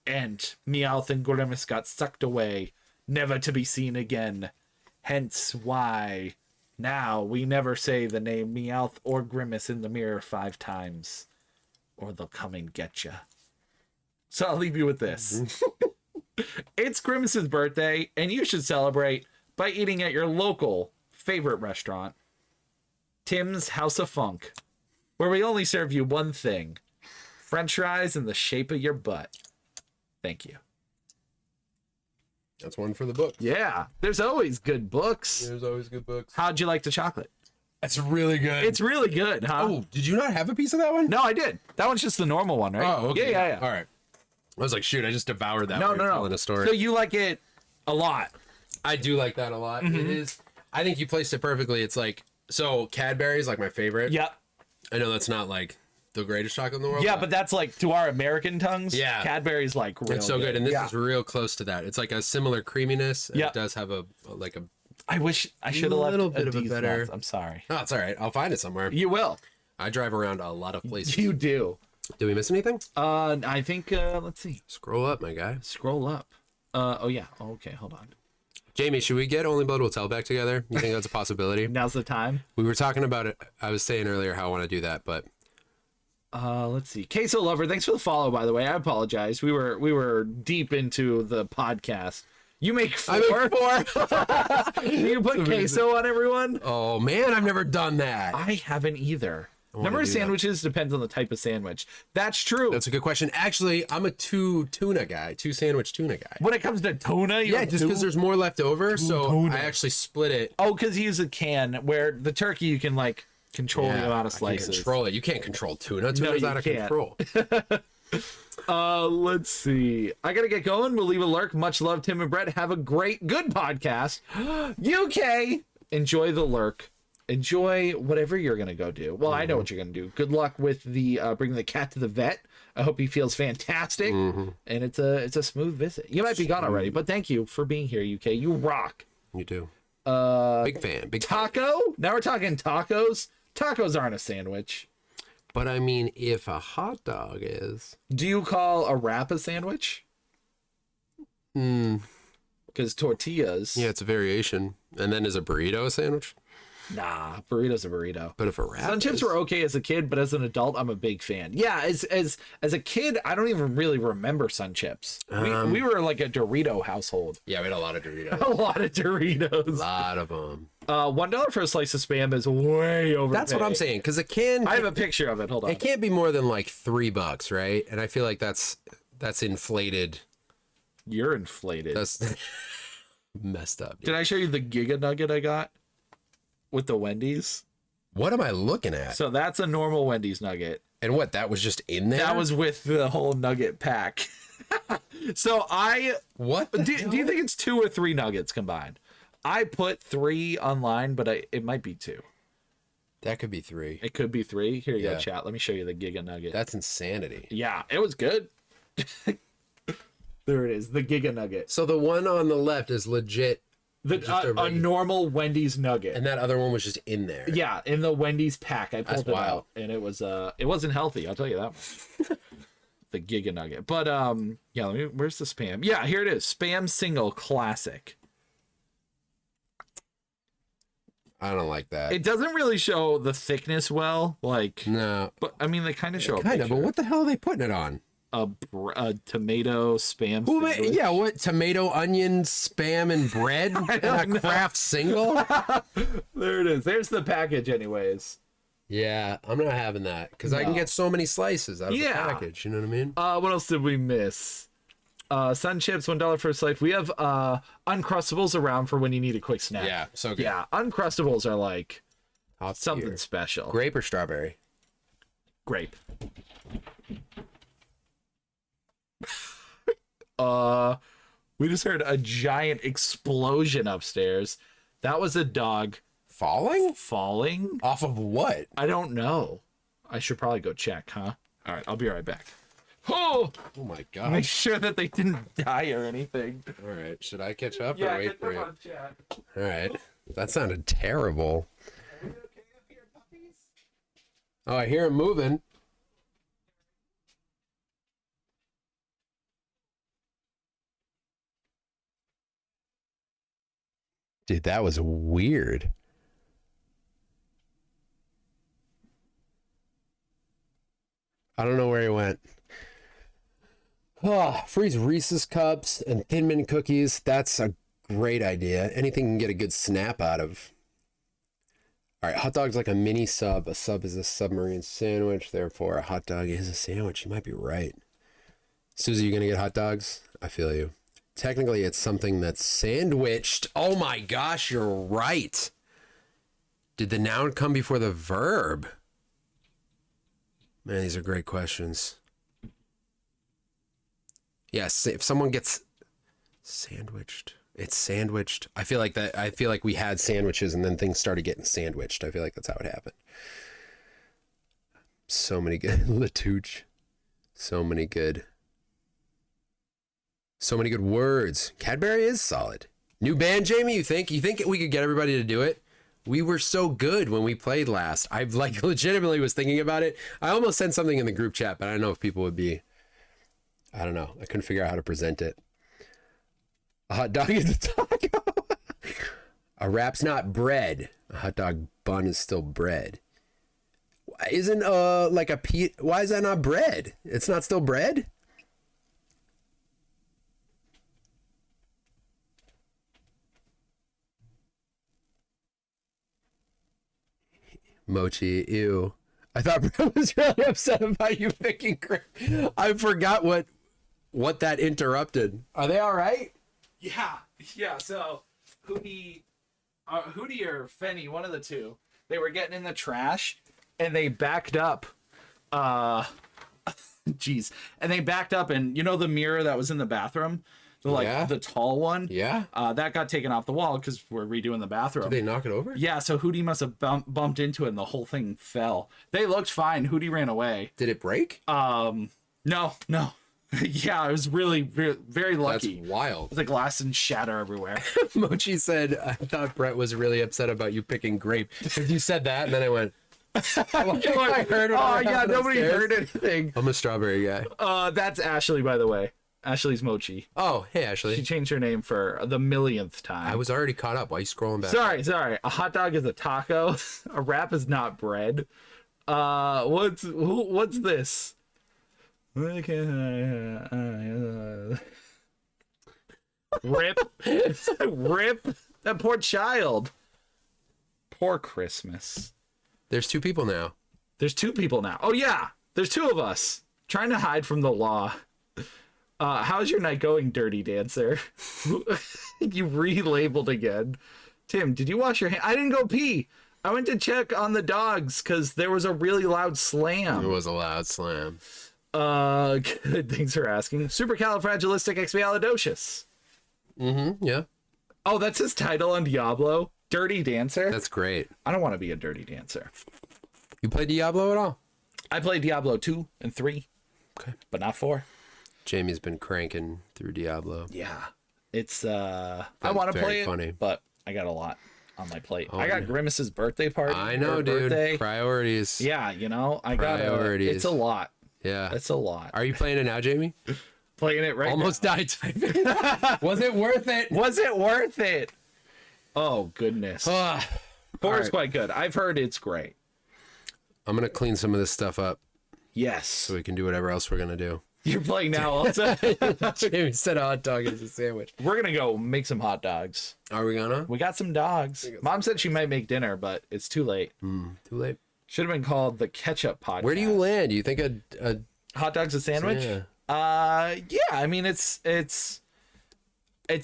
And Meowth and Grimace got sucked away, never to be seen again. Hence why now we never say the name Meowth or Grimace in the mirror 5 times, or they'll come and get ya. So I'll leave you with this. It's Grimace's birthday, and you should celebrate by eating at your local favorite restaurant, Tim's House of Funk, where we only serve you one thing: French fries in the shape of your butt. Thank you. That's one for the book. Yeah, there's always good books. There's always good books. How'd you like the chocolate? That's really good. It's really good, huh? Oh, did you not have a piece of that one? No, I did. That one's just the normal one, right? Oh, okay. Yeah. All right. I was like, shoot, I just devoured that. No. Telling a story. So you like it a lot? I do like that a lot. It is. I think you placed it perfectly. It's like, so Cadbury is like my favorite. Yep. I know that's not like the greatest chocolate in the world. Yeah, but that's like to our American tongues. Yeah. Cadbury's like real it's so good. And this Yeah. is real close to that. It's like a similar creaminess. And Yeah. It does have a I wish I should have left little bit of a D's better- left. I'm sorry. Oh, it's all right. I'll find it somewhere. You will. I drive around a lot of places. You do. Did we miss anything? I think let's see. Scroll up, my guy. Scroll up. Oh yeah. Okay, hold on. Jamie, should we get Only Blood Will Tell back together? You think that's a possibility? Now's the time. We were talking about it. I was saying earlier how I want to do that, but Let's see. Queso Lover, thanks for the follow, by the way. I apologize. We were deep into the podcast. You make 4? I make 4. You put queso on everyone? Oh man, I've never done that. I haven't either. Number of do that. sandwiches depends on the type of sandwich. That's true. That's a good question. Actually, I'm a 2 sandwich tuna guy. When it comes to tuna, Yeah, just because there's more left over, so tuna. I actually split it. Oh, because you use a can where the turkey you can like control the amount of I can slices. control it. You can't control tuna. Tuna's you out of can't. control. Let's see. I gotta get going. We'll leave a lurk. Much love, Tim and Brett. Have a good podcast. UK, enjoy the lurk. Enjoy whatever you're gonna go do. Well, I know what you're gonna do. Good luck with the bringing the cat to the vet. I hope he feels fantastic, and it's a smooth visit. You might be gone already, but thank you for being here, UK. You rock. You do. Big fan. Taco? Now we're talking tacos. Tacos aren't a sandwich. But I mean, if a hot dog is. Do you call a wrap a sandwich? Because tortillas. Yeah, it's a variation. And then is a burrito a sandwich? Nah, burrito's a burrito. But if a wrap Sun chips were okay as a kid, but as an adult, I'm a big fan. Yeah, as a kid, I don't even really remember Sun chips. We were like a Dorito household. Yeah, we had a lot of Doritos. A lot of Doritos. A lot of them. $1 for a slice of Spam is way over. That's what I'm saying. Because it can. I have a picture of it. Hold on. It can't be more than like $3, right? And I feel like that's inflated. You're inflated. That's messed up. Dude. Did I show you the Giga Nugget I got with the Wendy's? What am I looking at? So that's a normal Wendy's nugget. And what? That was just in there? That was with the whole nugget pack. So What? Do you think it's 2 or 3 nuggets combined? I put 3 online, but it might be 2. That could be 3. It could be 3. Here you go, Yeah. chat. Let me show you the Giga Nugget. That's insanity. Yeah, it was good. There it is, the Giga Nugget. So the one on the left is legit. A normal Wendy's nugget. And that other one was just in there. Yeah, in the Wendy's pack. I pulled That's it wild. out, and it wasn't healthy. I'll tell you that one. The Giga Nugget. But yeah, where's the Spam? Yeah, here it is. Spam Single Classic. I don't like that. It doesn't really show the thickness well, like. No. But I mean, they kind of show. Kind of, but what the hell are they putting it on? A tomato Spam. Who yeah, what? Tomato, onion, Spam, and bread? And a Kraft single? There it is. There's the package, anyways. Yeah, I'm not having that because I can get so many slices out of the package. You know what I mean? What else did we miss? Sun chips, $1 for a slice. We have Uncrustables around for when you need a quick snack. Yeah, so good. Yeah, Uncrustables are like Top something tier. special. Grape or strawberry? Grape. We just heard a giant explosion upstairs. That was a dog falling Off of what? I don't know. I should probably go check, huh? All right, I'll be right back. Oh, Oh my god. make sure that they didn't die or anything. All right, should I catch up or Yeah, wait get for them you? on chat. All right, that sounded terrible. Are we okay up here, puppies? Oh, I hear him moving. Dude, that was weird. I don't know where he went. Oh, freeze Reese's cups and Thin Mint cookies. That's a great idea. Anything you can get a good snap out of. All right, hot dog's like a mini sub. A sub is a submarine sandwich. Therefore, a hot dog is a sandwich. You might be right. Susie, you gonna get hot dogs? I feel you. Technically, it's something that's sandwiched. Oh my gosh, you're right. Did the noun come before the verb? Man, these are great questions. Yes, if someone gets sandwiched, it's sandwiched. I feel like we had sandwiches and then things started getting sandwiched. I feel like that's how it happened. So many good Latouche. So many good words. Cadbury is solid. New band, Jamie, you think we could get everybody to do it? We were so good when we played last. I like legitimately was thinking about it. I almost sent something in the group chat, but I don't know if people would be. I don't know. I couldn't figure out how to present it. A hot dog is a taco. A wrap's not bread. A hot dog bun is still bread. Isn't like a why is that not bread? It's not still bread? Mochi, ew. I thought Brett was really upset about you picking grape. I forgot what that interrupted. Are they all right? Yeah. So Hootie or Fenny, one of the two, they were getting in the trash, and they backed up. Jeez, and they backed up, and you know the mirror that was in the bathroom, the tall one. Yeah. That got taken off the wall because we're redoing the bathroom. Did they knock it over? Yeah. So Hootie must have bumped into it, and the whole thing fell. They looked fine. Hootie ran away. Did it break? No. Yeah, I was really very, very lucky. That's wild. The glass and shatter everywhere. Mochi said, I thought Brett was really upset about you picking grape. Because you said that, and then I went, I heard what Oh, yeah, happened nobody upstairs. heard anything. I'm a strawberry guy. That's Ashley, by the way. Ashley's Mochi. Oh, hey, She Ashley. changed her name for the millionth time. I was already caught up. Why are you scrolling back? Sorry. A hot dog is a taco. A wrap is not bread. What's this? Rip. Rip. That poor child. Poor Christmas. There's two people now. There's two people now. Oh yeah, there's two of us trying to hide from the law. How's your night going, Dirty Dancer? You relabeled again. Tim, did you wash your hands? I didn't go pee. I went to check on the dogs because there was a really loud It slam. was a loud slam. Good. Thanks for asking. Supercalifragilisticexpialidocious. Yeah. Oh, that's his title on Diablo. Dirty Dancer. That's great. I don't want to be a dirty dancer. You play Diablo at all? I played Diablo 2 and 3. Okay. But not 4. Jamie's been cranking through Diablo. Yeah. It's I want to play it, funny. but I got a lot on my plate. Oh, I got yeah. Grimace's birthday party. I know, or dude. birthday. Priorities. Yeah, you know, I got Priorities. it's a lot. Yeah. It's a lot. Are you playing it now, Jamie? Playing it right Almost died typing. Was it worth it? now. Was it worth it? Oh, goodness. Ah. 4 all is right. quite good. I've heard it's great. I'm going to clean some of this stuff up Yes. so we can do whatever else we're going to do. You're playing now also. Jamie said a hot dog is a sandwich. We're going to go make some hot dogs. Are we gonna? We got some dogs. Mom said she might make dinner, but it's too late. Too late. Should have been called the Ketchup Podcast. Where do you land? Do you think a Hot dogs a sandwich? Yeah. Yeah, I mean it's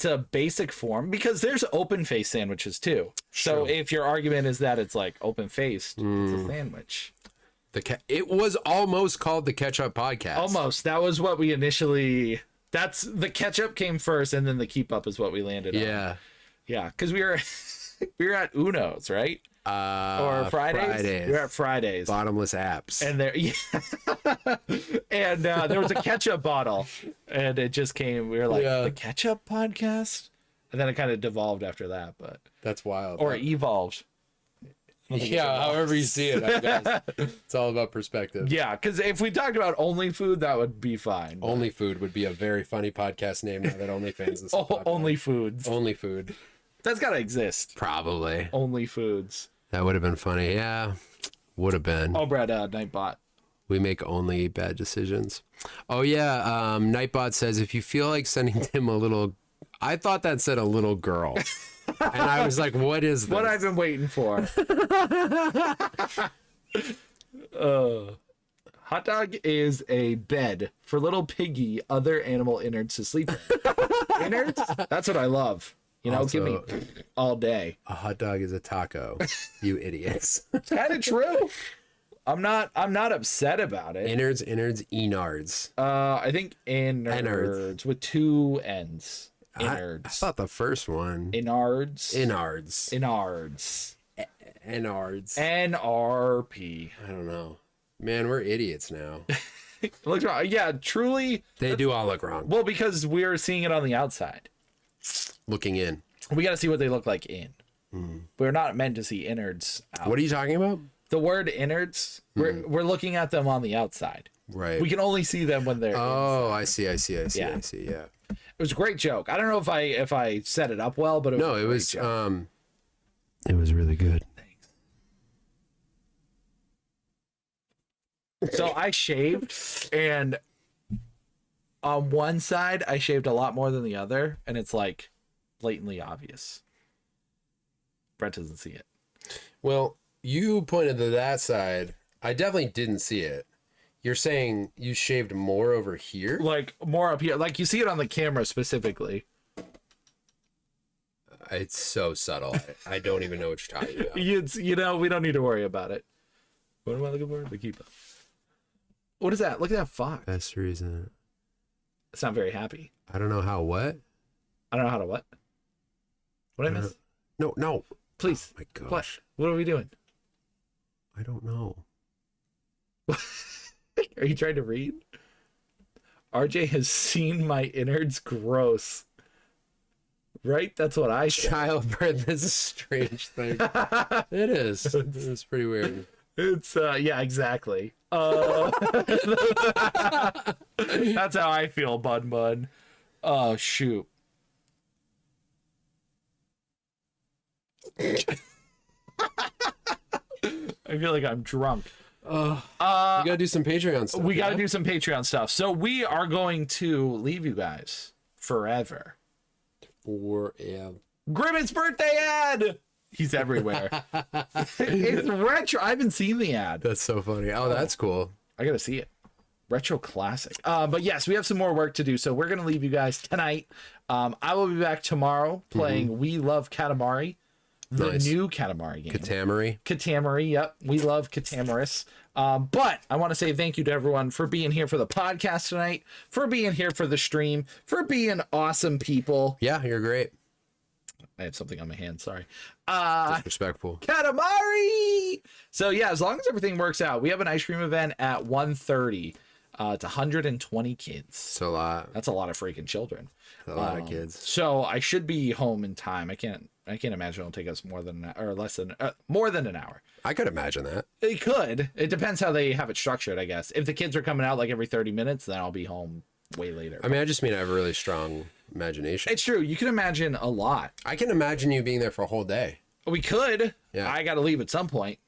a basic form because there's open face sandwiches too. So Sure. if your argument is that it's like open faced, it's a sandwich. it was almost called the Ketchup Podcast. Almost. That was what we initially. That's the ketchup came first, and then the keep up is what we landed on. Yeah. Yeah, because we were we were at Uno's, right? Or Fridays. We were at Fridays. Bottomless apps. And there, yeah. And there was a ketchup bottle, and it just came. We were like, Yeah. the ketchup podcast, and then it kind of devolved after that, but That's wild. or it evolved. yeah, however you see it, I guess. It's all about perspective. Yeah, because if we talked about only food, that would be fine. but- Only Food would be a very funny podcast name now that OnlyFans is so popular. only foods. Only Food. That's gotta exist. Probably. Only foods. That would have been funny. Yeah. Would have been. Oh, Brad, Nightbot. We make only bad decisions. Oh yeah. Nightbot says if you feel like sending him a little, I thought that said a little girl. And I was like, what is this? What I've been waiting for. Hot dog is a bed for little piggy, other animal innards to sleep in. Innards? That's what I love. You know, give me Also- all day. A hot dog is a taco. You idiots. It's kind of true. I'm not upset about it. Innards, enards. I think innards Innards. with 2 N's. I Innards. thought the first one. Innards. Innards. Innards. Innards. NRP. I don't know. Man, we're idiots now. Looks wrong. Yeah, truly. They do all look wrong. Well, because we're seeing it on the outside. Looking in. We got to see what they look like in. We're not meant to see innards out. What are you talking about? The word innards, we're looking at them on the outside. Right. We can only see them when they're. Oh, I see. Yeah. It was a great joke. I don't know if I set it up well, but it was No, a it great was joke. it was really good. So I shaved, and on one side I shaved a lot more than the other, and it's like blatantly obvious. Brent doesn't see it. Well, you pointed to that side. I definitely didn't see it. You're saying you shaved more over here? Like more up here, like you see it on the camera specifically. It's so subtle. I don't even know what you're talking about. You know, we don't need to worry about it. What am I looking for? The keeper. What is that? Look at that fox. Best reason. It's not very happy. I don't know how what? I don't know how to what. What did I miss? No. Please. Oh my gosh. What are we doing? I don't know. Are you trying to read? RJ has seen my innards. Gross. Right? That's what I said. Childbirth is a strange thing. It is. It's pretty weird. It's yeah, exactly. That's how I feel, Bun. Oh shoot. I feel like I'm drunk. We gotta do some Patreon stuff. We gotta do some Patreon stuff. So we are going to leave you guys forever. Grimace birthday ad! He's everywhere. It's retro. I haven't seen the ad. That's so funny. Oh, that's cool. I gotta see it. Retro classic. But yes, we have some more work to do, so we're gonna leave you guys tonight. I will be back tomorrow playing We Love Katamari, the new Katamari game. Katamari, yep. We love Katamaris. But I want to say thank you to everyone for being here for the podcast tonight, for being here for the stream, for being awesome people. Yeah, you're great. I have something on my hand, sorry. Disrespectful. Katamari! So yeah, as long as everything works out, we have an ice cream event at 1:30. It's 120 kids. It's a lot. That's a lot of freaking children. A lot of kids. So I should be home in time. I can't imagine it'll take us more than an hour. I could imagine that. It could. It depends how they have it structured, I guess. If the kids are coming out like every 30 minutes, then I'll be home way later. I mean, I just mean I have a really strong imagination. It's true. You can imagine a lot. I can imagine you being there for a whole day. We could. Yeah. I got to leave at some point.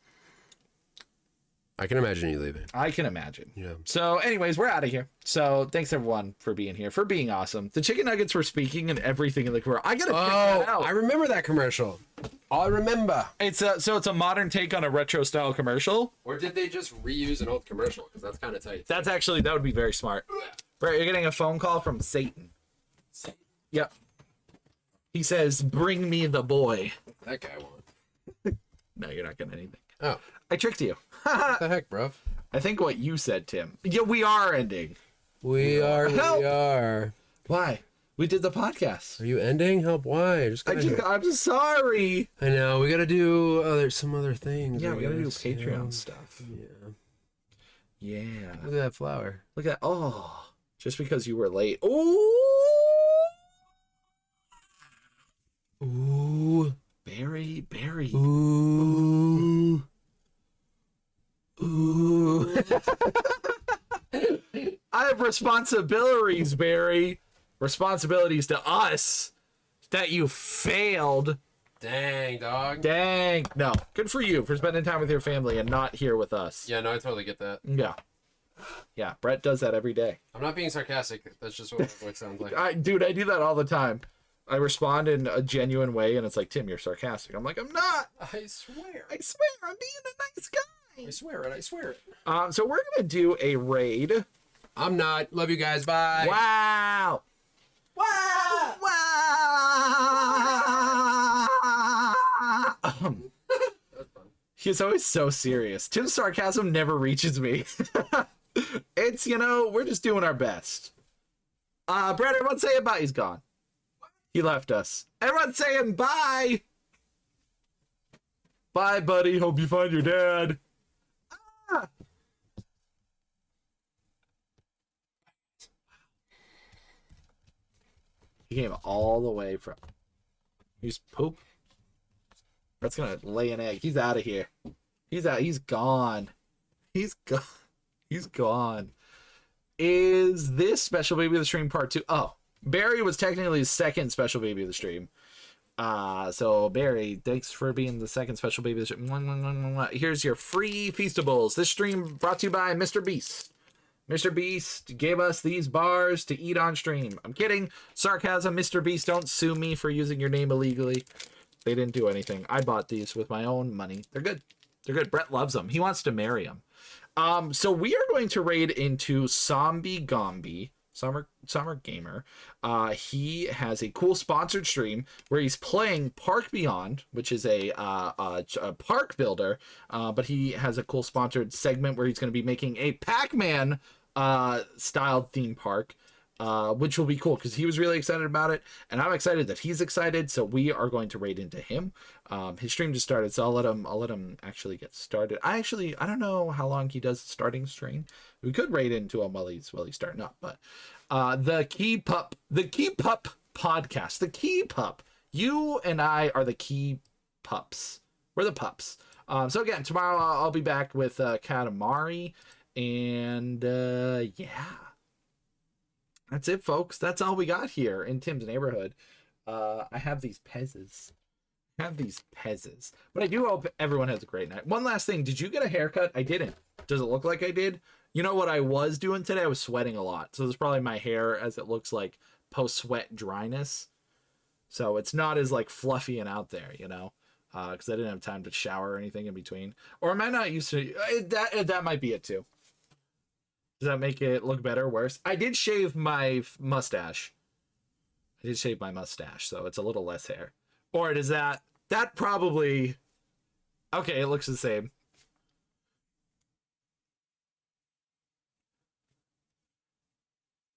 I can imagine you leaving. I can imagine. Yeah. So anyways, we're out of here. So thanks everyone for being here, for being awesome. The chicken nuggets were speaking and everything in the commercial. I got to check that out. I remember that commercial. I remember. It's a modern take on a retro style commercial. Or did they just reuse an old commercial? Because that's kind of tight. That would be very smart. Right, you're getting a phone call from Satan. Yep. He says, "Bring me the boy." That guy won. No, you're not getting anything. Oh. I tricked you. What the heck, bro? I think what you said, Tim. Yeah, we are ending. We are. Why? We did the podcast. Are you ending? Help, why? I'm just sorry. I know, we gotta do some other things. Yeah, we gotta do guess, Patreon stuff. Yeah. Look at that flower. Look at just because you were late. Ooh. Berry. Ooh. I have responsibilities, Barry. Responsibilities to us that you failed. Dang, dog. Dang. No. Good for you for spending time with your family and not here with us. Yeah, no, I totally get that. Yeah. Yeah, Brett does that every day. I'm not being sarcastic. That's just what my voice sounds like. I do that all the time. I respond in a genuine way, and it's like, Tim, you're sarcastic. I'm like, I'm not. I swear. I'm being a nice guy. I swear it. So we're gonna do a raid. I'm not. Love you guys. Bye. Wow. He's always so serious. Tim's sarcasm never reaches me. It's, we're just doing our best. Brad, everyone say it bye. He's gone. He left us. Everyone saying bye. Bye, buddy. Hope you find your dad. He came all the way from... He's poop. That's gonna lay an egg. He's out of here. He's out. He's gone. He's gone. He's gone. Is this Special Baby of the Stream part 2? Oh, Barry was technically the second Special Baby of the Stream. So Barry, thanks for being the second Special Baby of the Stream. Here's your free Feastables. This stream brought to you by Mr. Beast. Mr. Beast gave us these bars to eat on stream. I'm kidding. Sarcasm. Mr. Beast, don't sue me for using your name illegally. They didn't do anything. I bought these with my own money. They're good. They're good. Brett loves them. He wants to marry them. So we are going to raid into Zombie Gombi, Summer Gamer. He has a cool sponsored stream where he's playing Park Beyond, which is a park builder. But he has a cool sponsored segment where he's going to be making a Pac-Man styled theme park. Which will be cool because he was really excited about it, and I'm excited that he's excited. So we are going to raid into him. His stream just started, so I'll let him actually get started. I don't know how long he does starting stream. We could raid into him while he's starting up, but The Key Pup podcast. The Key Pup. You and I are the Key Pups. We're the pups. So again, tomorrow I'll be back with Katamari, and yeah, that's it, folks. That's all we got here in Tim's neighborhood. I have these pezzes. But I do hope everyone has a great night. One last thing. Did you get a haircut? I didn't. Does it look like I did? You know what I was doing today? I was sweating a lot. So it's probably my hair as it looks like post-sweat dryness. So it's not as like fluffy and out there, you know? Because I didn't have time to shower or anything in between. Or am I not used to... That might be it too. Does that make it look better or worse? I did shave my mustache. So it's a little less hair. Or does that probably... Okay, it looks the same.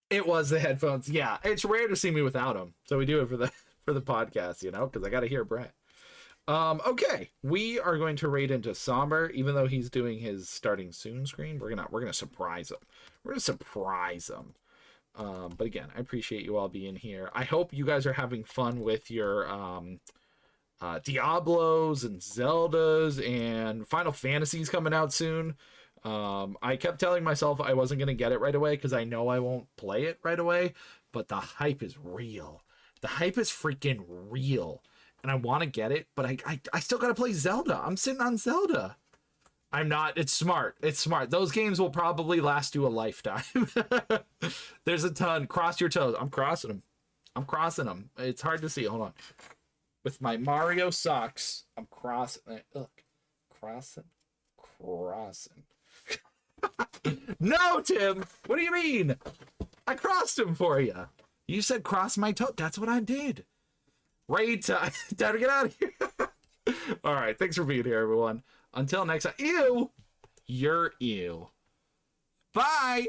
It was the headphones. Yeah, it's rare to see me without them. So we do it for the podcast, you know, because I got to hear Brett. Okay, we are going to raid into Somber, even though he's doing his starting soon screen. We're gonna surprise him. But again, I appreciate you all being here. I hope you guys are having fun with your Diablos and Zeldas and Final Fantasies coming out soon. I kept telling myself I wasn't going to get it right away because I know I won't play it right away, but the hype is real. The hype is freaking real, and I want to get it, but I still got to play Zelda. I'm sitting on Zelda. I'm not. It's smart. Those games will probably last you a lifetime. There's a ton. Cross your toes. I'm crossing them. It's hard to see. Hold on. With my Mario socks, I'm crossing. Look. Crossing. No, Tim. What do you mean? I crossed him for you. You said cross my toe. That's what I did. Raid time. Time to get out of here. All right. Thanks for being here, everyone. Until next time. Ew. You're ew. Bye.